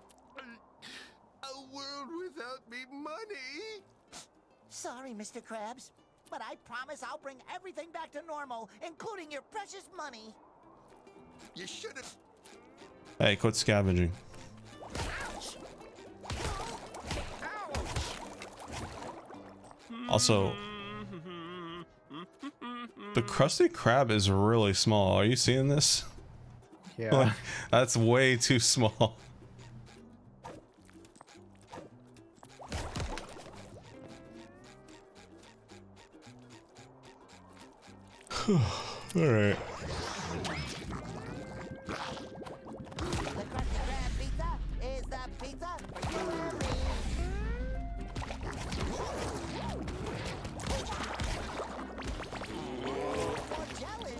a world without me money. Sorry, Mr. Krabs, but I promise I'll bring everything back to normal, including your precious money. You should have. Hey, quit scavenging. Also, the Krusty Krab is really small. Are you seeing this? Yeah. Like, that's way too small. All right. The Krusty Krab pizza is the pizza for you and me. So jelly.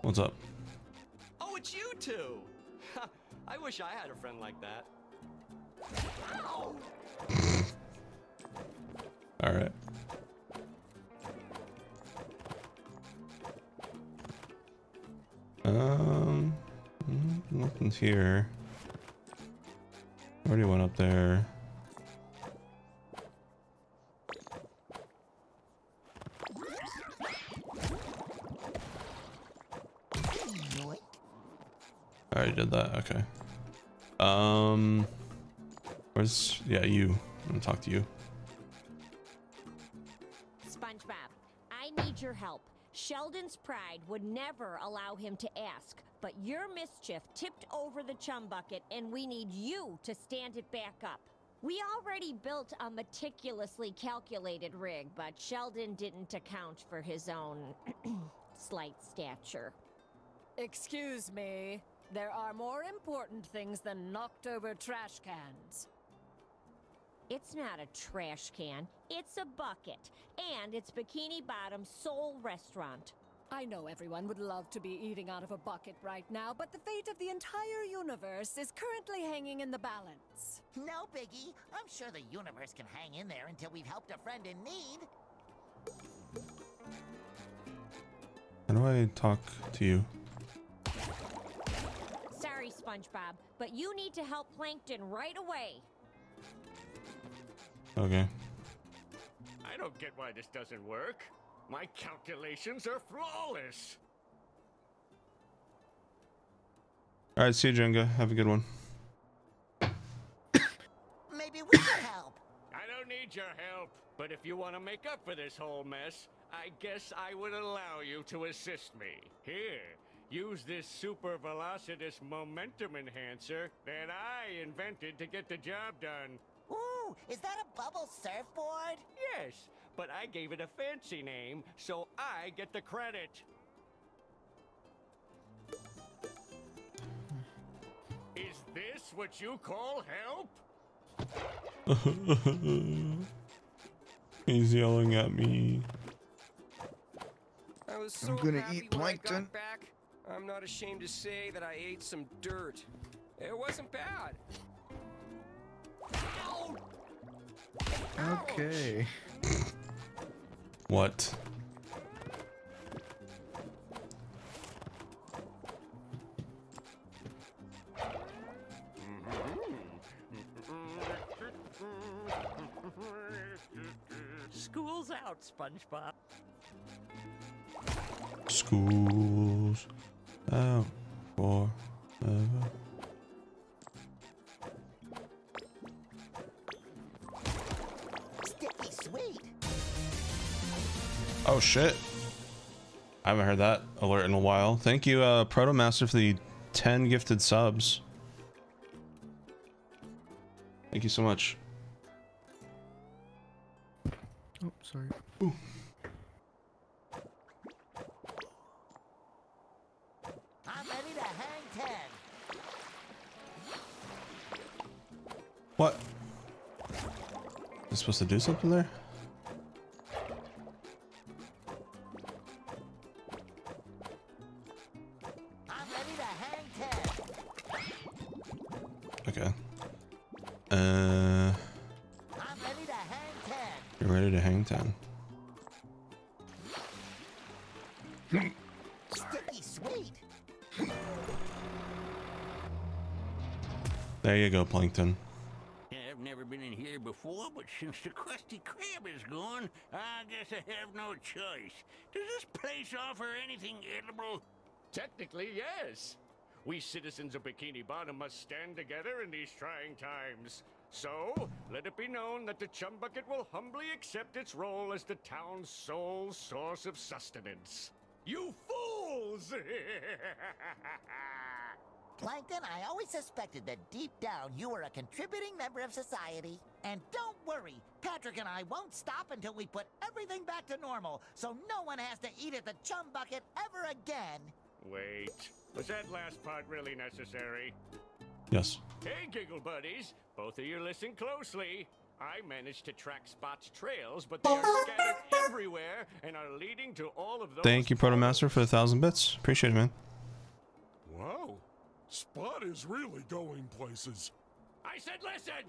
What's up? Oh, it's you two! I wish I had a friend like that. Ow! Alright. Nothing's here. Already went up there. I already did that, okay. Where's, yeah, you. I'm gonna talk to you. SpongeBob, I need your help. Sheldon's pride would never allow him to ask, but your mischief tipped over the chum bucket and we need you to stand it back up. We already built a meticulously calculated rig, but Sheldon didn't account for his own slight stature. Excuse me. There are more important things than knocked over trash cans. It's not a trash can, it's a bucket, and it's Bikini Bottom's sole restaurant. I know everyone would love to be eating out of a bucket right now, but the fate of the entire universe is currently hanging in the balance. No biggie. I'm sure the universe can hang in there until we've helped a friend in need. How do I talk to you? Sorry, SpongeBob, but you need to help Plankton right away. Okay. I don't get why this doesn't work. My calculations are flawless. Alright, see you, Jenga. Have a good one. Maybe we can help. I don't need your help, but if you want to make up for this whole mess, I guess I would allow you to assist me. Here, use this super velocitous momentum enhancer that I invented to get the job done. Ooh, is that a bubble surfboard? Yes, but I gave it a fancy name, so I get the credit. Is this what you call help? He's yelling at me. I was so I'm gonna happy eat when I plankton. got back. I'm not ashamed to say that I ate some dirt. It wasn't bad. Ow! Okay. What? School's out, SpongeBob. School's out forever. Sticky sweet. Oh shit. I haven't heard that alert in a while. Thank you, Protomaster, for the 10 gifted subs. Thank you so much. Oh, sorry. Ooh. I'm ready to hang 10. What? You supposed to do something there? I'm ready to hang 10. Okay. I'm ready to hang 10. You're ready to hang 10. Sticky sweet. There you go, Plankton. I've never been in here before, but since the Krusty Krab is gone, I guess I have no choice. Does this place offer anything edible? Technically, yes. We citizens of Bikini Bottom must stand together in these trying times. So, let it be known that the Chum Bucket will humbly accept its role as the town's sole source of sustenance. You fools! Plankton, I always suspected that deep down you were a contributing member of society. And don't worry, Patrick and I won't stop until we put everything back to normal, so no one has to eat at the Chum Bucket ever again. Wait, was that last part really necessary? Yes. Hey, Giggle Buddies, both of you listen closely. I managed to track Spot's trails, but they are scattered everywhere and are leading to all of those. Thank you, Protomaster, for the 1,000 bits. Appreciate it, man. Wow. Spot is really going places. I said listen!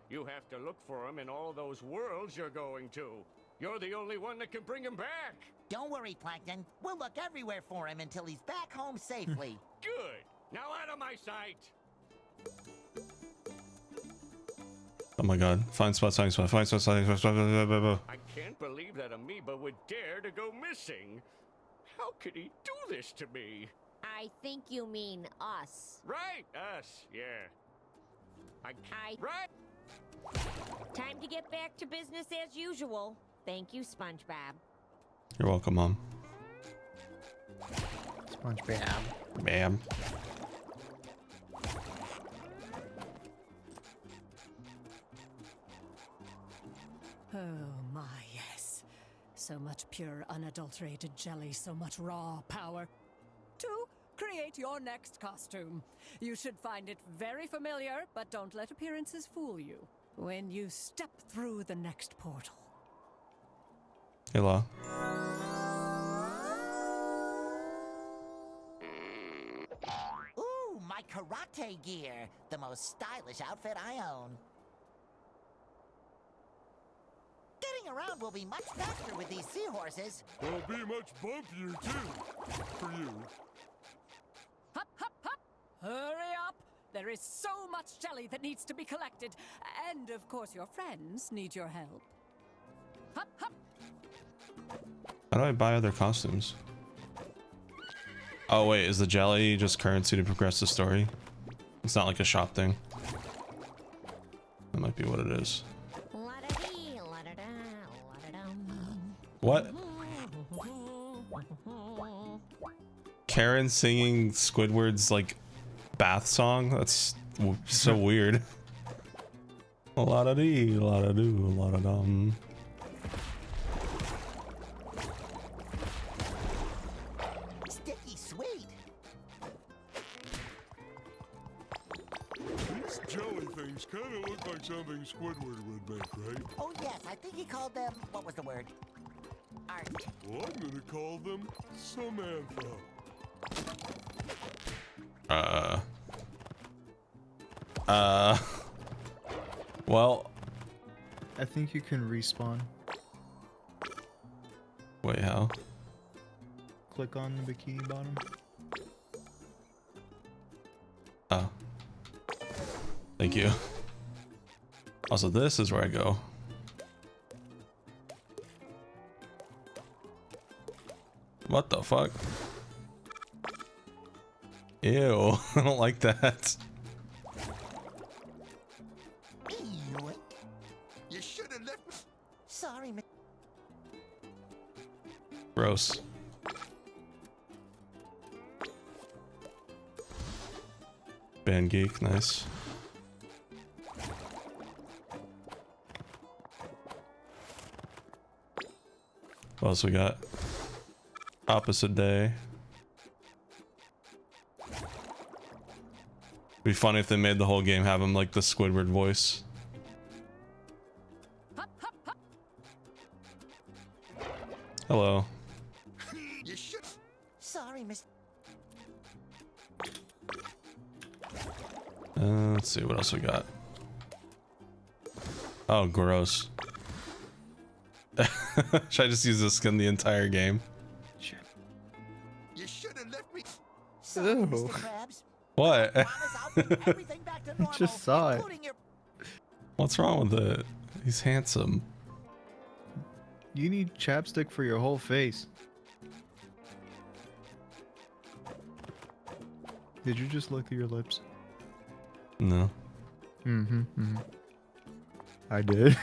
You have to look for him in all those worlds you're going to. You're the only one that can bring him back. Don't worry, Plankton. We'll look everywhere for him until he's back home safely. Good. Now out of my sight. Oh my god. Find spot, find spot, find spot, find spot, I can't believe that Amoeba would dare to go missing. How could he do this to me? I think you mean us. Right, us, yeah. Right. Time to get back to business as usual. Thank you, Spongebob. You're welcome, Mom. Spongebob. Bam. Oh my, yes. So much pure, unadulterated jelly, so much raw power. To create your next costume. You should find it very familiar, but don't let appearances fool you. When you step through the next portal. Hello. Ooh, my karate gear. The most stylish outfit I own. Getting around will be much faster with these seahorses. It'll be much bumpier, too. For you. Hop, hop, hop! Hurry up! There is so much jelly that needs to be collected. And, of course, your friends need your help. Hop, hop! How do I buy other costumes? Oh wait, is the jelly just currency to progress the story? It's not like a shop thing. That might be what it is. What? Karen singing Squidward's like bath song? That's so weird. A lot of dee, a lot of do, a lot of dum. Sticky sweet. These jelly things kind of look like something Squidward would make, right? Oh yes, I think he called them, what was the word? Art. Well, I'm gonna call them Samantha. Well, I think you can respawn. wait, how? Click on the bikini bottom. Oh. Thank you. Also, this is where I go. What the fuck? Ew, I don't like that. You should have left me. Sorry, Miss. Gross. Band geek, nice. What else we got? Opposite day. Be funny if they made the whole game have him like the Squidward voice. Hello. You should. Sorry, Miss. Let's see what else we got. Oh, gross. Should I just use this skin the entire game? You should have left me. Sorry, Mr. Krabs. What? I just saw it. What's wrong with it? He's handsome. You need chapstick for your whole face. Did you just look at your lips? No. I did.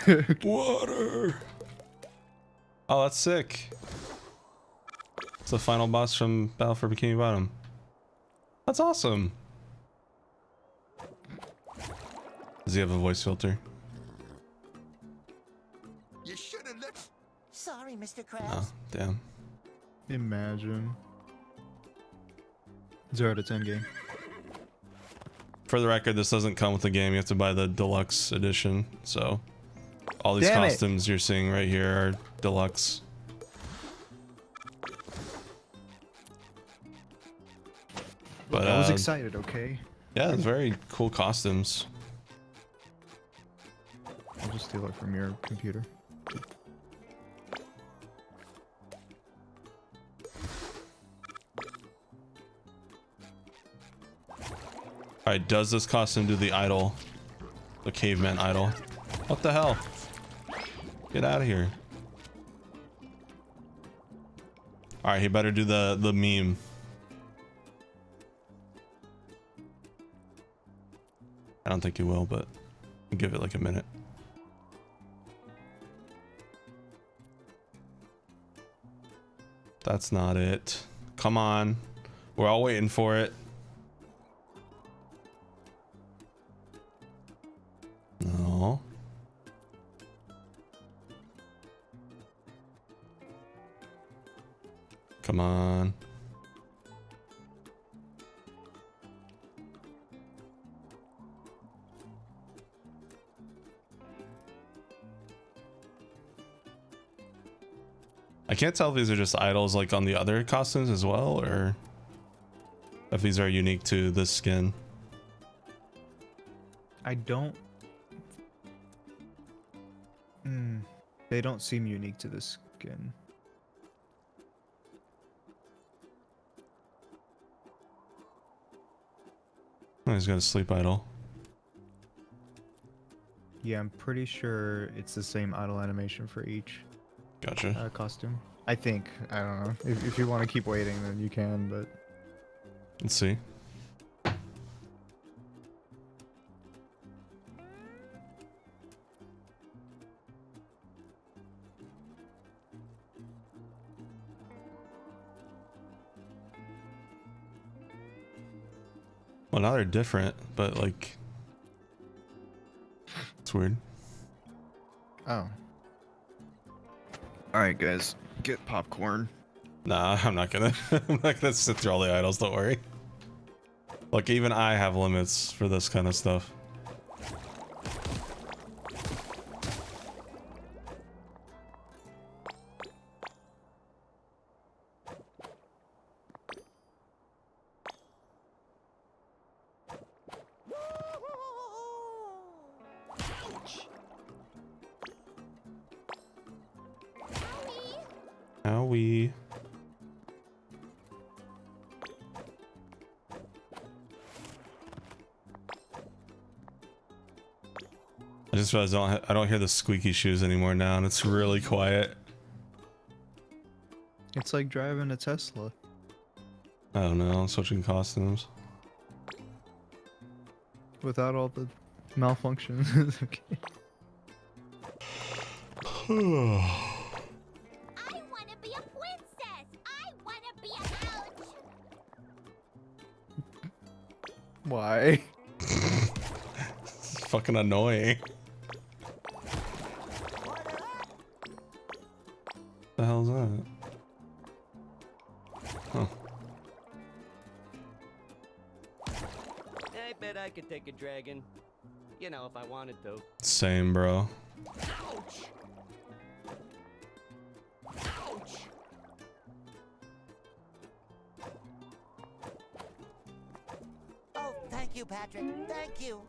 Water. Oh, that's sick. It's the final boss from Battle for Bikini Bottom. That's awesome. Does he have a voice filter? You should have left. Sorry, Mr. Krabs. Oh, damn. Imagine. 0 to 10 game. For the record, this doesn't come with the game. You have to buy the deluxe edition. So, all these Damn it. costumes you're seeing right here are deluxe. But I was excited, okay? Yeah, it's very cool costumes. I'll just steal it from your computer. Alright, does this costume do the idol? The caveman idol? What the hell? Get out of here. Alright, he better do the meme. I don't think he will, but I'll give it like a minute. That's not it. Come on. We're all waiting for it. No. Come on. I can't tell if these are just idols like on the other costumes as well, or if these are unique to this skin. I don't... They don't seem unique to this skin. Oh, he's got a sleep idol. Yeah, I'm pretty sure it's the same idle animation for each. Gotcha. Costume. I think. I don't know. If you want to keep waiting, then you can, but... Let's see. Well, now they're different, but like... It's weird. Oh. Alright, guys. Get popcorn. Nah, I'm not gonna. I'm not gonna sit through all the idols, don't worry. Look, even I have limits for this kind of stuff. Owie. I just realized I don't hear the squeaky shoes anymore now, and it's really quiet. It's like driving a Tesla. I don't know, I'm switching costumes. Without all the malfunctions. Okay. Why? It's fucking annoying. The hell's that? Huh. I bet I could take a dragon. You know, if I wanted to. Same, bro. Ouch! Ouch! Oh, thank you, Patrick. Thank you.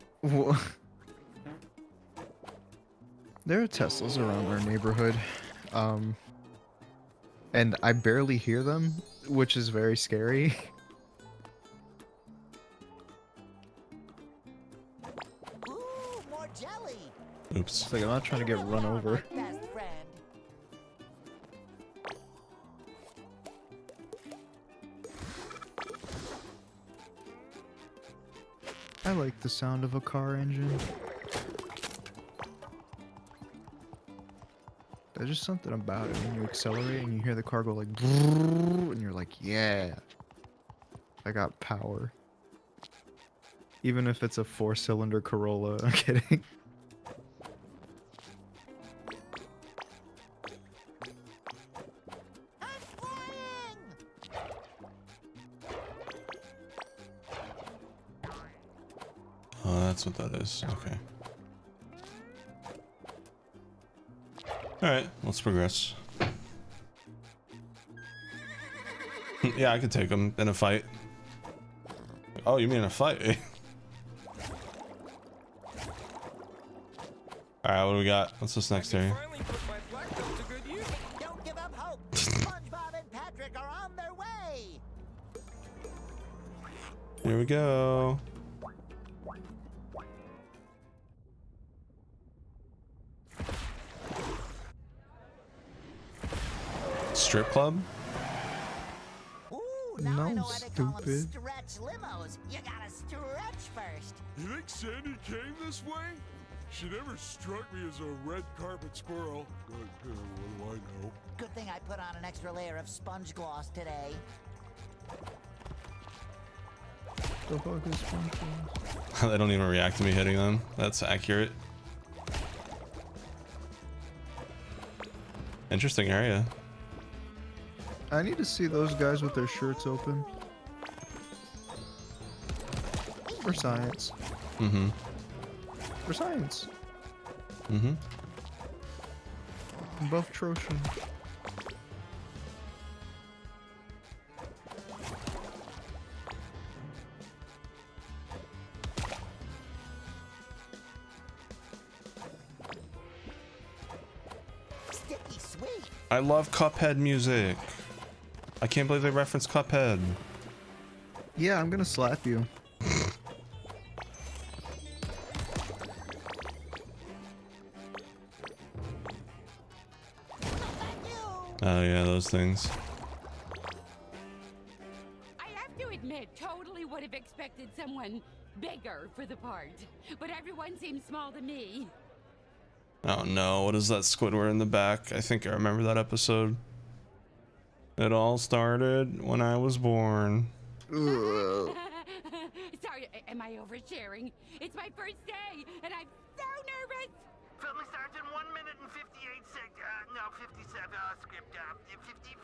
There are Teslas around our neighborhood. And I barely hear them, which is very scary. Ooh, more jelly. Oops. It's like I'm not trying to get run over. Best friend. I like the sound of a car engine. There's just something about it when you accelerate and you hear the car go like and you're like, yeah, I got power. Even if it's a 4-cylinder Corolla. I'm kidding. Oh, that's what that is. Okay. Alright, let's progress. Yeah, I could take him in a fight. Oh, you mean a fight? Alright, what do we got? What's this next area? Don't give up hope. SpongeBob and Patrick are on their way. Here we go. Strip club? No, stupid. Stretch limos. You gotta stretch first. You think Sandy came this way? She never struck me as a red carpet squirrel. But, what do I know? Good thing I put on an extra layer of sponge gloss today. The fuck is SpongeBob? They don't even react to me hitting them. That's accurate. Interesting area. I need to see those guys with their shirts open. For science. Mm-hmm. For science. Mm-hmm. Buff Troshan. Sticky sweet. I love Cuphead music. I can't believe they referenced Cuphead. Yeah, I'm gonna slap you. Oh yeah, those things. I have to admit, totally would have expected someone bigger for the part, but everyone seems small to me. Oh no, what is that Squidward in the back? I think I remember that episode. It all started when I was born. Sorry, am I oversharing? It's my first day, and I'm so nervous! Filming starts in 1 minute and 58 seconds. No, 57. Script 50.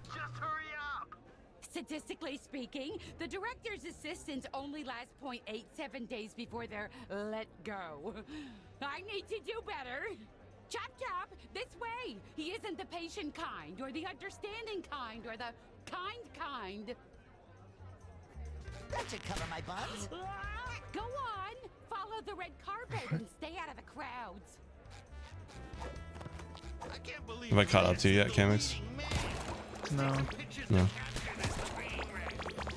Just hurry up. Statistically speaking, the director's assistants only last 0.87 days before they're let go. I need to do better. Chop chop, this way. He isn't the patient kind, or the understanding kind, or the kind. That should cover my buns. Go on, follow the red carpet and stay out of the crowds. I can't believe Have I caught up to you yet, Kamex? No. No.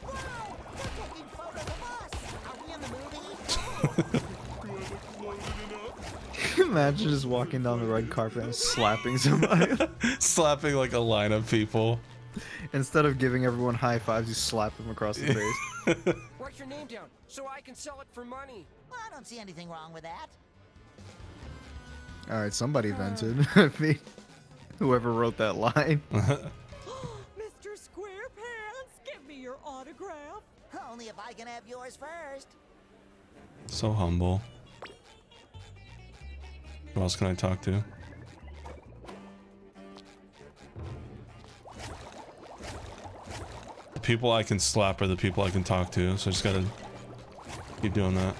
Wow, they're taking photos of us. Are we in the movie? Imagine just walking down the red carpet and slapping somebody. Slapping like a line of people. Instead of giving everyone high fives, you slap them across the face. Write your name down so I can sell it for money. Well, I don't see anything wrong with that. Alright, somebody vented. I mean, whoever wrote that line. Mr. Squarepants, give me your autograph. Only if I can have yours first. So humble. Who else can I talk to? The people I can slap are the people I can talk to, so I just gotta keep doing that.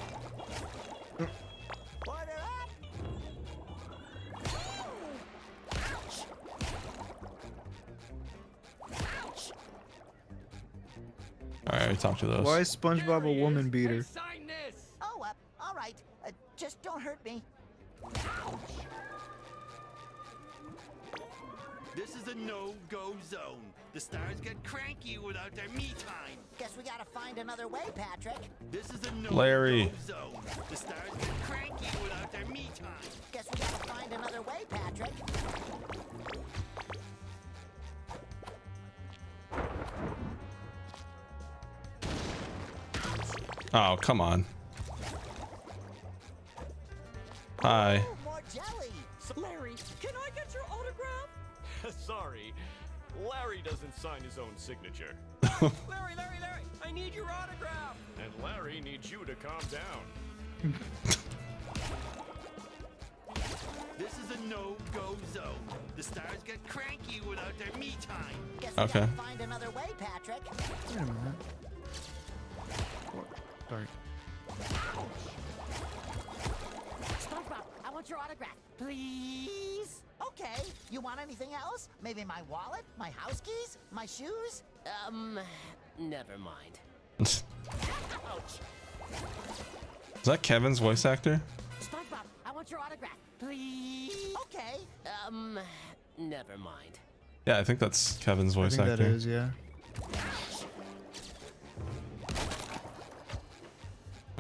Alright, talk to those. Why is SpongeBob a woman beater? Oh, all right. Just don't hurt me. This is a no-go zone. The stars get cranky without their me time. Guess we gotta find another way, Patrick. This is a no-go Larry. zone. The stars get cranky without their me time. Guess we gotta find another way, Patrick. Oh, come on. Hi. More jelly. Larry, can I get your autograph? Sorry, Larry doesn't sign his own signature. Larry, I need your autograph. And Larry needs you to calm down. This is a no-go zone. The stars get cranky without their me time. Guess we Okay. gotta find another way, Patrick. Wait a minute. Sorry. SpongeBob, I want your autograph. please? Okay, you want anything else? Maybe my wallet? My house keys? My shoes? Never mind. Is Ouch. that Kevin's voice actor? SpongeBob, I want your autograph, please. Okay. Never mind. Yeah, I think that's Kevin's I voice think actor. that is, yeah.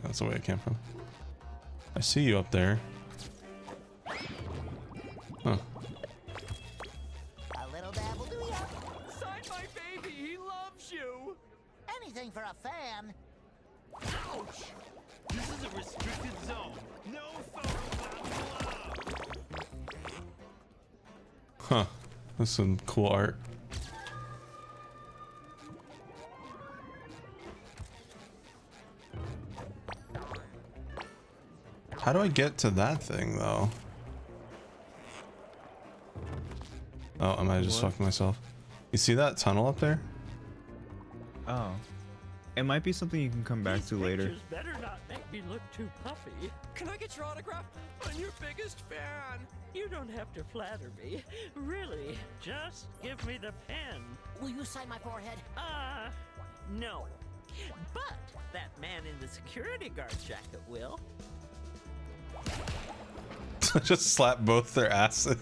That's the way it came from. I see you up there. Huh. A little dab will do ya. Sign my baby, he loves you. Anything for a fan. Ouch! This is a restricted zone. No photos allowed. Huh. That's some cool art. How do I get to that thing though? Oh, am I just fucking myself? You see that tunnel up there? Oh. It might be something you can come back to later. Pictures better not make me look too puffy. Can I get your autograph? I'm your biggest fan. You don't have to flatter me. Really, just give me the pen. Will you sign my forehead? No. But that man in the security guard jacket will. Just slap both their asses.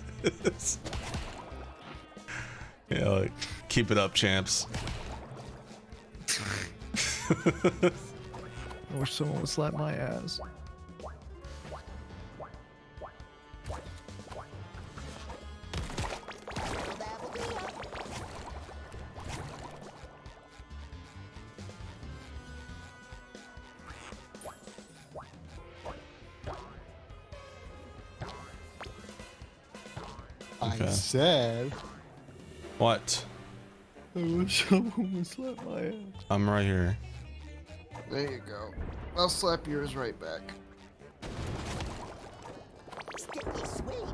Yeah, like, keep it up, champs. I wish someone would slap my ass. Okay. I said. What? I wish someone would slap my ass. I'm right here. There you go. I'll slap yours right back. Sticky sweet.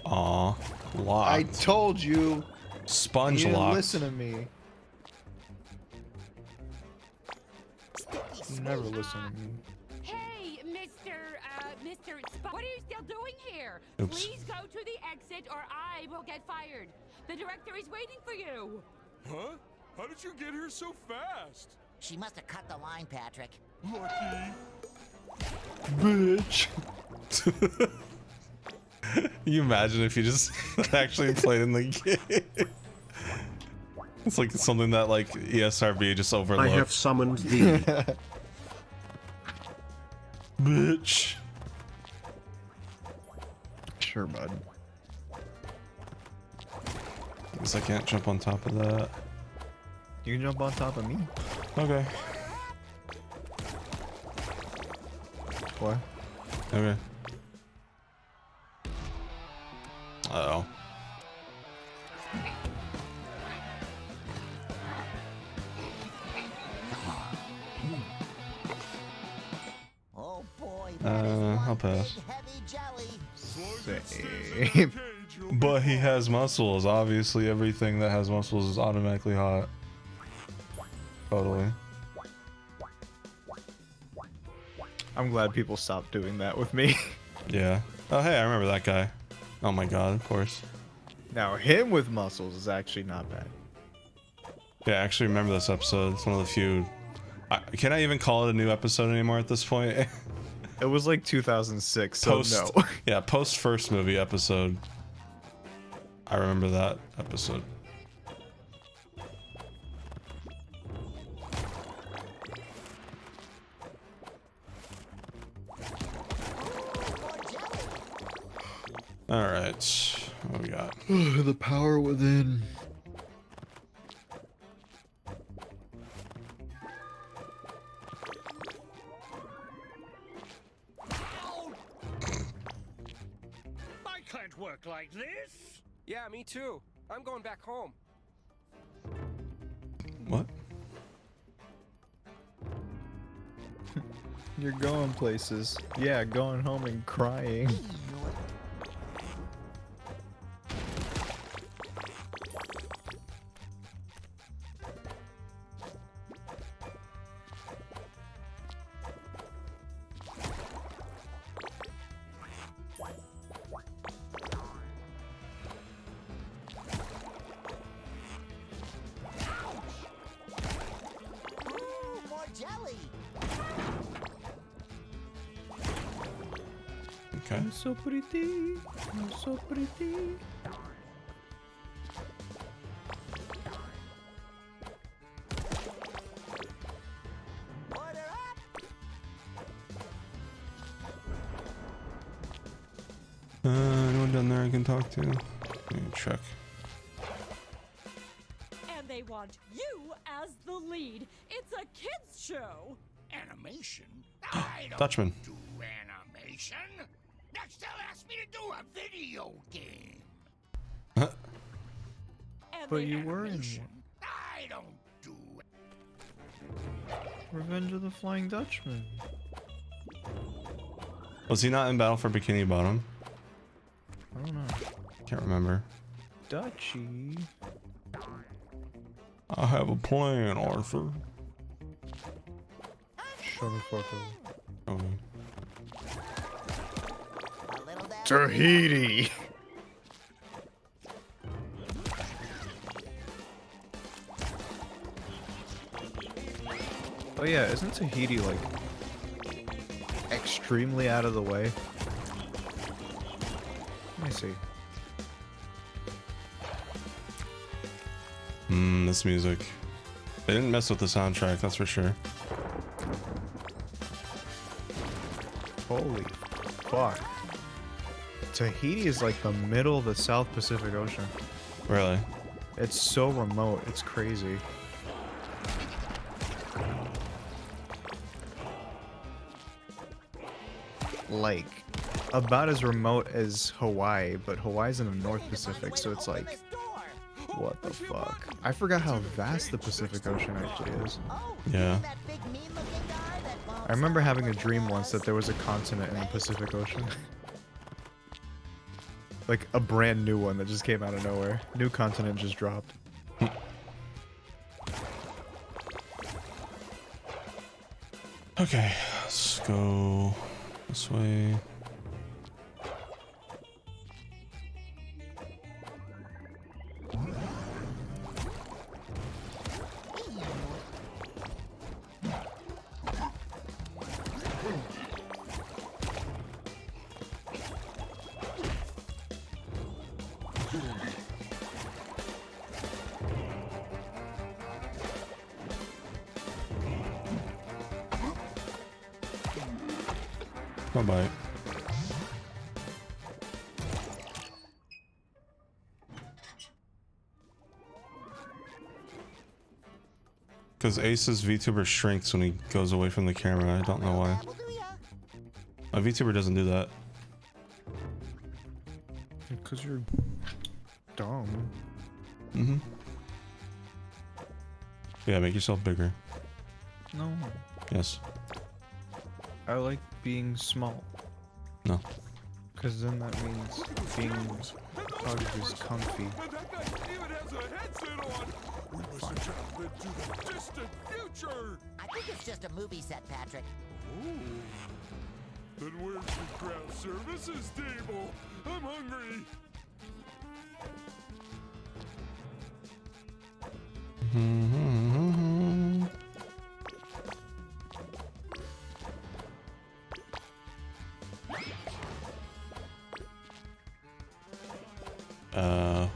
Aw, locked. I told you. Sponge you didn't locked. listen to me. You never listen to me. Hey, Mr. What are you still doing here? Oops. Please go to the exit or I will get fired. The director is waiting for you. Huh? How did you get here so fast? She must have cut the line, Patrick. Lucky. Bitch. You imagine if you just actually played in the game? It's like something that like ESRB just overlooked. I have summoned thee. Bitch. Sure, bud. Guess I can't jump on top of that. You can jump on top of me. Okay. What? Okay. Uh-oh. Oh boy, I'll pass. heavy jelly. Same. But he has muscles. Obviously, everything that has muscles is automatically hot. Totally. I'm glad people stopped doing that with me. Yeah. Oh, hey, I remember that guy. Oh my god, of course. Now, him with muscles is actually not bad. Yeah, I actually remember this episode. It's one of the few. Can I even call it a new episode anymore at this point? It was like 2006, so Post, no. Yeah, post first movie episode. I remember that episode. All right, what we got? The power within. I can't work like this. Yeah, me too. I'm going back home. What? You're going places. Yeah, going home and crying. Okay. I'm so pretty. I'm so pretty. Anyone down there I can talk to? Let me check. And they want you as the lead. It's a kids show. Animation? I don't Dutchman. do animation. Next, they'll ask me to do a video game. But you were in one. I don't do Revenge of the Flying Dutchman. Was he not in Battle for Bikini Bottom? I don't know. Can't remember. Dutchie. I have a plan, Arthur. Shut the fuck up. Okay. Tahiti. Oh yeah, isn't Tahiti like extremely out of the way? Let me see. This music. They didn't mess with the soundtrack, that's for sure. Holy fuck. Tahiti is like the middle of the South Pacific Ocean. Really? It's so remote, it's crazy. Like, about as remote as Hawaii, but Hawaii's in the North Pacific, so it's like, what the fuck? I forgot how vast the Pacific Ocean actually is. Yeah. I remember having a dream once that there was a continent in the Pacific Ocean. Like a brand new one that just came out of nowhere. New continent just dropped. Okay, let's go this way. Bye-bye. Because Ace's VTuber shrinks when he goes away from the camera. I don't know why. My VTuber doesn't do that. Because you're dumb. Mm-hmm. Yeah, make yourself bigger. No. Yes. I like being small. No. Because then that means being hugged is comfy. Fine. To the distant future. I think it's just a movie set, Patrick. Ooh. Then where's the craft services table? I'm hungry.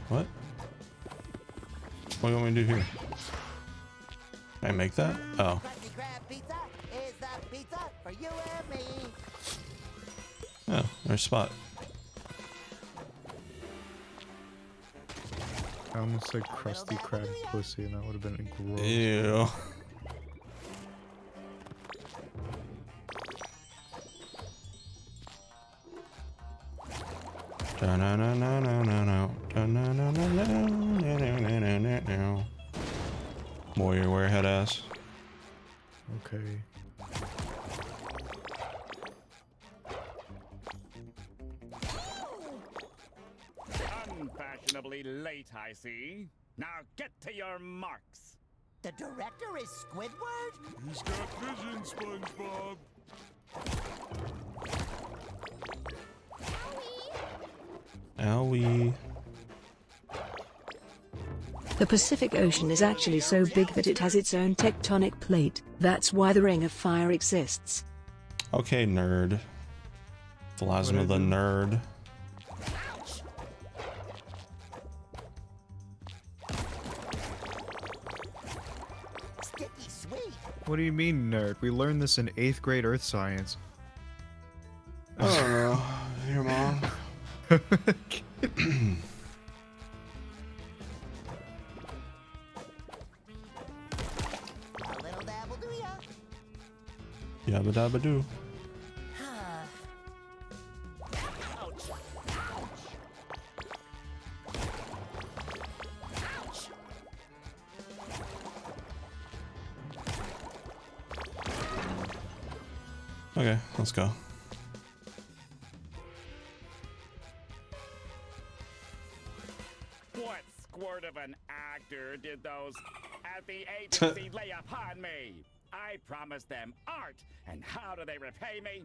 What? What do you want me to do here? Can I make that? Oh. Krusty Krab pizza is the pizza for you and me. Oh, there's Spot. I almost said Krusty Krab pussy, and that would have been gross. Ew. Warrior wearhead ass. Okay. Unfashionably late, I see. Now get to your marks. The director is Squidward? He's got vision, Spongebob. Owie. The Pacific Ocean is actually so big that it has its own tectonic plate. That's why the Ring of Fire exists. Okay, nerd. Plasma the nerd. Sticky sweet. What do you mean, nerd? We learned this in 8th grade Earth Science. I don't know. Your mom. A little dabble do ya? Yabba dabba doo. Okay, let's go. What squirt of an actor did those at the agency lay upon me? I promised them art, and how do they repay me?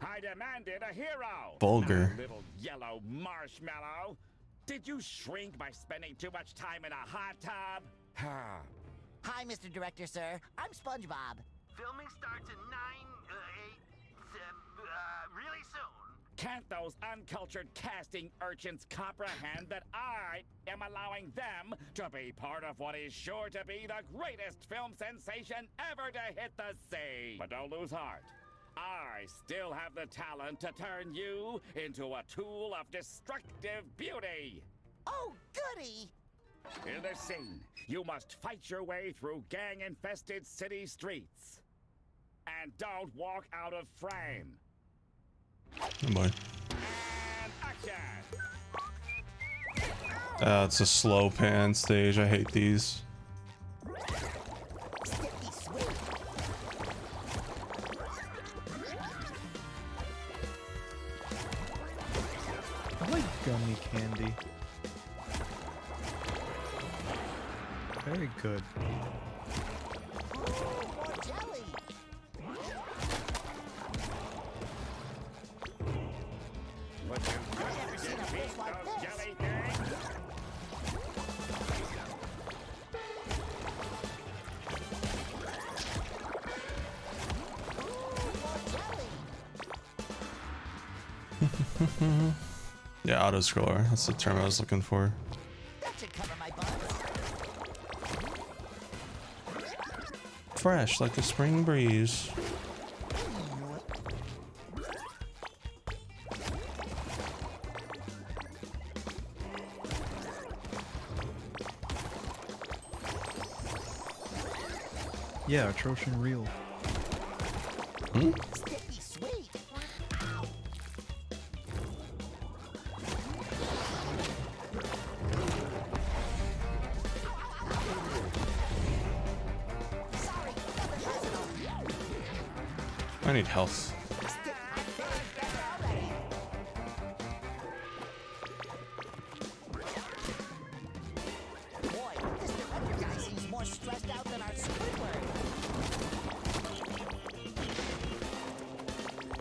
I demanded a hero. Vulgar. Not a little yellow marshmallow. Did you shrink by spending too much time in a hot tub? Hi, Mr. Director, sir. I'm Spongebob. Filming starts in 9, 8, really soon. Can't those uncultured casting urchins comprehend that I am allowing them to be part of what is sure to be the greatest film sensation ever to hit the sea? But don't lose heart. I still have the talent to turn you into a tool of destructive beauty. Oh, goody! In this scene, you must fight your way through gang-infested city streets. And don't walk out of frame. Oh boy. And action! It's a slow pan stage. I hate these. Sticky sweet. I like gummy candy. Very good. More jelly. But you Never seen a fish like those this. jelly things? Yeah, auto scroller. That's the term I was looking for. That should cover my buns. Fresh like a spring breeze. Yeah, Trojan real. Hmm? Sticky sweet. Sorry, another personal. I need health. Boy, this director guy seems more stressed out than our Squidward.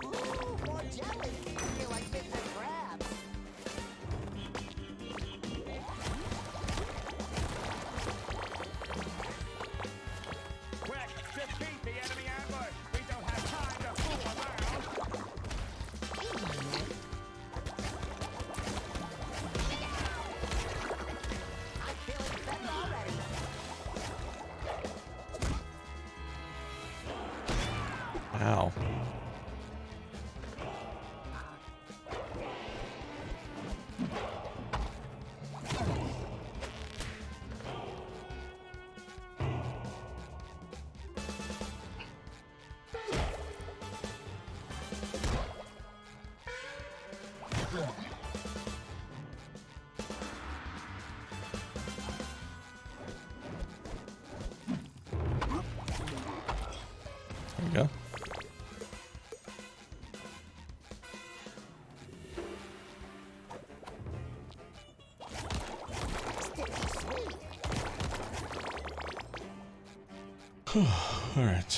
Ooh, more jelly. I feel like Mr. Krab. Quick, defeat the enemy ambush. We don't have time to fool around. I'm feeling better already. Ow. There we go. Sticky sweet. All right.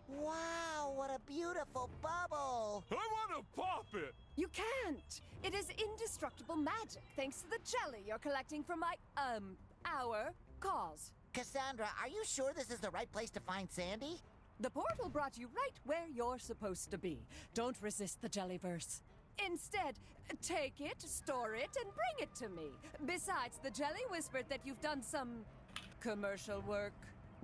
Wow, what a beautiful bubble. I want to pop it. You can't! It is indestructible magic thanks to the jelly you're collecting from our cause. Cassandra, are you sure this is the right place to find Sandy? The portal brought you right where you're supposed to be. Don't resist the Jellyverse. Instead, take it, store it, and bring it to me. Besides, the Jelly whispered that you've done some commercial work.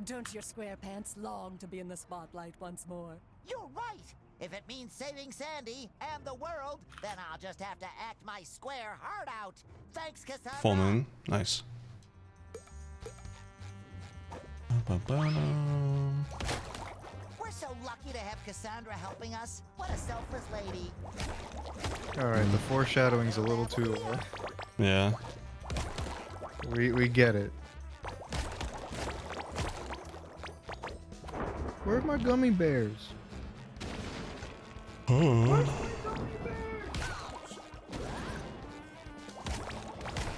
Don't your Squarepants long to be in the spotlight once more? You're right! If it means saving Sandy and the world, then I'll just have to act my square heart out. Thanks, Cassandra. Full moon. Nice. We're so lucky to have Cassandra helping us. What a selfless lady. Alright, the foreshadowing's a little too low. Yeah. We get it. Where are my gummy bears?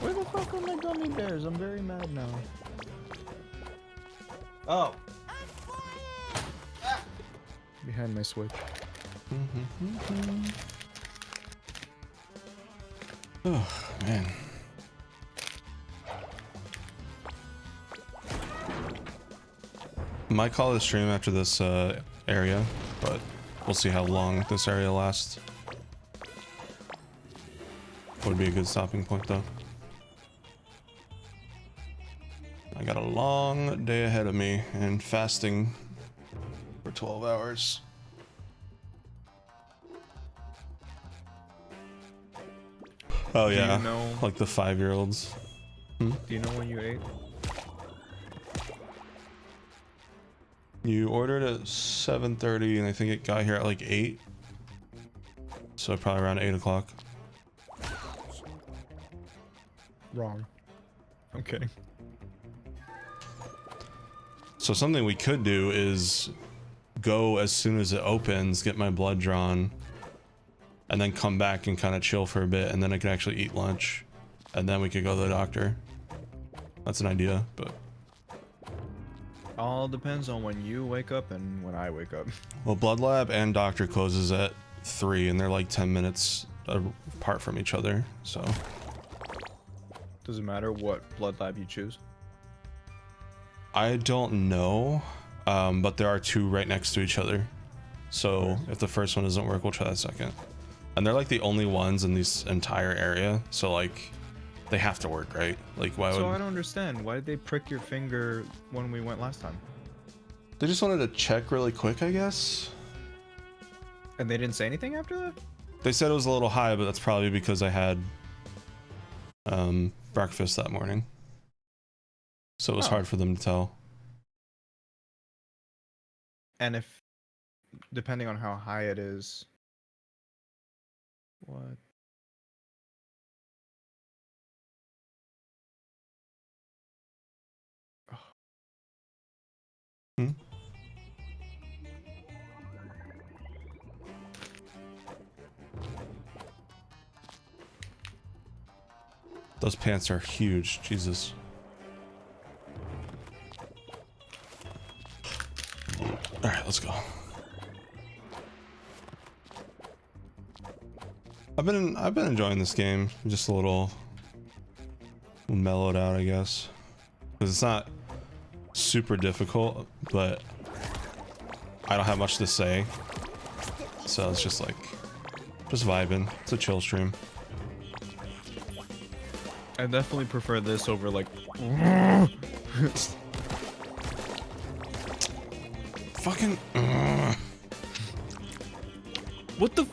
Where the fuck are my gummy bears? I'm very mad now. Oh. Behind my switch. Oh, man. Might call this stream after this area, but we'll see how long this area lasts. Would be a good stopping point though. I got a long day ahead of me and fasting for 12 hours. Oh yeah, Do you know, like the 5-year-olds. Do you know when you ate? You ordered at 7:30 and I think it got here at like 8. So probably around 8 o'clock. Wrong. I'm kidding. So something we could do is go as soon as it opens, get my blood drawn, and then come back and kind of chill for a bit, and then I could actually eat lunch, and then we could go to the doctor. That's an idea, but... All depends on when you wake up and when I wake up. Well, blood lab and doctor closes at 3, and they're like 10 minutes apart from each other, so... Does it matter what blood lab you choose? I don't know, but there are 2 right next to each other. So if the first one doesn't work, we'll try that second. And they're like the only ones in this entire area, so like they have to work, right? Like why would... So I don't understand. Why did they prick your finger when we went last time? They just wanted to check really quick, I guess. And they didn't say anything after that? They said it was a little high, but that's probably because I had breakfast that morning. So it was hard for them to tell. And if, depending on how high it is... What? Hmm? Those pants are huge, Jesus. All right, let's go. I've been enjoying this game, just a little mellowed out, I guess, because it's not super difficult, but I don't have much to say, so it's just like just vibing. It's a chill stream. I definitely prefer this over like fucking what the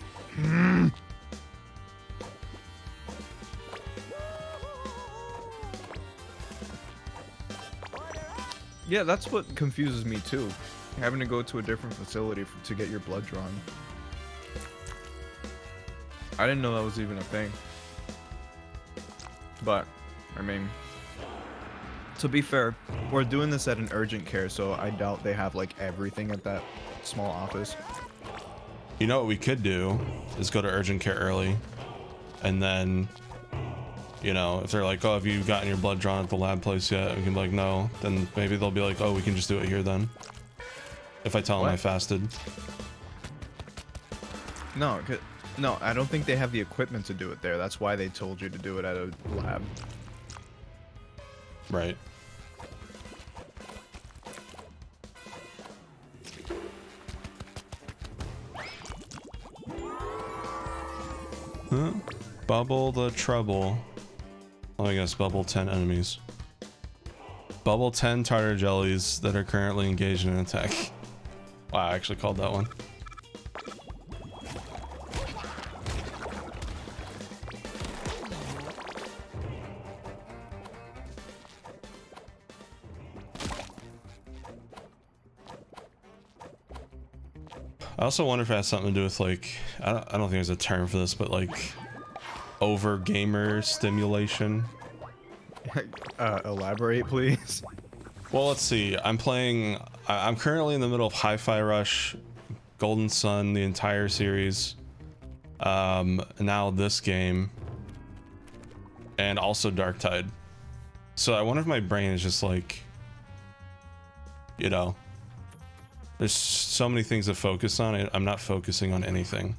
Yeah, that's what confuses me too. Having to go to a different facility to get your blood drawn. I didn't know that was even a thing. But, I mean, to be fair, we're doing this at an urgent care, so I doubt they have like everything at that small office. You know what we could do is go to urgent care early, and then, you know, if they're like, oh, have you gotten your blood drawn at the lab place yet? We can be like, no. Then maybe they'll be like, oh, we can just do it here then. If I tell them I fasted. No, I don't think they have the equipment to do it there. That's why they told you to do it at a lab. Right. Huh? Bubble the trouble. Oh, I guess bubble 10 enemies. Bubble 10 tartar jellies that are currently engaged in an attack. Wow, I actually called that one. I also wonder if it has something to do with like, I don't think there's a term for this, but like over gamer stimulation. Elaborate, please. Well, let's see. I'm currently in the middle of Hi-Fi Rush, Golden Sun, the entire series. Now this game, and also Dark Tide. So I wonder if my brain is just like, you know, there's so many things to focus on. I'm not focusing on anything.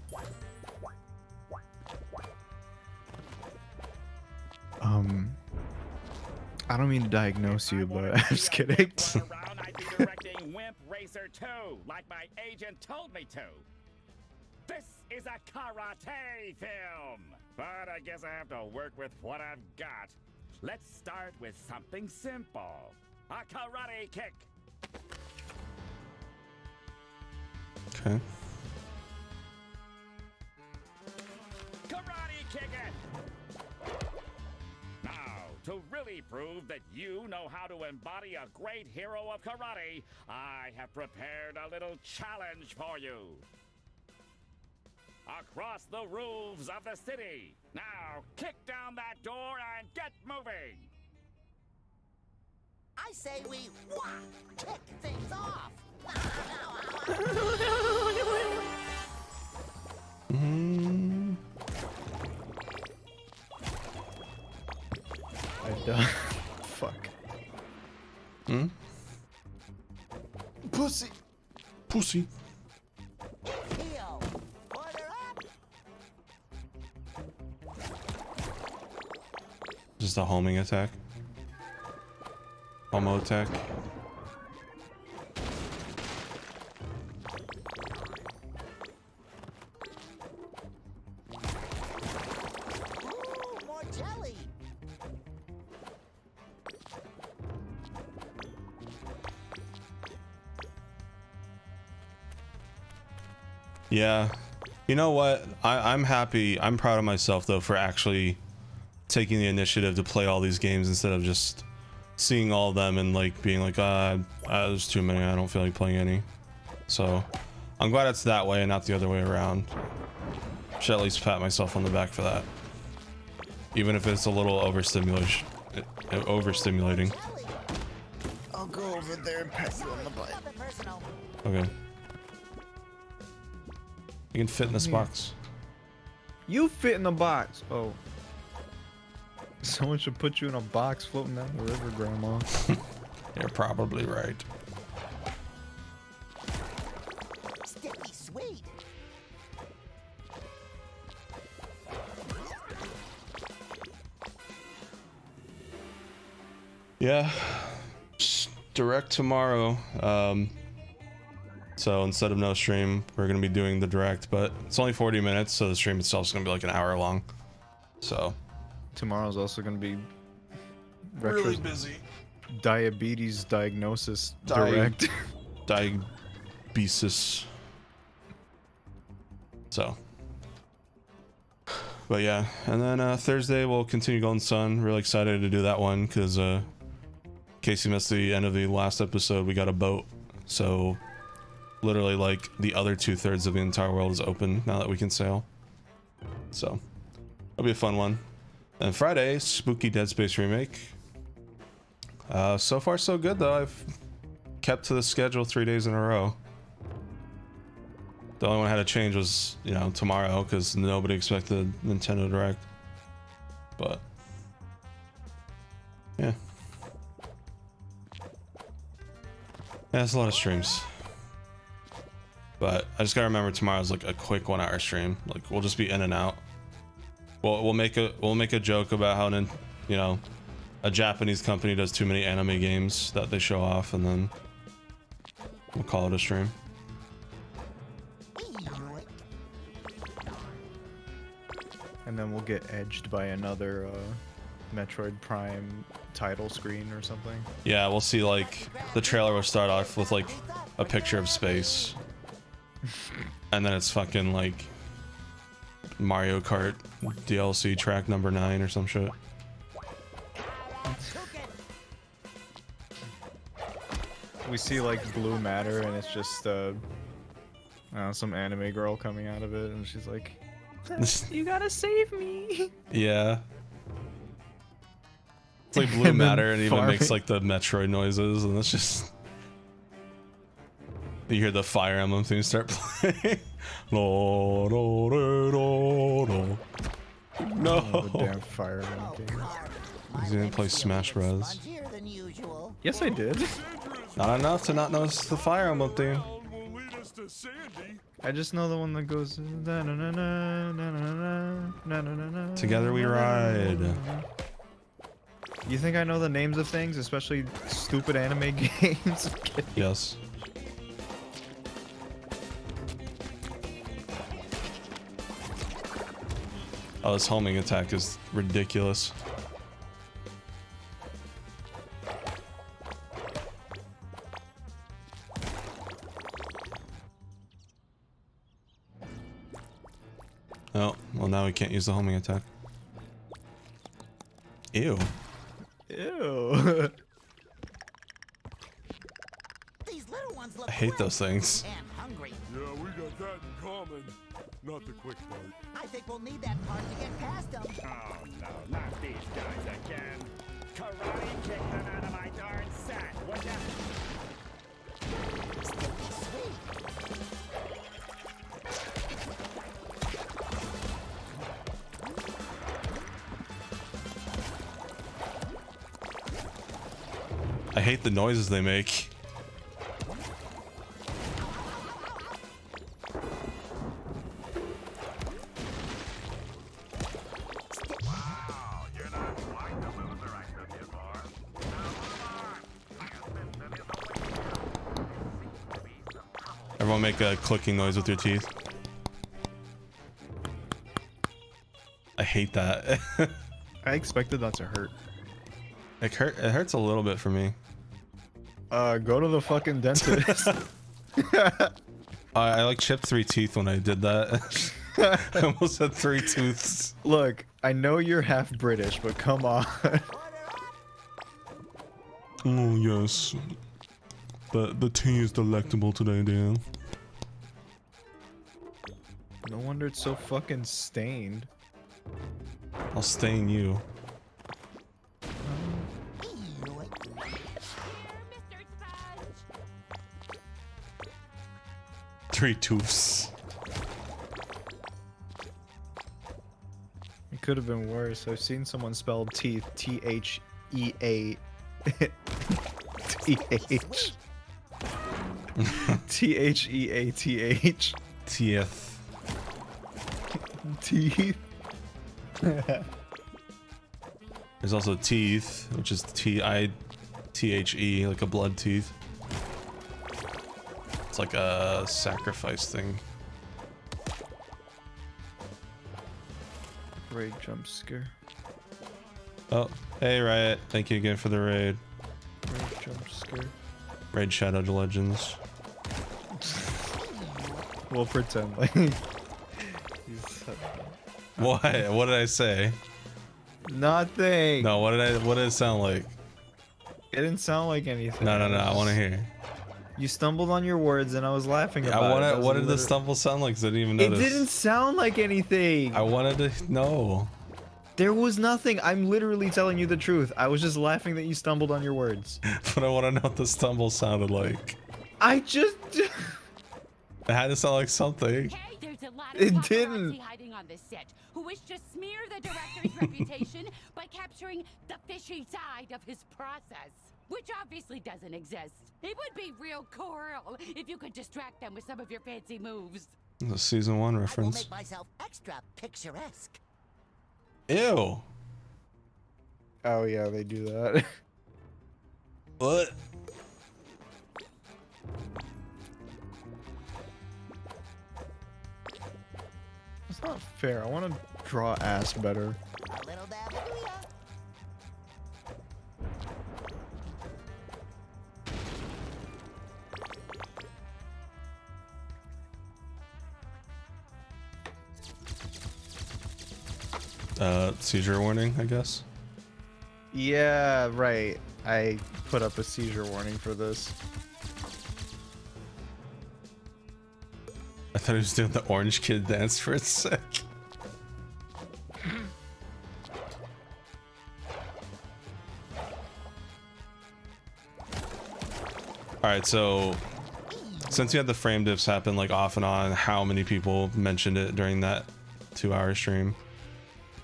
I don't mean to diagnose you, but I'm just kidding. I'd be directing Wimp Racer 2, like my agent told me to. This is a karate film, but I guess I have to work with what I've got. Let's start with something simple. A karate kick. Okay. Karate kick it! Now, to really prove that you know how to embody a great hero of karate, I have prepared a little challenge for you. Across the roofs of the city. Now, kick down that door and get moving. I say we kick things off. I died. Fuck. Hmm? Pussy. Pussy. Heel. Order up. Just a homing attack. Homo attack. Ooh, more jelly. Yeah. You know what? I'm happy. I'm proud of myself though for actually taking the initiative to play all these games instead of just seeing all of them and like being like, there's too many. I don't feel like playing any. So I'm glad it's that way and not the other way around. Should at least pat myself on the back for that. Even if it's a little overstimulation. Overstimulating. I'll go over there and pat you on the butt. Okay. You can fit in this box. You fit in the box. Oh. Someone should put you in a box floating down the river, Grandma. You're probably right. Sticky sweet. Yeah. Direct tomorrow. So instead of no stream, we're gonna be doing the direct, but it's only 40 minutes, so the stream itself is gonna be like an hour long. So tomorrow's also gonna be really busy. Diabetes diagnosis direct. Diabetes. So. But yeah, and then Thursday we'll continue Golden Sun. Really excited to do that one because in case you missed the end of the last episode, we got a boat. So literally like the other 2/3 of the entire world is open now that we can sail. So it'll be a fun one. And Friday, Spooky Dead Space remake. So far so good though. I've kept to the schedule 3 days in a row. The only one I had to change was, you know, tomorrow because nobody expected Nintendo Direct. But yeah. Yeah, it's a lot of streams. But I just gotta remember tomorrow's like a quick 1 hour stream. Like we'll just be in and out. We'll make a joke about how, you know, a Japanese company does too many anime games that they show off, and then we'll call it a stream. And then we'll get edged by another Metroid Prime title screen or something. Yeah, we'll see, like, the trailer will start off with, like, a picture of space. And then it's fucking, like, Mario Kart DLC track number 9 or some shit. We see, like, blue matter, and it's just, some anime girl coming out of it, and she's like, you gotta save me. Yeah. It's like blue matter and even makes like the Metroid noises, and it's just you hear the Fire Emblem theme start playing. No, no, no, no, no. No. The damn Fire Emblem game. He's gonna play Smash Bros. Yes, I did. Not enough to not notice the Fire Emblem theme. I just know the one that goes. Together we ride. You think I know the names of things, especially stupid anime games? Yes. Oh, this homing attack is ridiculous. Oh, well now we can't use the homing attack. Ew. Ew. I hate those things. Yeah, we got that in common. Not the quick part. I think we'll need that part to get past them. Oh no, not these guys again. Karate kick them out of my darn set, would ya? I hate the noises they make. Everyone make a clicking noise with your teeth. I hate that. I expected that to hurt. It hurts a little bit for me. Go to the fucking dentist. I like chipped 3 teeth when I did that. I almost had 3 tooths. Look, I know you're half British, but come on. Oh yes. The tea is delectable today, Dan. No wonder it's so fucking stained. I'll stain you. 3 tooths. It could have been worse. I've seen someone spell teeth T-H-E-A T-H T-H-E-A-T-H Teeth. Teeth. There's also teeth, which is T-I-T-H-E, like a blood teeth. It's like a sacrifice thing. Raid jump scare. Oh, hey Riot, thank you again for the raid. Raid jump scare. Raid Shadow Legends. We'll pretend like What? What did I say? Nothing. No, what did it sound like? It didn't sound like anything. No, I want to hear. You stumbled on your words and I was laughing about it. What did the stumble sound like? 'Cause I didn't even notice. It didn't sound like anything. I wanted to know. There was nothing. I'm literally telling you the truth. I was just laughing that you stumbled on your words. But I want to know what the stumble sounded like. I just... It had to sound like something. Hey, there's a lot of It paparazzi didn't. hiding on this set who wish to smear the director's reputation by capturing the fishy side of his process, which obviously doesn't exist. It would be real cool if you could distract them with some of your fancy moves. The season 1 I will reference. make myself extra picturesque. Ew. Oh yeah, they do that. What? That's not fair. I want to draw ass better. A little dab will do ya. Seizure warning, I guess. Yeah, right. I put up a seizure warning for this. I thought he was doing the orange kid dance for a sec. Alright, so since you had the frame diffs happen like off and on, how many people mentioned it during that 2-hour stream?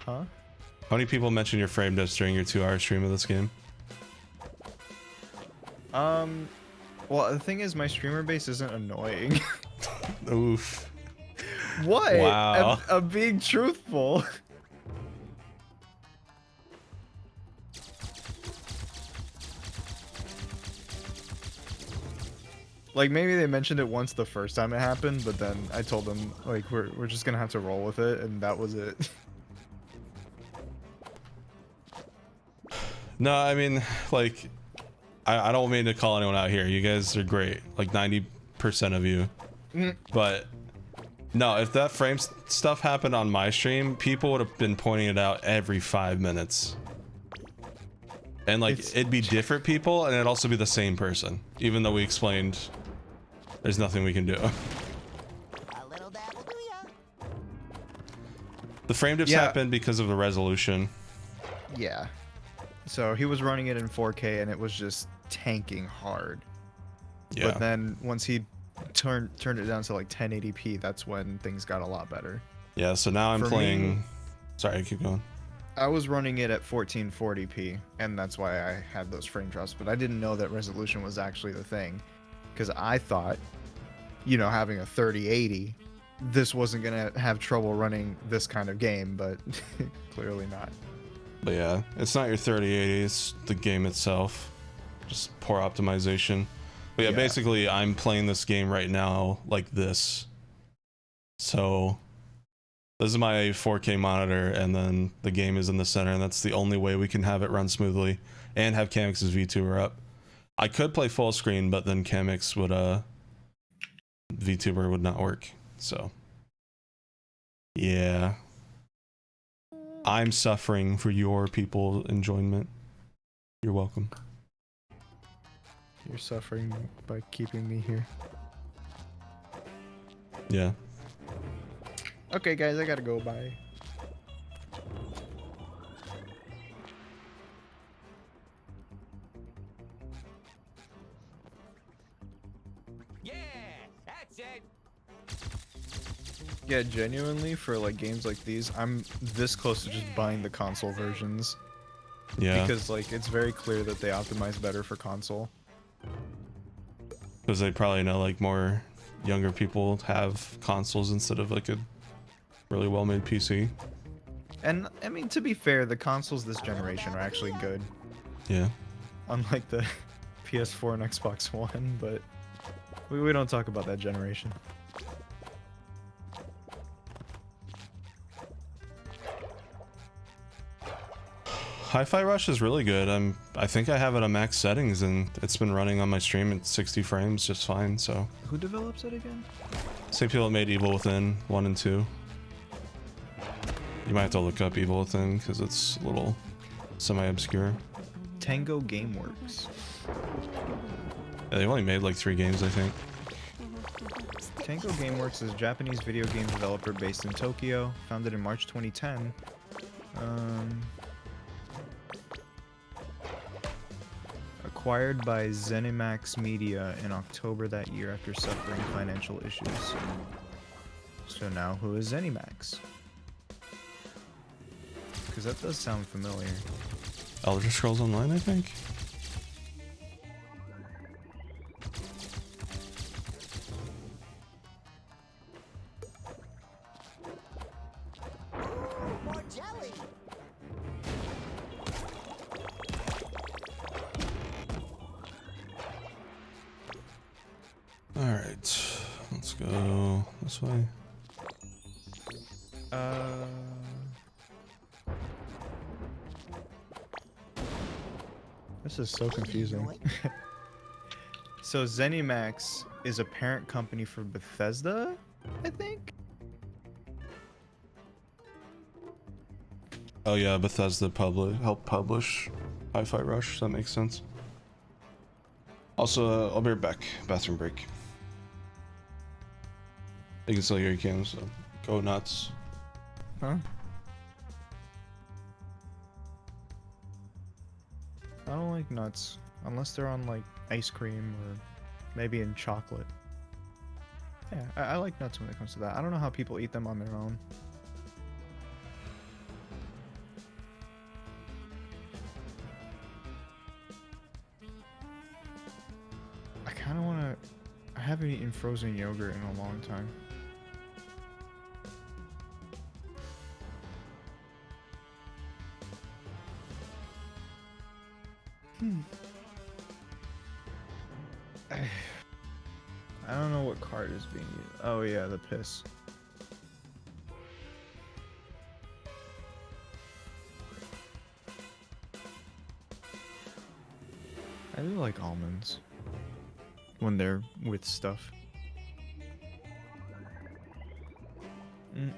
Huh? How many people mentioned your frame diffs during your 2-hour stream of this game? Well, the thing is, my streamer base isn't annoying. Oof. What? Wow. I'm being truthful. Like, maybe they mentioned it once the first time it happened, but then I told them, like, we're just gonna have to roll with it, and that was it. No, I mean, like, I don't mean to call anyone out here. You guys are great, like 90% of you. But no, if that frame stuff happened on my stream, people would have been pointing it out every 5 minutes. And like, it'd be different people, and it'd also be the same person, even though we explained there's nothing we can do. The frame diffs happened because of the resolution. Yeah. So he was running it in 4K, and it was just tanking hard. Yeah. But then once he turned it down to like 1080p, that's when things got a lot better. Yeah, so now I'm For playing... me, Sorry, keep going. I was running it at 1440p, and that's why I had those frame drops, but I didn't know that resolution was actually the thing. Because I thought, you know, having a 3080, this wasn't going to have trouble running this kind of game, but clearly not. But yeah, it's not your 3080, it's the game itself. Just poor optimization. But yeah, basically I'm playing this game right now like this. So this is my 4K monitor, and then the game is in the center, and that's the only way we can have it run smoothly and have Kamex's VTuber up. I could play full screen, but then Kamex would VTuber would not work. So yeah. I'm suffering for your people's enjoyment. You're welcome. You're suffering by keeping me here. Yeah. Okay, guys, I gotta go. Bye. Yeah, that's it. Yeah, genuinely, for like games like these, I'm this close to just buying the console versions. Yeah. Because like it's very clear that they optimize better for console. Because they probably know like more younger people have consoles instead of like a really well-made PC. And I mean, to be fair, the consoles this generation are actually good. Yeah. Unlike the PS4 and Xbox One, but we don't talk about that generation. Hi-Fi Rush is really good. I think I have it on max settings, and it's been running on my stream at 60 frames just fine. So Who develops it again? same people that made Evil Within 1 and 2. You might have to look up Evil Within because it's a little semi-obscure. Tango Gameworks. Yeah, they've only made like 3 games, I think. Tango Gameworks is a Japanese video game developer based in Tokyo, founded in March 2010. Acquired by ZeniMax Media in October that year after suffering financial issues. So now who is ZeniMax? Because that does sound familiar. Elder Scrolls Online, I think. More jelly. All right, let's go this way. This is so confusing. So ZeniMax is a parent company for Bethesda, I think? Oh yeah, Bethesda helped publish Hi-Fi Rush. That makes sense. Also, I'll be right back. Bathroom break. You can still hear your cams, so go nuts. Huh? I don't like nuts. Unless they're on like ice cream or maybe in chocolate. Yeah, I like nuts when it comes to that. I don't know how people eat them on their own. I kind of want to... I haven't eaten frozen yogurt in a long time. I don't know what card is being used. Oh yeah, the piss. I do like almonds when they're with stuff.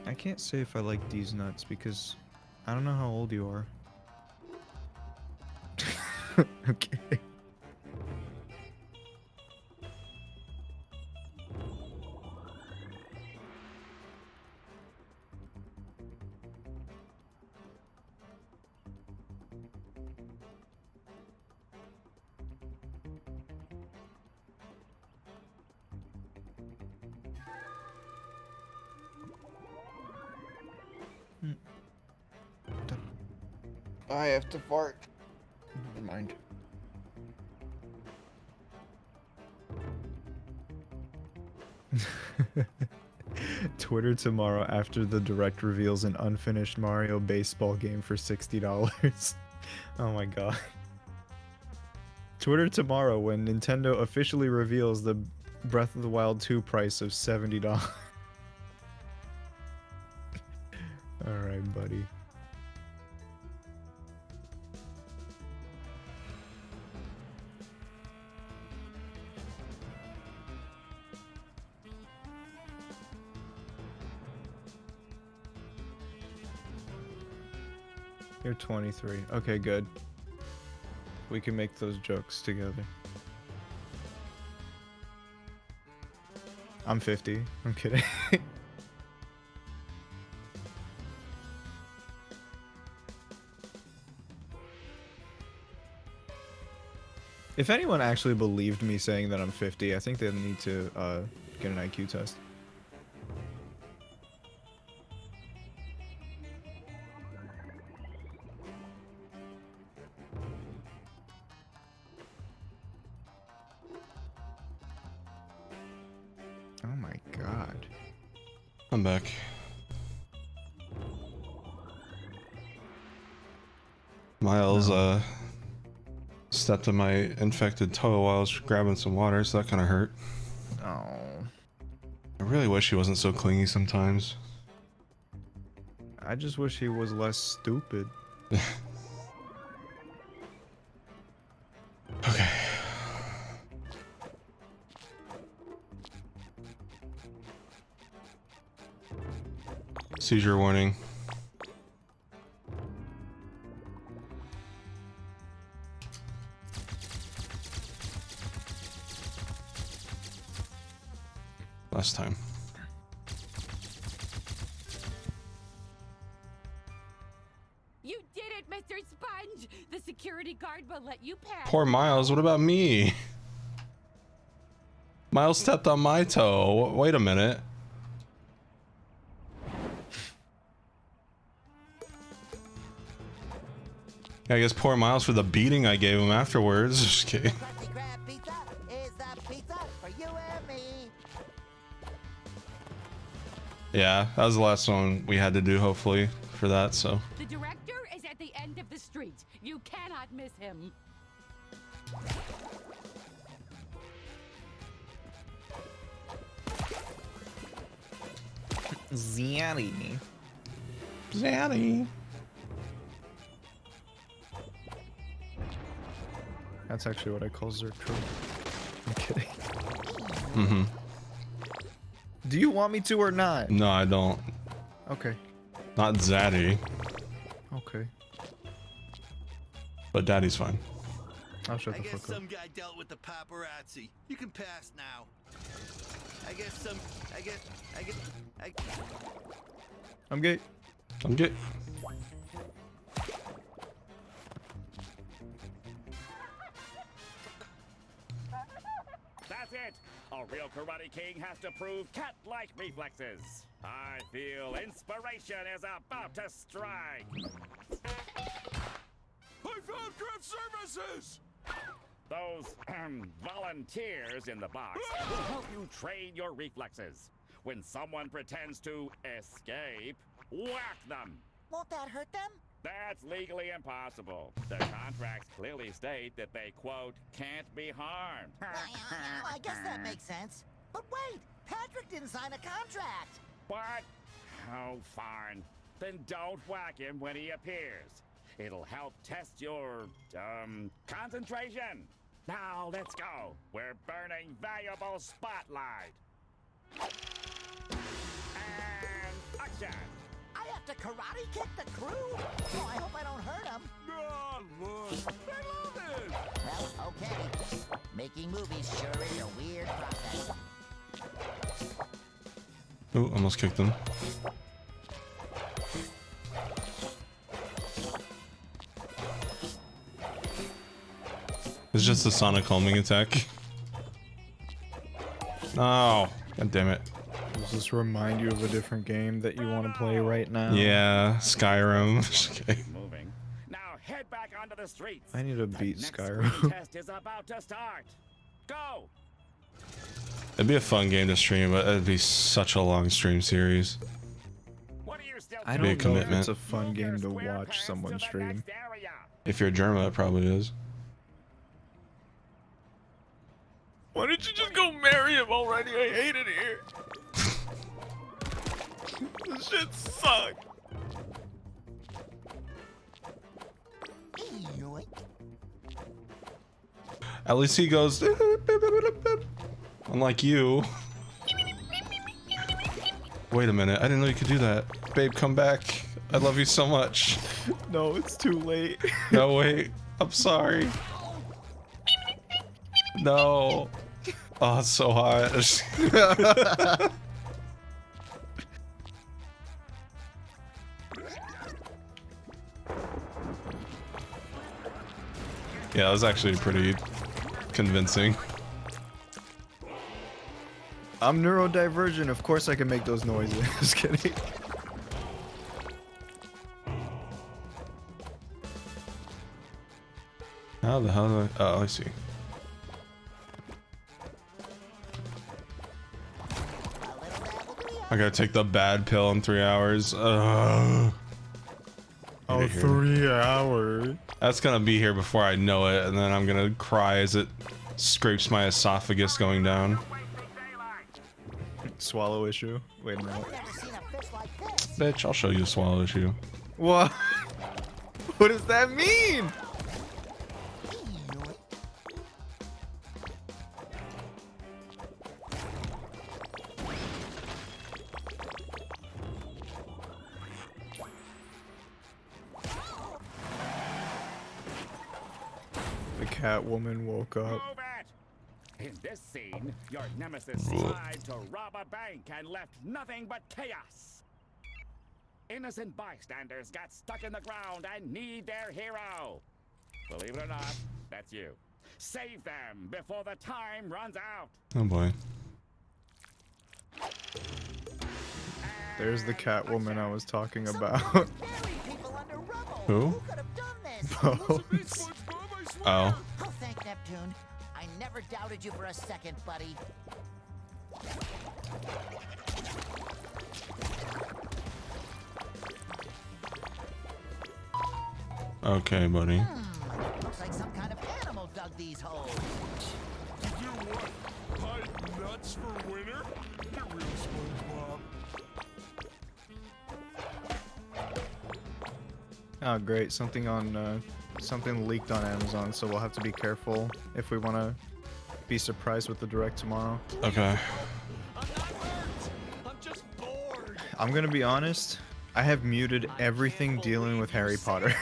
I can't say if I like these nuts because I don't know how old you are. Okay. I have to fart. Never mind. Twitter tomorrow after the direct reveals an unfinished Mario baseball game for $60. Oh my god. Twitter tomorrow when Nintendo officially reveals the Breath of the Wild 2 price of $70. Alright, buddy. You're 23. Okay, good. We can make those jokes together. I'm 50. I'm kidding. If anyone actually believed me saying that I'm 50, I think they need to get an IQ test. Oh my god. I'm back. Miles stepped on my infected toe while I was grabbing some water, so that kind of hurt. Oh. I really wish he wasn't so clingy sometimes. I just wish he was less stupid. Okay. Seizure warning. Last time. You did it, Mr. Sponge! The security guard will let you pass. Poor Miles, what about me? Miles stepped on my toe. Wait a minute. I guess poor Miles for the beating I gave him afterwards. Just kidding. Krusty Krab pizza is the pizza for you and me. Yeah, that was the last one we had to do, hopefully, for that, so. The director is at the end of the street. You cannot miss him. Zanny. Zaddy. That's actually what I call Zertro. I'm kidding. Mm-hmm. Do you want me to or not? No, I don't. Okay. Not Zaddy. Okay. But Daddy's fine. I'll shut I the guess fuck up. some guy dealt with the paparazzi. You can pass now. I'm gay. I'm gay. That's it! A real Karate King has to prove cat-like reflexes. I feel inspiration is about to strike. I found craft services! Those volunteers in the box will help you train your reflexes. When someone pretends to escape, whack them. Won't that hurt them? That's legally impossible. The contracts clearly state that they, quote, can't be harmed. I guess that makes sense. But wait, Patrick didn't sign a contract. What? Oh, fine. Then don't whack him when he appears. It'll help test your, concentration. Now, let's go. We're burning valuable spotlight. And action. I have to karate kick the crew? Oh, I hope I don't hurt them. Oh, look. They love it. Well, okay. Making movies sure is a weird process. Ooh, almost kicked him. It's just a sonic homing attack. Oh, god damn it. Does this remind you of a different game that you want to play right now? Yeah, Skyrim. Okay. Moving. Now head back onto the streets. I need to beat The Skyrim. test is about to start. Go. It'd be a fun game to stream, but it'd be such a long stream series. I Be a don't know if commitment. it's a fun game to watch someone stream. If you're German, it probably is. Why didn't you just go marry him already? I hate it here. This shit sucks. At least he goes. Unlike you. Wait a minute, I didn't know you could do that. Babe, come back. I love you so much. No, it's too late. No, wait. I'm sorry. No. Oh, it's so hot. Yeah, that was actually pretty convincing. I'm neurodivergent. Of course I can make those noises. Just kidding. How the hell do I... Oh, I see. I gotta take the bad pill in 3 hours. Oh, Get it here. 3 hours. That's gonna be here before I know it, and then I'm gonna cry as it scrapes my esophagus going down. Swallow issue. Wait a minute. Bitch, I'll show you a swallow issue. What? What does that mean? The Catwoman woke up. In this scene, your nemesis tried to rob a bank and left nothing but chaos. Innocent bystanders got stuck in the ground and need their hero. Believe it or not, that's you. Save them before the time runs out. Oh boy. There's the Catwoman I was talking about. Who? Bones. Oh. Oh, thank Neptune. I never doubted you for a second, buddy. Okay, buddy. Looks like some kind of animal dug these holes. Did you what? Hide nuts for winter? You're real Spongebob. Oh, great! Something on something leaked on Amazon, so we'll have to be careful if we want to be surprised with the direct tomorrow. Okay. I'm gonna be honest. I have muted everything dealing with Harry Potter.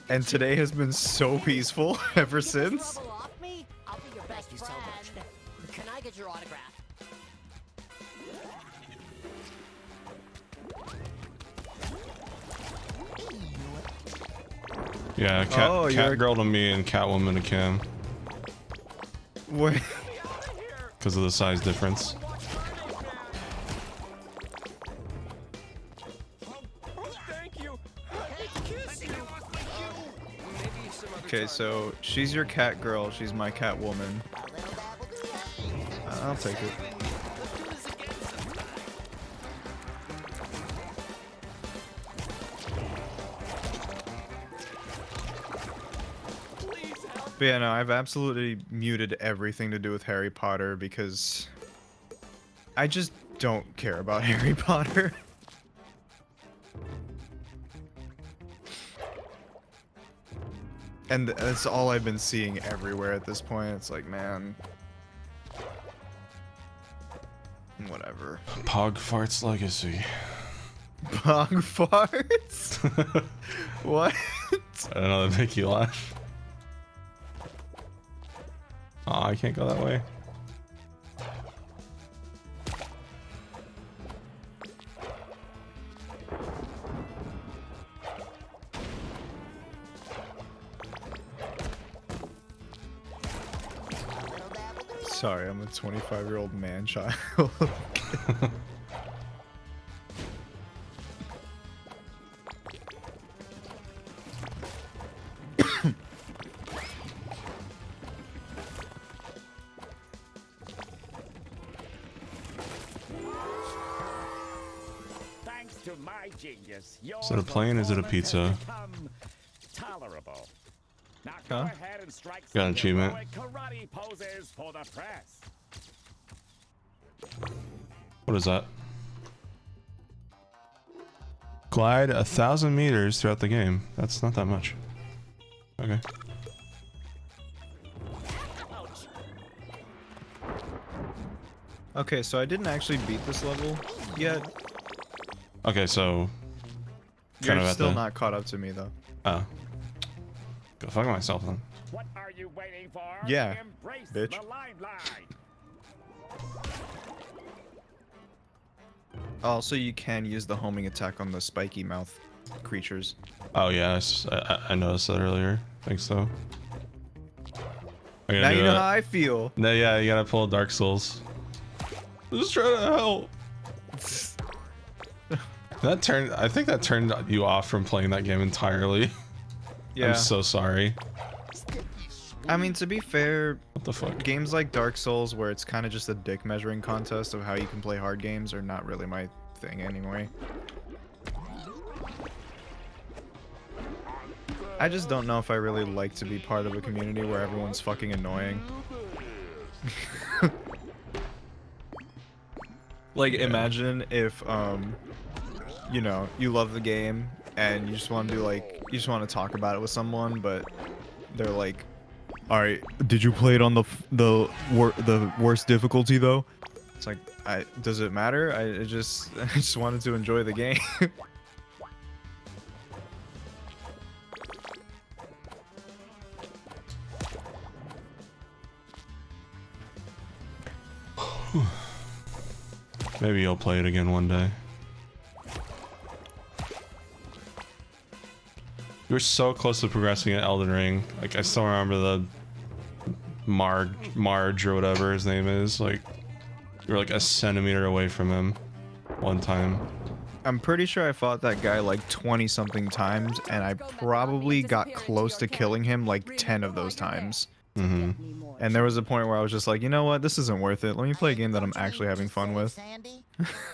And today has been so peaceful ever since. Off me? I'll be your best friend. So much. Can I get your autograph? Yeah, cat girl to me and Catwoman to Cam. What? Because of the size difference. Okay, so she's your cat girl, she's my cat woman. I'll take it. But yeah, no, I've absolutely muted everything to do with Harry Potter because I just don't care about Harry Potter. And that's all I've been seeing everywhere at this point. It's like, man. Whatever. Pog Farts Legacy. Pog Farts? What? I don't know, that make you laugh. Oh, I can't go that way. Sorry, I'm a 25-year-old man child. Thanks to my genius, Is it a plane or is it a pizza? Tolerable. Now Huh? go ahead and strike Got some an achievement. heroic karate poses for the press. What is that? Glide 1,000 meters throughout the game. That's not that much. Okay. Okay, so I didn't actually beat this level yet. Okay, so You're kind of still at the... not caught up to me though. Oh. Go fuck myself then. What are you waiting for? Yeah, Embrace bitch. the limelight. Also, you can use the homing attack on the spiky mouth creatures. Oh yeah, I noticed that earlier. Thanks though. Now you know how I feel. No, yeah, you gotta pull Dark Souls. I'm just trying to help. I think that turned you off from playing that game entirely. Yeah. I'm so sorry. I mean, to be fair, what the fuck? Games like Dark Souls, where it's kind of just a dick measuring contest of how you can play hard games, are not really my thing anyway. I just don't know if I really like to be part of a community where everyone's fucking annoying. Like, imagine if, you know, you love the game and you just want to do, like, you just want to talk about it with someone, but they're like, alright, did you play it on the worst difficulty, though? It's like, does it matter? I just wanted to enjoy the game. Maybe you'll play it again one day. You were so close to progressing at Elden Ring. Like, I still remember the Marge or whatever his name is. Like, you were like a centimeter away from him one time. I'm pretty sure I fought that guy like 20 something times, and I probably got close to killing him like 10 of those times. Mm-hmm. And there was a point where I was just like, you know what, this isn't worth it. Let me play a game that I'm actually having fun with.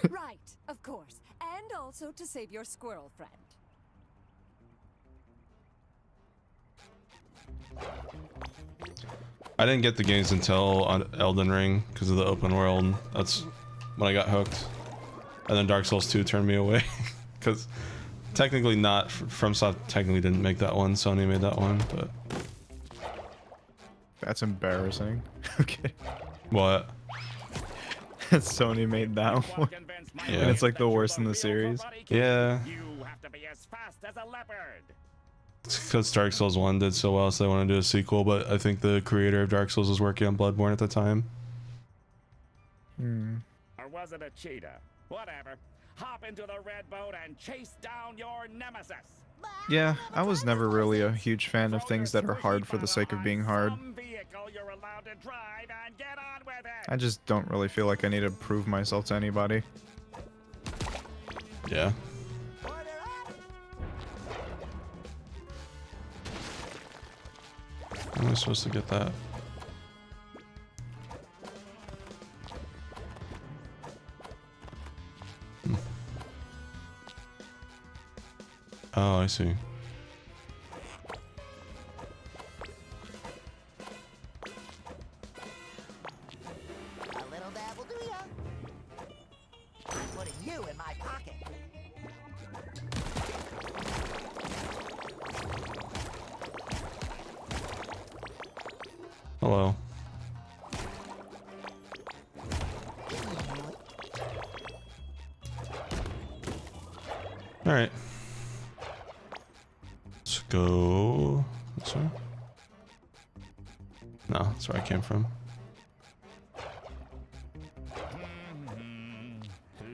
Right, of course. And also to save your squirrel friend. I didn't get the games until on Elden Ring because of the open world. That's when I got hooked. And then Dark Souls 2 turned me away because technically not. FromSoft technically didn't make that one. Sony made that one, but That's embarrassing. Okay. what? Sony made that one. Yeah. And it's like the worst in the series. Yeah. You have to be as fast as a leopard. It's because Dark Souls 1 did so well, so they want to do a sequel, but I think the creator of Dark Souls was working on Bloodborne at the time. Or was it a cheetah? Whatever. Hop into the red boat and chase down your nemesis. Yeah, I was never really a huge fan of things that are hard for the sake of being hard. I just don't really feel like I need to prove myself to anybody. Yeah. How am I supposed to get that? Oh, I see. A little dab will do ya. I'm putting you in my pocket. Hello. All right. Let's go this way. No, that's where I came from.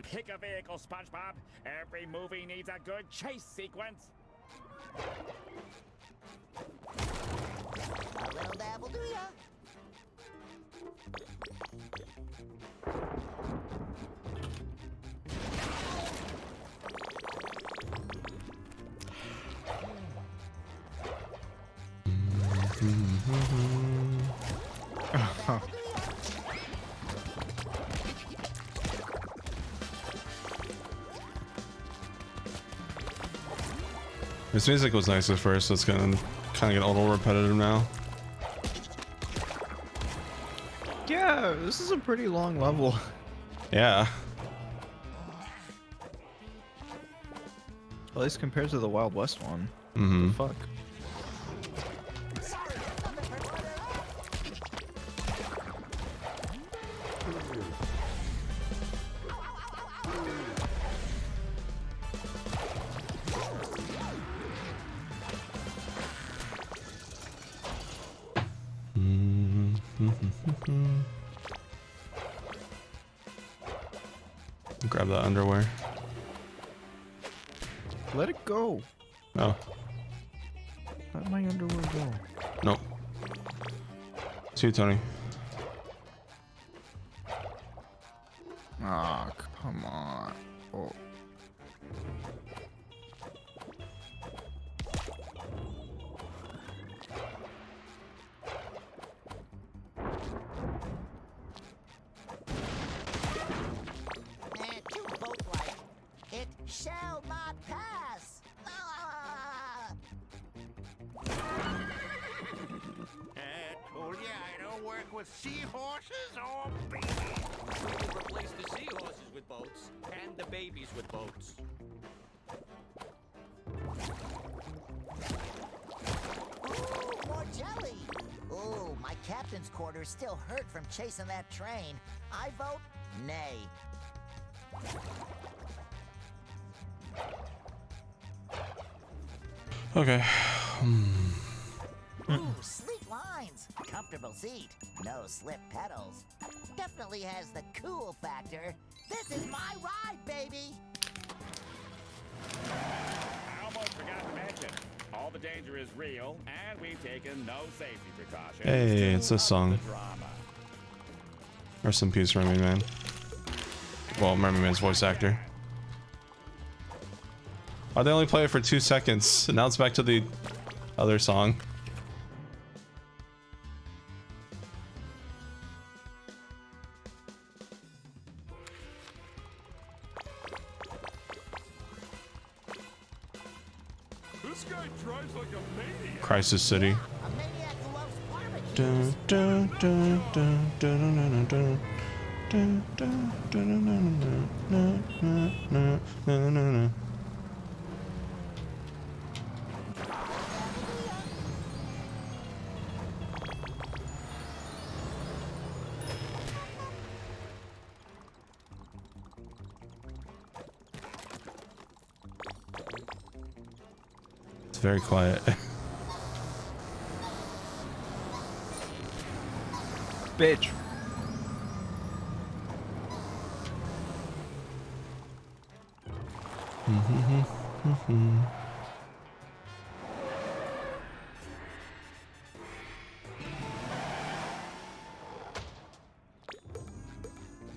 Pick a vehicle, SpongeBob. Every movie needs a good chase sequence. A little dab will do ya. This music was nice at first, so it's gonna kind of get a little repetitive now. Yeah, this is a pretty long level. Yeah. At least compared to the Wild West one. Mm-hmm. Fuck. Grab that underwear. Let it go. Oh. Let my underwear go. Nope. See you, Tony. Ah, come on. Oh. Too boat-like. It shall not pass. Ah! Told ya I don't work with seahorses or babies. We could replace the seahorses with boats and the babies with boats. Ooh, more jelly. Ooh, my captain's quarters still hurt from chasing that train. I vote nay. Okay. Ooh, sleek lines. Comfortable seat. No slip pedals. Definitely has the cool factor. This is my ride, baby. I almost forgot to mention, all the danger is real, and we've taken no safety precautions. Hey, it's this song. Drama. Rest in peace, Remy Man. Well, Remy Man's voice actor. Oh, they only play it for 2 seconds. Now it's back to the other song. This guy drives like a maniac. Crisis City. Dun, dun, dun, dun, dun, dun, dun, dun, dun, dun, dun, dun, dun, dun, dun, dun, dun. very quiet. Bitch.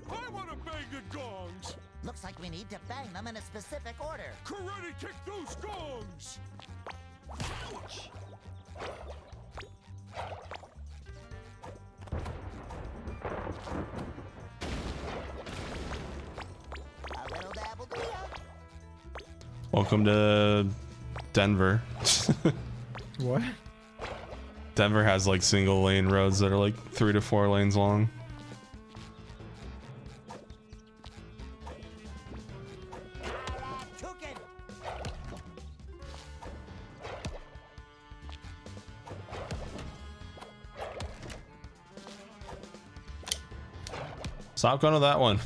I want to bang the gongs. Looks like we need to bang them in a specific order. Karate kick those gongs. Ouch! A little dabble do ya? Welcome to Denver. What? Denver has like single lane roads that are like 3 to 4 lanes long. Stop going to that one.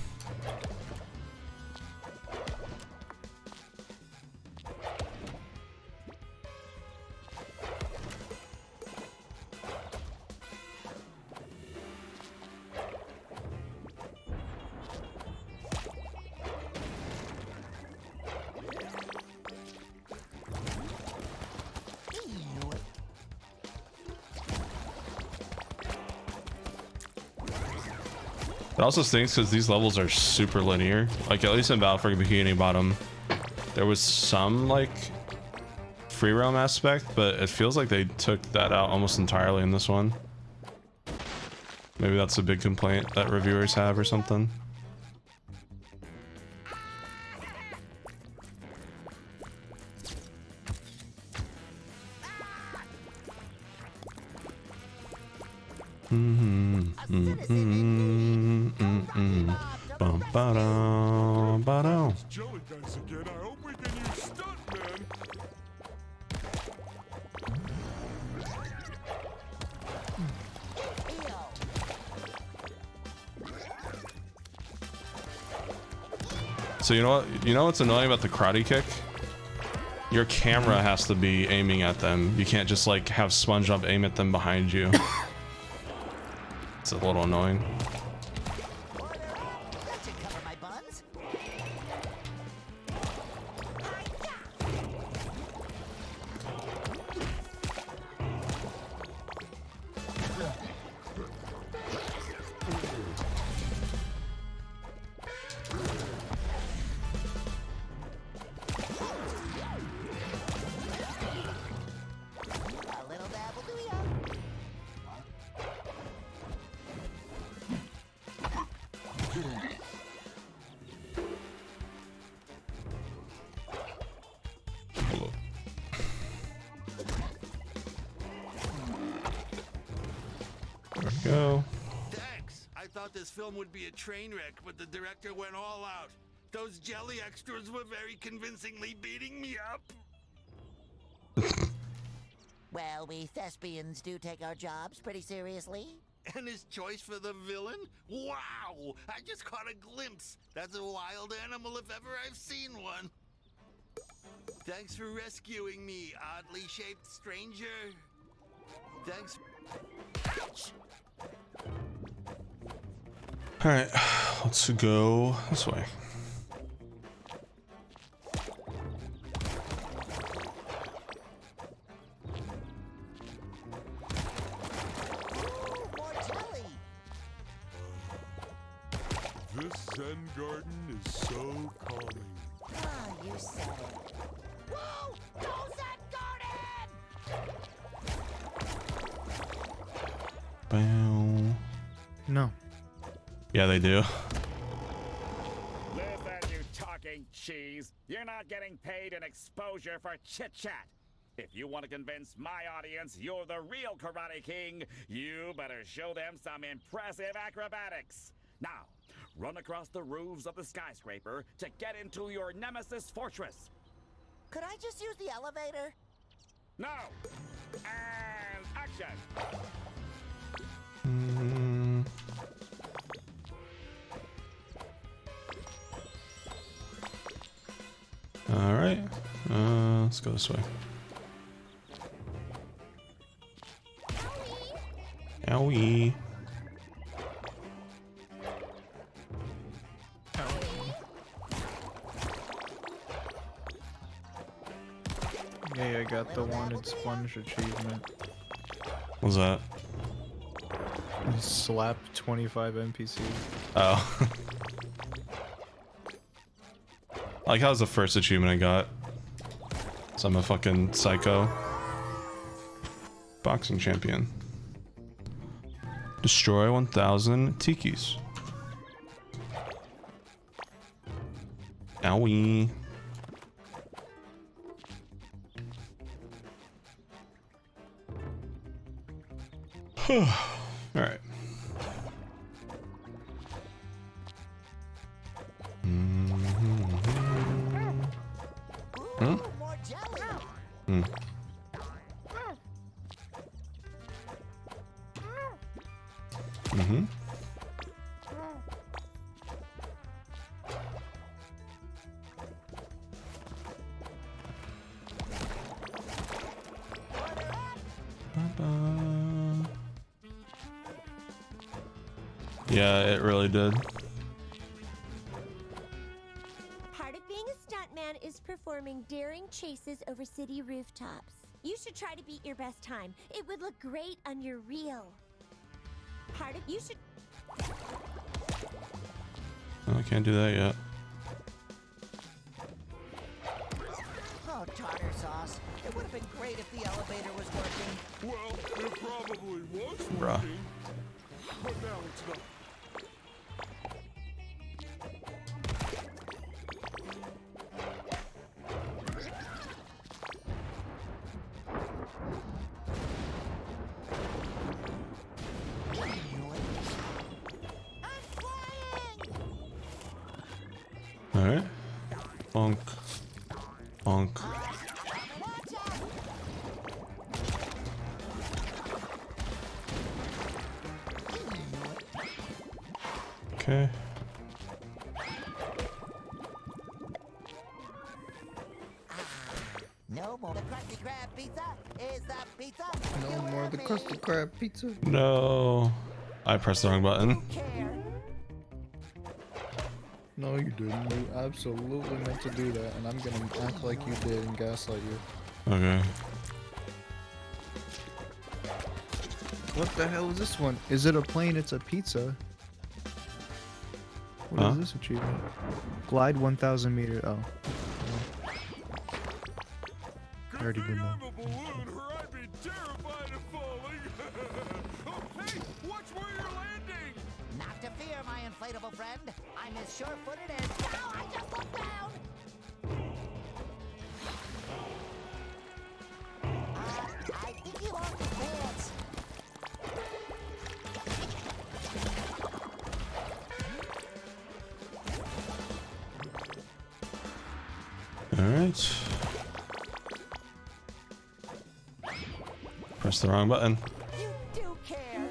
It also stinks because these levels are super linear. Like, at least in Battle for Bikini Bottom, there was some like free roam aspect, but it feels like they took that out almost entirely in this one. Maybe that's a big complaint that reviewers have or something. Jelly guys again. I hope we can use stuntmen. So you know what? You know what's annoying about the karate kick? Your camera has to be aiming at them. You can't just like have Spongebob aim at them behind you. It's a little annoying. This film would be a train wreck, but the director went all out. Those jelly extras were very convincingly beating me up. Well, we thespians do take our jobs pretty seriously. And his choice for the villain? Wow! I just caught a glimpse. That's a wild animal if ever I've seen one. Thanks for rescuing me, oddly shaped stranger. Thanks. Ouch! All right, let's go this way. This Zen garden is so calming. Ah, you said it. Whoa! Go Zen Garden! Bow. No. Yeah, they do. Listen, you talking cheese. You're not getting paid in exposure for chit-chat. If you want to convince my audience you're the real Karate King, you better show them some impressive acrobatics. Now, run across the roofs of the skyscraper to get into your nemesis fortress. Could I just use the elevator? No! And action! All right, let's go this way. Owie. Yeah, I got the wanted sponge achievement. What's that? Slap 25 NPCs. Oh. Like, that was the first achievement I got. So I'm a fucking psycho. Boxing champion. Destroy 1,000 tikis. Owie. Alright. Hmm? Hmm. Mm-hmm. Yeah, it really did. Part of being a stuntman is performing daring chases over city rooftops. You should try to beat your best time. It would look great on your reel. You should. Oh, I can't do that yet. Oh, tartar sauce. It would have been great if the elevator was working. Well, it probably was Bruh. working, but now it's not. Alright. Bonk. Bonk. Okay. No more. The Krusty Krab pizza is the pizza. No more the Krusty Krab pizza. No. I pressed the wrong button. No, you didn't. You absolutely meant to do that, and I'm gonna act like you did and gaslight you. Okay. What the hell is this one? Is it a plane? It's a pizza. What is this achievement? Glide 1,000 meters. Oh. I already did that. I'd be terrified of falling. Oh, hey, watch where you're landing. Not to fear, my inflatable friend. I'm as sure-footed as... Ow, I just looked down! I think you lost your pants. Alright. Press the wrong button. You do care.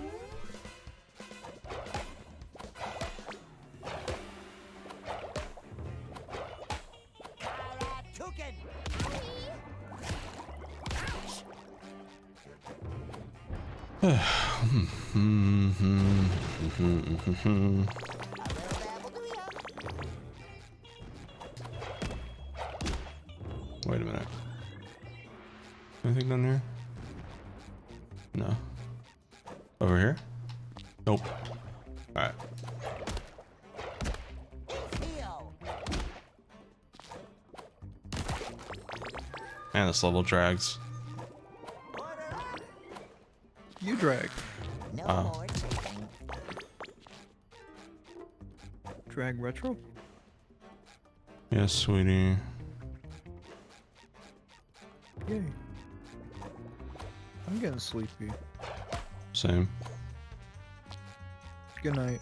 Wait a minute. Anything down there? No. Over here? Nope. Alright. Man, this level drags. You drag. Wow. Drag retro? Yes, sweetie. Yay. I'm getting sleepy. Same. Good night.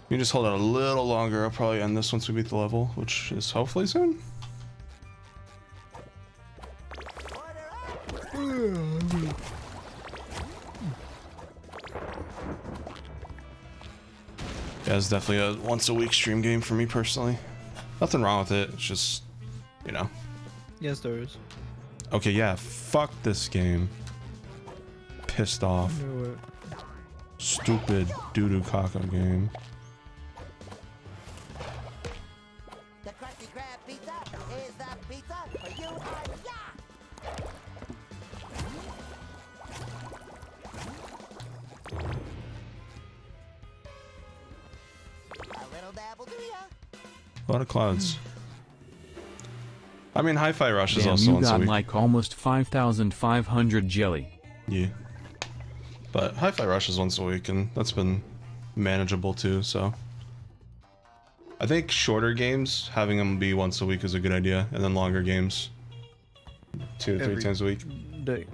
You just hold it a little longer. I'll probably end this once we beat the level, which is hopefully soon. Yeah, it's definitely a once a week stream game for me personally. Nothing wrong with it. It's just, you know. Yes, there is. Okay, yeah, fuck this game. pissed off. Knew it. Stupid doo-doo caca game. The Krusty Krab pizza is the pizza for you and ya! A little dabble do ya? A lot of clouds. I mean, Hi-Fi Rush is Damn, also you once a got week. like almost 5,500 jelly. Yeah. But Hi-Fi Rush is once a week, and that's been manageable too, so. I think shorter games, having them be once a week is a good idea, and then longer games, 2 to 3 Every times a week. day.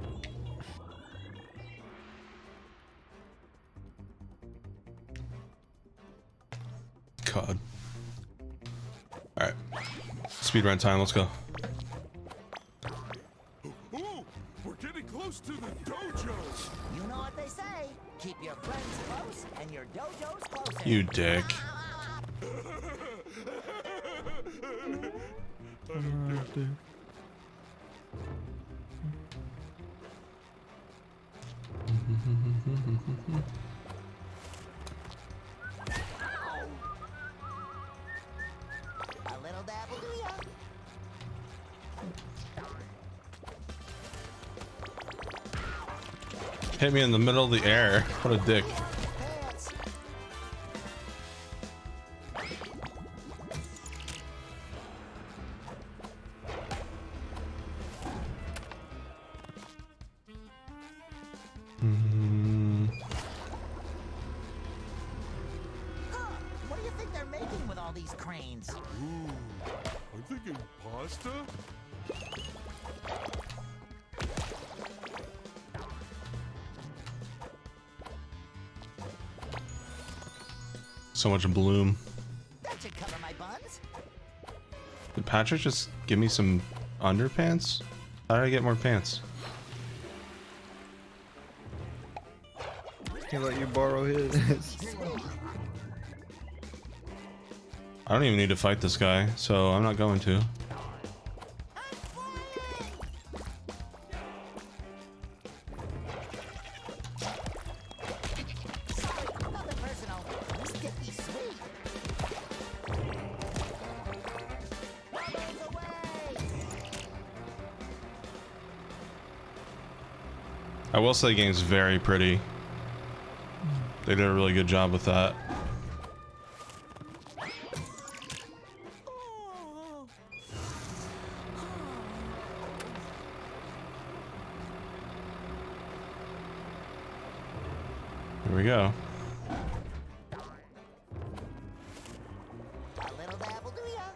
God. Alright. Speedrun time, let's go. Ooh, we're getting close to the dojo. You know what they say. Keep your friends close and your dojos closer. You dick. A little dabble do ya? Hit me in the middle of the air. What a dick. What do you think they're making with all these cranes? Ooh, I'm thinking pasta? So much bloom. That should cover my buns. Did Patrick just give me some underpants? How did I get more pants? He let you borrow his. I don't even need to fight this guy, so I'm not going to. Nothing personal. Sticky sweet. Bubbles away. I will say the game's very pretty. They did a really good job with that. Here we go. A little dabble do ya?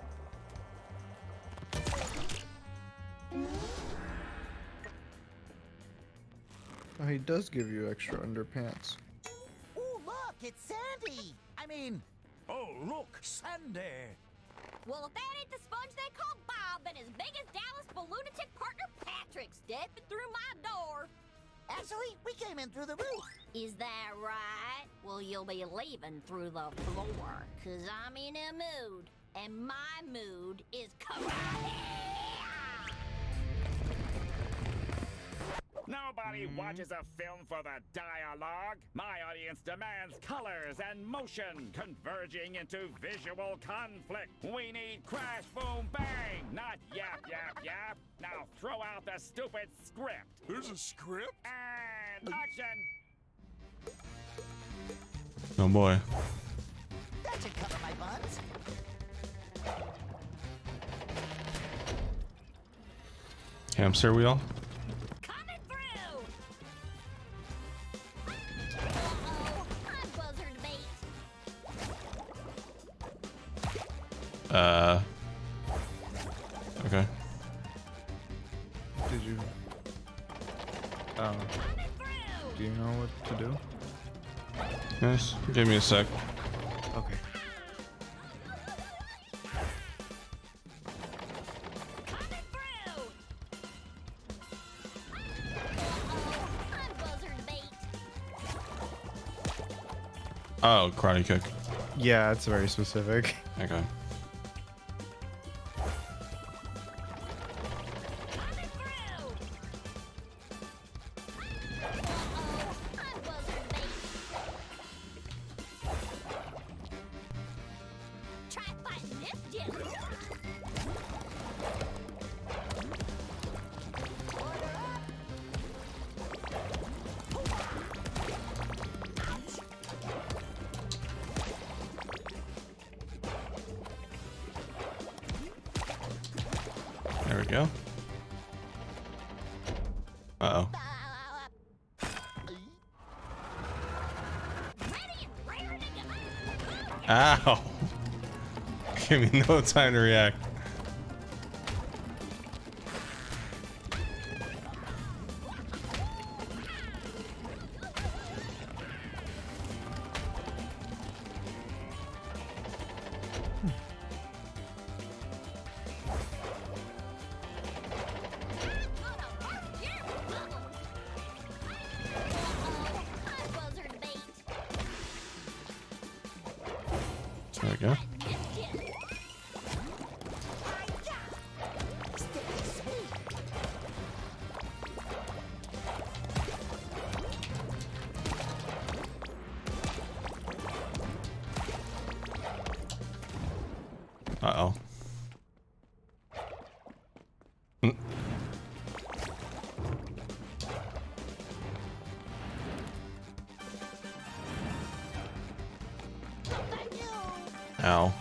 Oh, he does give you extra underpants. Ooh, look, it's Sandy. I mean, Oh, look, Sandy. Well, if that ain't the sponge they call Bob and his biggest Dallas balloonatic partner Patrick stepping through my door. Actually, we came in through the roof. Is that right? Well, you'll be leaving through the floor, 'cause I'm in a mood, and my mood is karate. Nobody watches a film for the dialogue. My audience demands colors and motion converging into visual conflict. We need crash, boom, bang, not yap, yap, yap. Now throw out the stupid script. There's a script? And action! Oh boy. That should cover my buns. Hamster wheel. Coming through! Uh-oh, I'm buzzard bait. Okay. Did you? Do you know what to do? Nice. Give me a sec. Okay. I'm buzzard bait. Oh, karate kick. Yeah, it's very specific. Okay. There we go. Uh-oh. Ow! Give me no time to react. There we go. Uh-oh. Mm. Ow.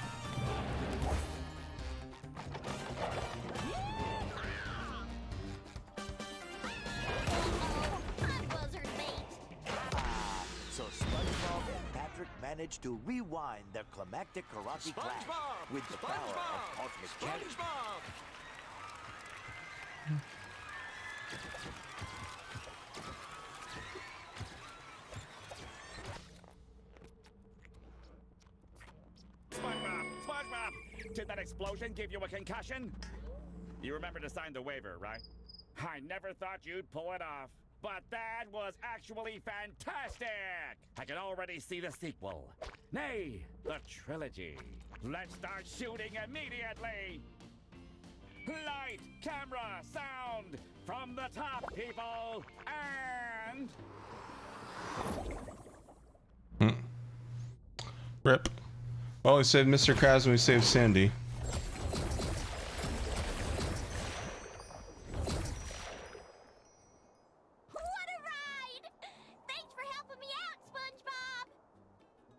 So SpongeBob and Patrick managed to rewind their climactic karate clash with the power of cosmic candy. SpongeBob! Did that explosion give you a concussion? You remember to sign the waiver, right? I never thought you'd pull it off, but that was actually fantastic! I can already see the sequel. Nay, the trilogy. Let's start shooting immediately! Light, camera, sound! From the top, people! And... Rip. Well, we saved Mr. Krabs and we saved Sandy.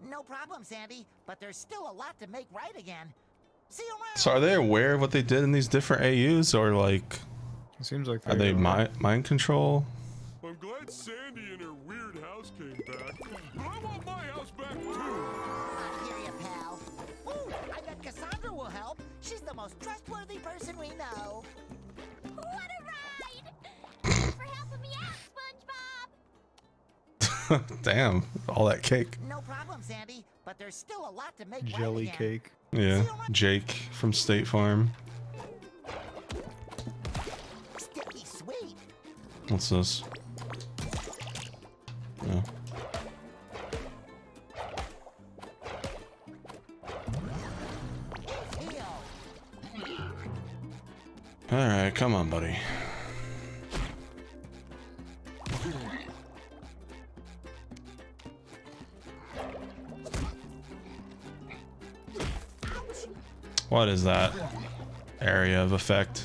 No problem, Sandy, but there's still a lot to make right again. See you around. So are they aware of what they did in these different AUs, or like... It seems like are they mind control? I'm glad Sandy and her weird house came back, but I want my house back too. I hear you, pal. Ooh, I bet Cassandra will help. She's the most trustworthy person we know. What a ride! Thanks for helping me out, SpongeBob. Damn, all that cake. No problem, Sandy, but there's still a lot to make Jelly right again. cake. Yeah, Jake from State Farm. Sticky sweet. What's this? Oh. Alright, come on, buddy. What is that area of effect?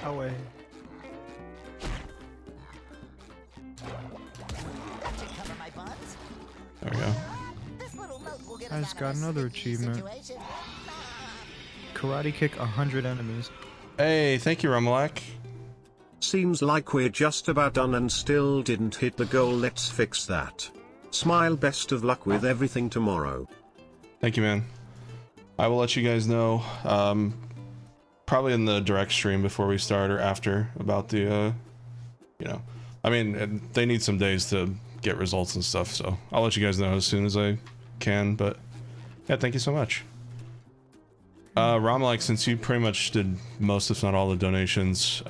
Away. There we go. I just got another achievement. Karate kick 100 enemies. Hey, thank you, Rummelak. Seems like we're just about done and still didn't hit the goal. Let's fix that. Smile, best of luck with everything tomorrow. Thank you, man. I will let you guys know, probably in the direct stream before we start or after, about the, you know, I mean, they need some days to get results and stuff, so I'll let you guys know as soon as I can, but yeah, thank you so much. Romlike, since you pretty much did most, if not all, the donations,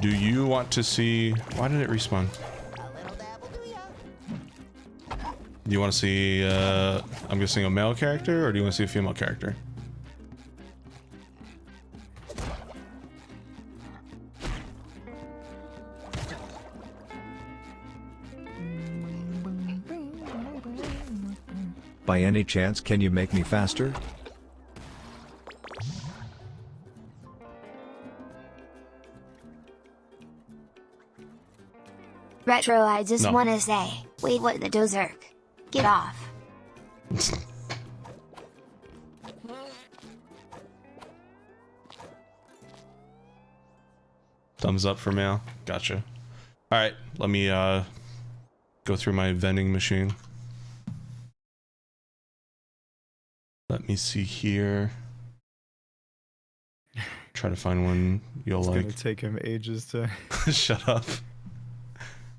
do you want to see... Why did it respawn? Do you want to see, I'm guessing a male character, or do you want to see a female character? By any chance, can you make me faster? Retro, I just No. want to say, wait, what the dozerk? Get off. Thumbs up for mail. Gotcha. All right, let me go through my vending machine. Let me see here. Try to find one you'll It's like. gonna take him ages to. Shut up.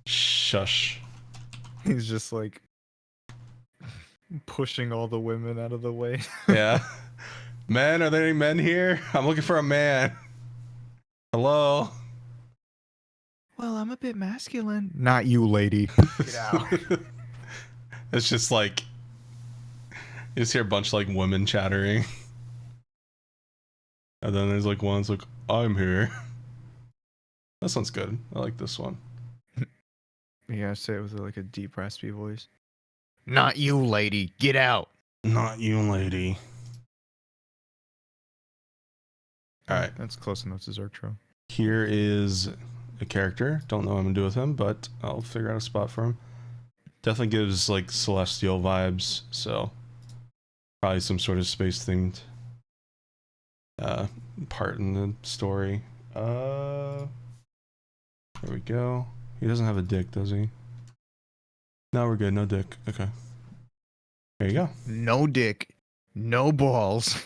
Shush. He's just like pushing all the women out of the way. Yeah. Men, are there any men here? I'm looking for a man. Hello? Well, I'm a bit masculine. Not you, lady. Get out. It's just like, you just hear a bunch of like women chattering. And then there's like one's like, I'm here. This one's good. I like this one. Yeah, say it with like a deep, raspy voice. Not you, lady. Get out. Not you, lady. Alright. That's close enough to Zertro. Here is a character. Don't know what I'm gonna do with him, but I'll figure out a spot for him. Definitely gives like celestial vibes, so probably some sort of space themed part in the story. There we go. He doesn't have a dick, does he? No, we're good. No dick. Okay. There you go. No dick. No balls.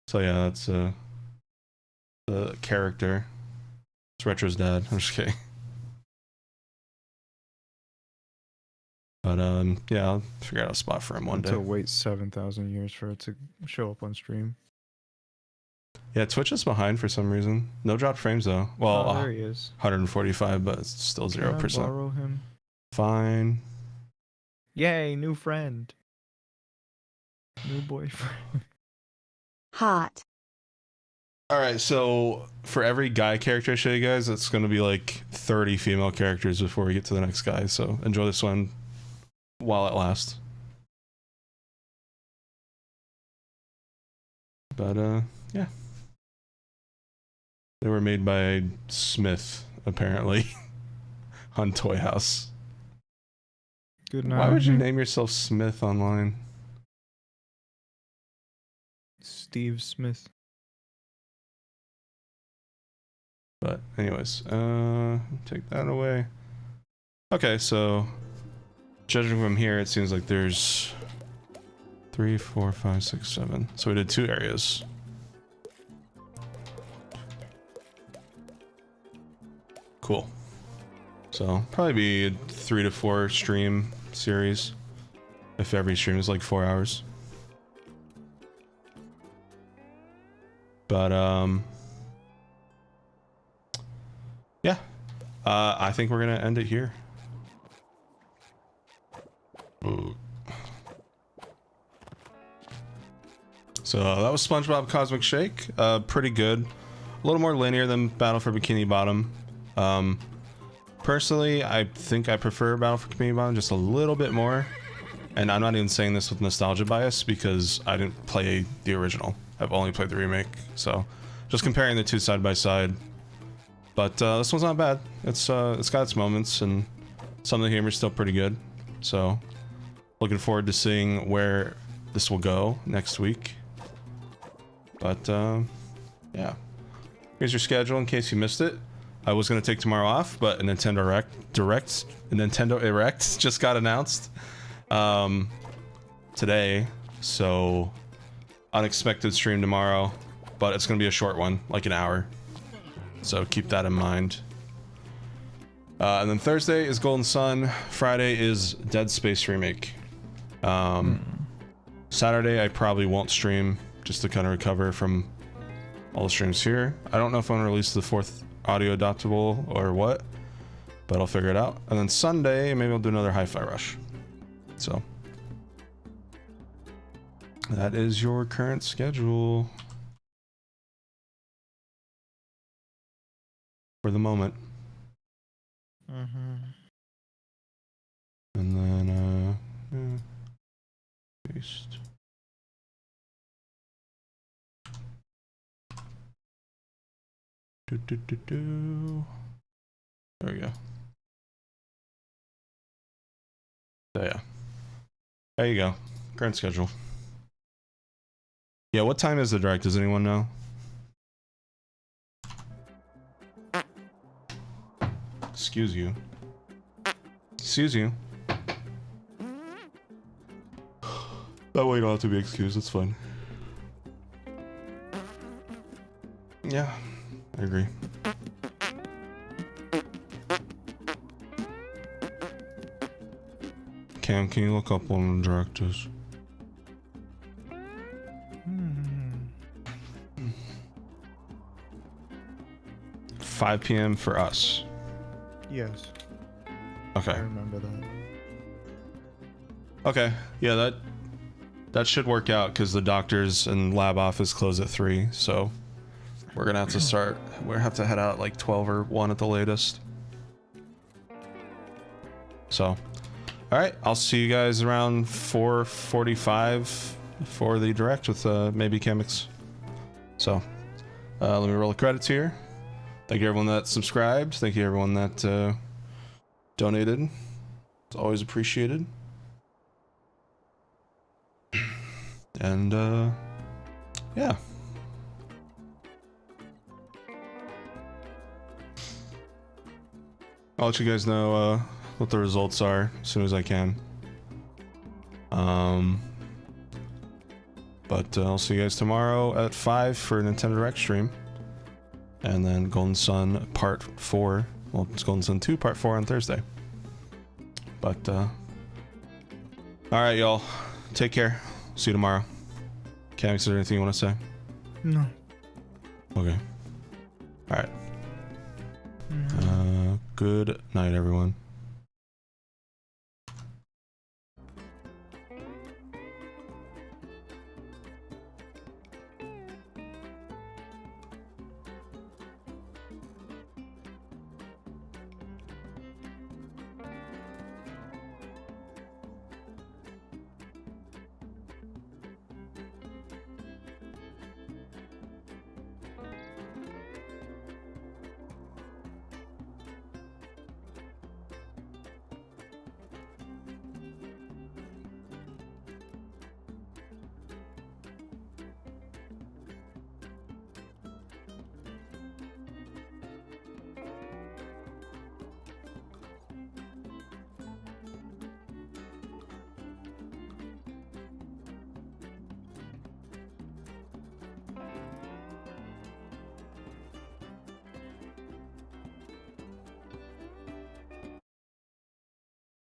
So yeah, that's the character. It's Retro's dad. I'm just kidding. But yeah, I'll figure out a spot for him one day. To wait 7,000 years for it to show up on stream. Yeah, Twitch is behind for some reason. No drop frames though. Well, there he is. 145, but it's still 0%. Can I borrow him? Fine. Yay, new friend. New boyfriend. Hot. Alright, so for every guy character I show you guys, it's going to be like 30 female characters before we get to the next guy. So enjoy this one while it lasts. But yeah. They were made by Smith, apparently, on Toy House. Good night. Why would you name yourself Smith online? Steve Smith. But anyways, take that away. Okay, so judging from here, it seems like there's 3, 4, 5, 6, 7. So we did 2 areas. Cool. So probably be a 3 to 4 stream series if every stream is like 4 hours. But yeah, I think we're gonna end it here. Ooh. So that was SpongeBob Cosmic Shake. Pretty good. A little more linear than Battle for Bikini Bottom. Personally, I think I prefer Battle for Bikini Bottom just a little bit more. And I'm not even saying this with nostalgia bias because I didn't play the original. I've only played the remake. So just comparing the two side by side. But this one's not bad. It's got its moments and some of the humor's still pretty good. So looking forward to seeing where this will go next week. But yeah. Here's your schedule in case you missed it. I was going to take tomorrow off, but a Nintendo Direct just got announced today. So unexpected stream tomorrow, but it's going to be a short one, like an hour. So keep that in mind. And then Thursday is Golden Sun. Friday is Dead Space Remake. Saturday I probably won't stream just to kind of recover from all the streams here. I don't know if I'm gonna release the 4th audio adaptable or what, but I'll figure it out. And then Sunday maybe I'll do another Hi-Fi Rush. So that is your current schedule for the moment. And then paste. There we go. So yeah. There you go. Current schedule. Yeah, what time is the direct? Does anyone know? excuse you. Excuse you. That way you don't have to be excused, it's fine. Yeah, I agree. Cam, can you look up one of the directors? 5 p.m. for us. Yes. Okay. I remember that. Okay. Yeah, that should work out because the doctors and lab office close at 3. So we're gonna have to start. We're have to head out like 12 or 1 at the latest. So, all right. I'll see you guys around 4:45 for the direct with maybe Kamex. So let me roll the credits here. Thank you everyone that subscribed. Thank you everyone that donated. It's always appreciated. And yeah. I'll let you guys know what the results are as soon as I can. But I'll see you guys tomorrow at 5 for Nintendo Direct stream. And then Golden Sun Part 4. Well, it's Golden Sun 2 Part 4 on Thursday. But, alright, y'all. Take care. See you tomorrow. Kamex, is there anything you want to say? No. Okay. Alright. Good night, everyone.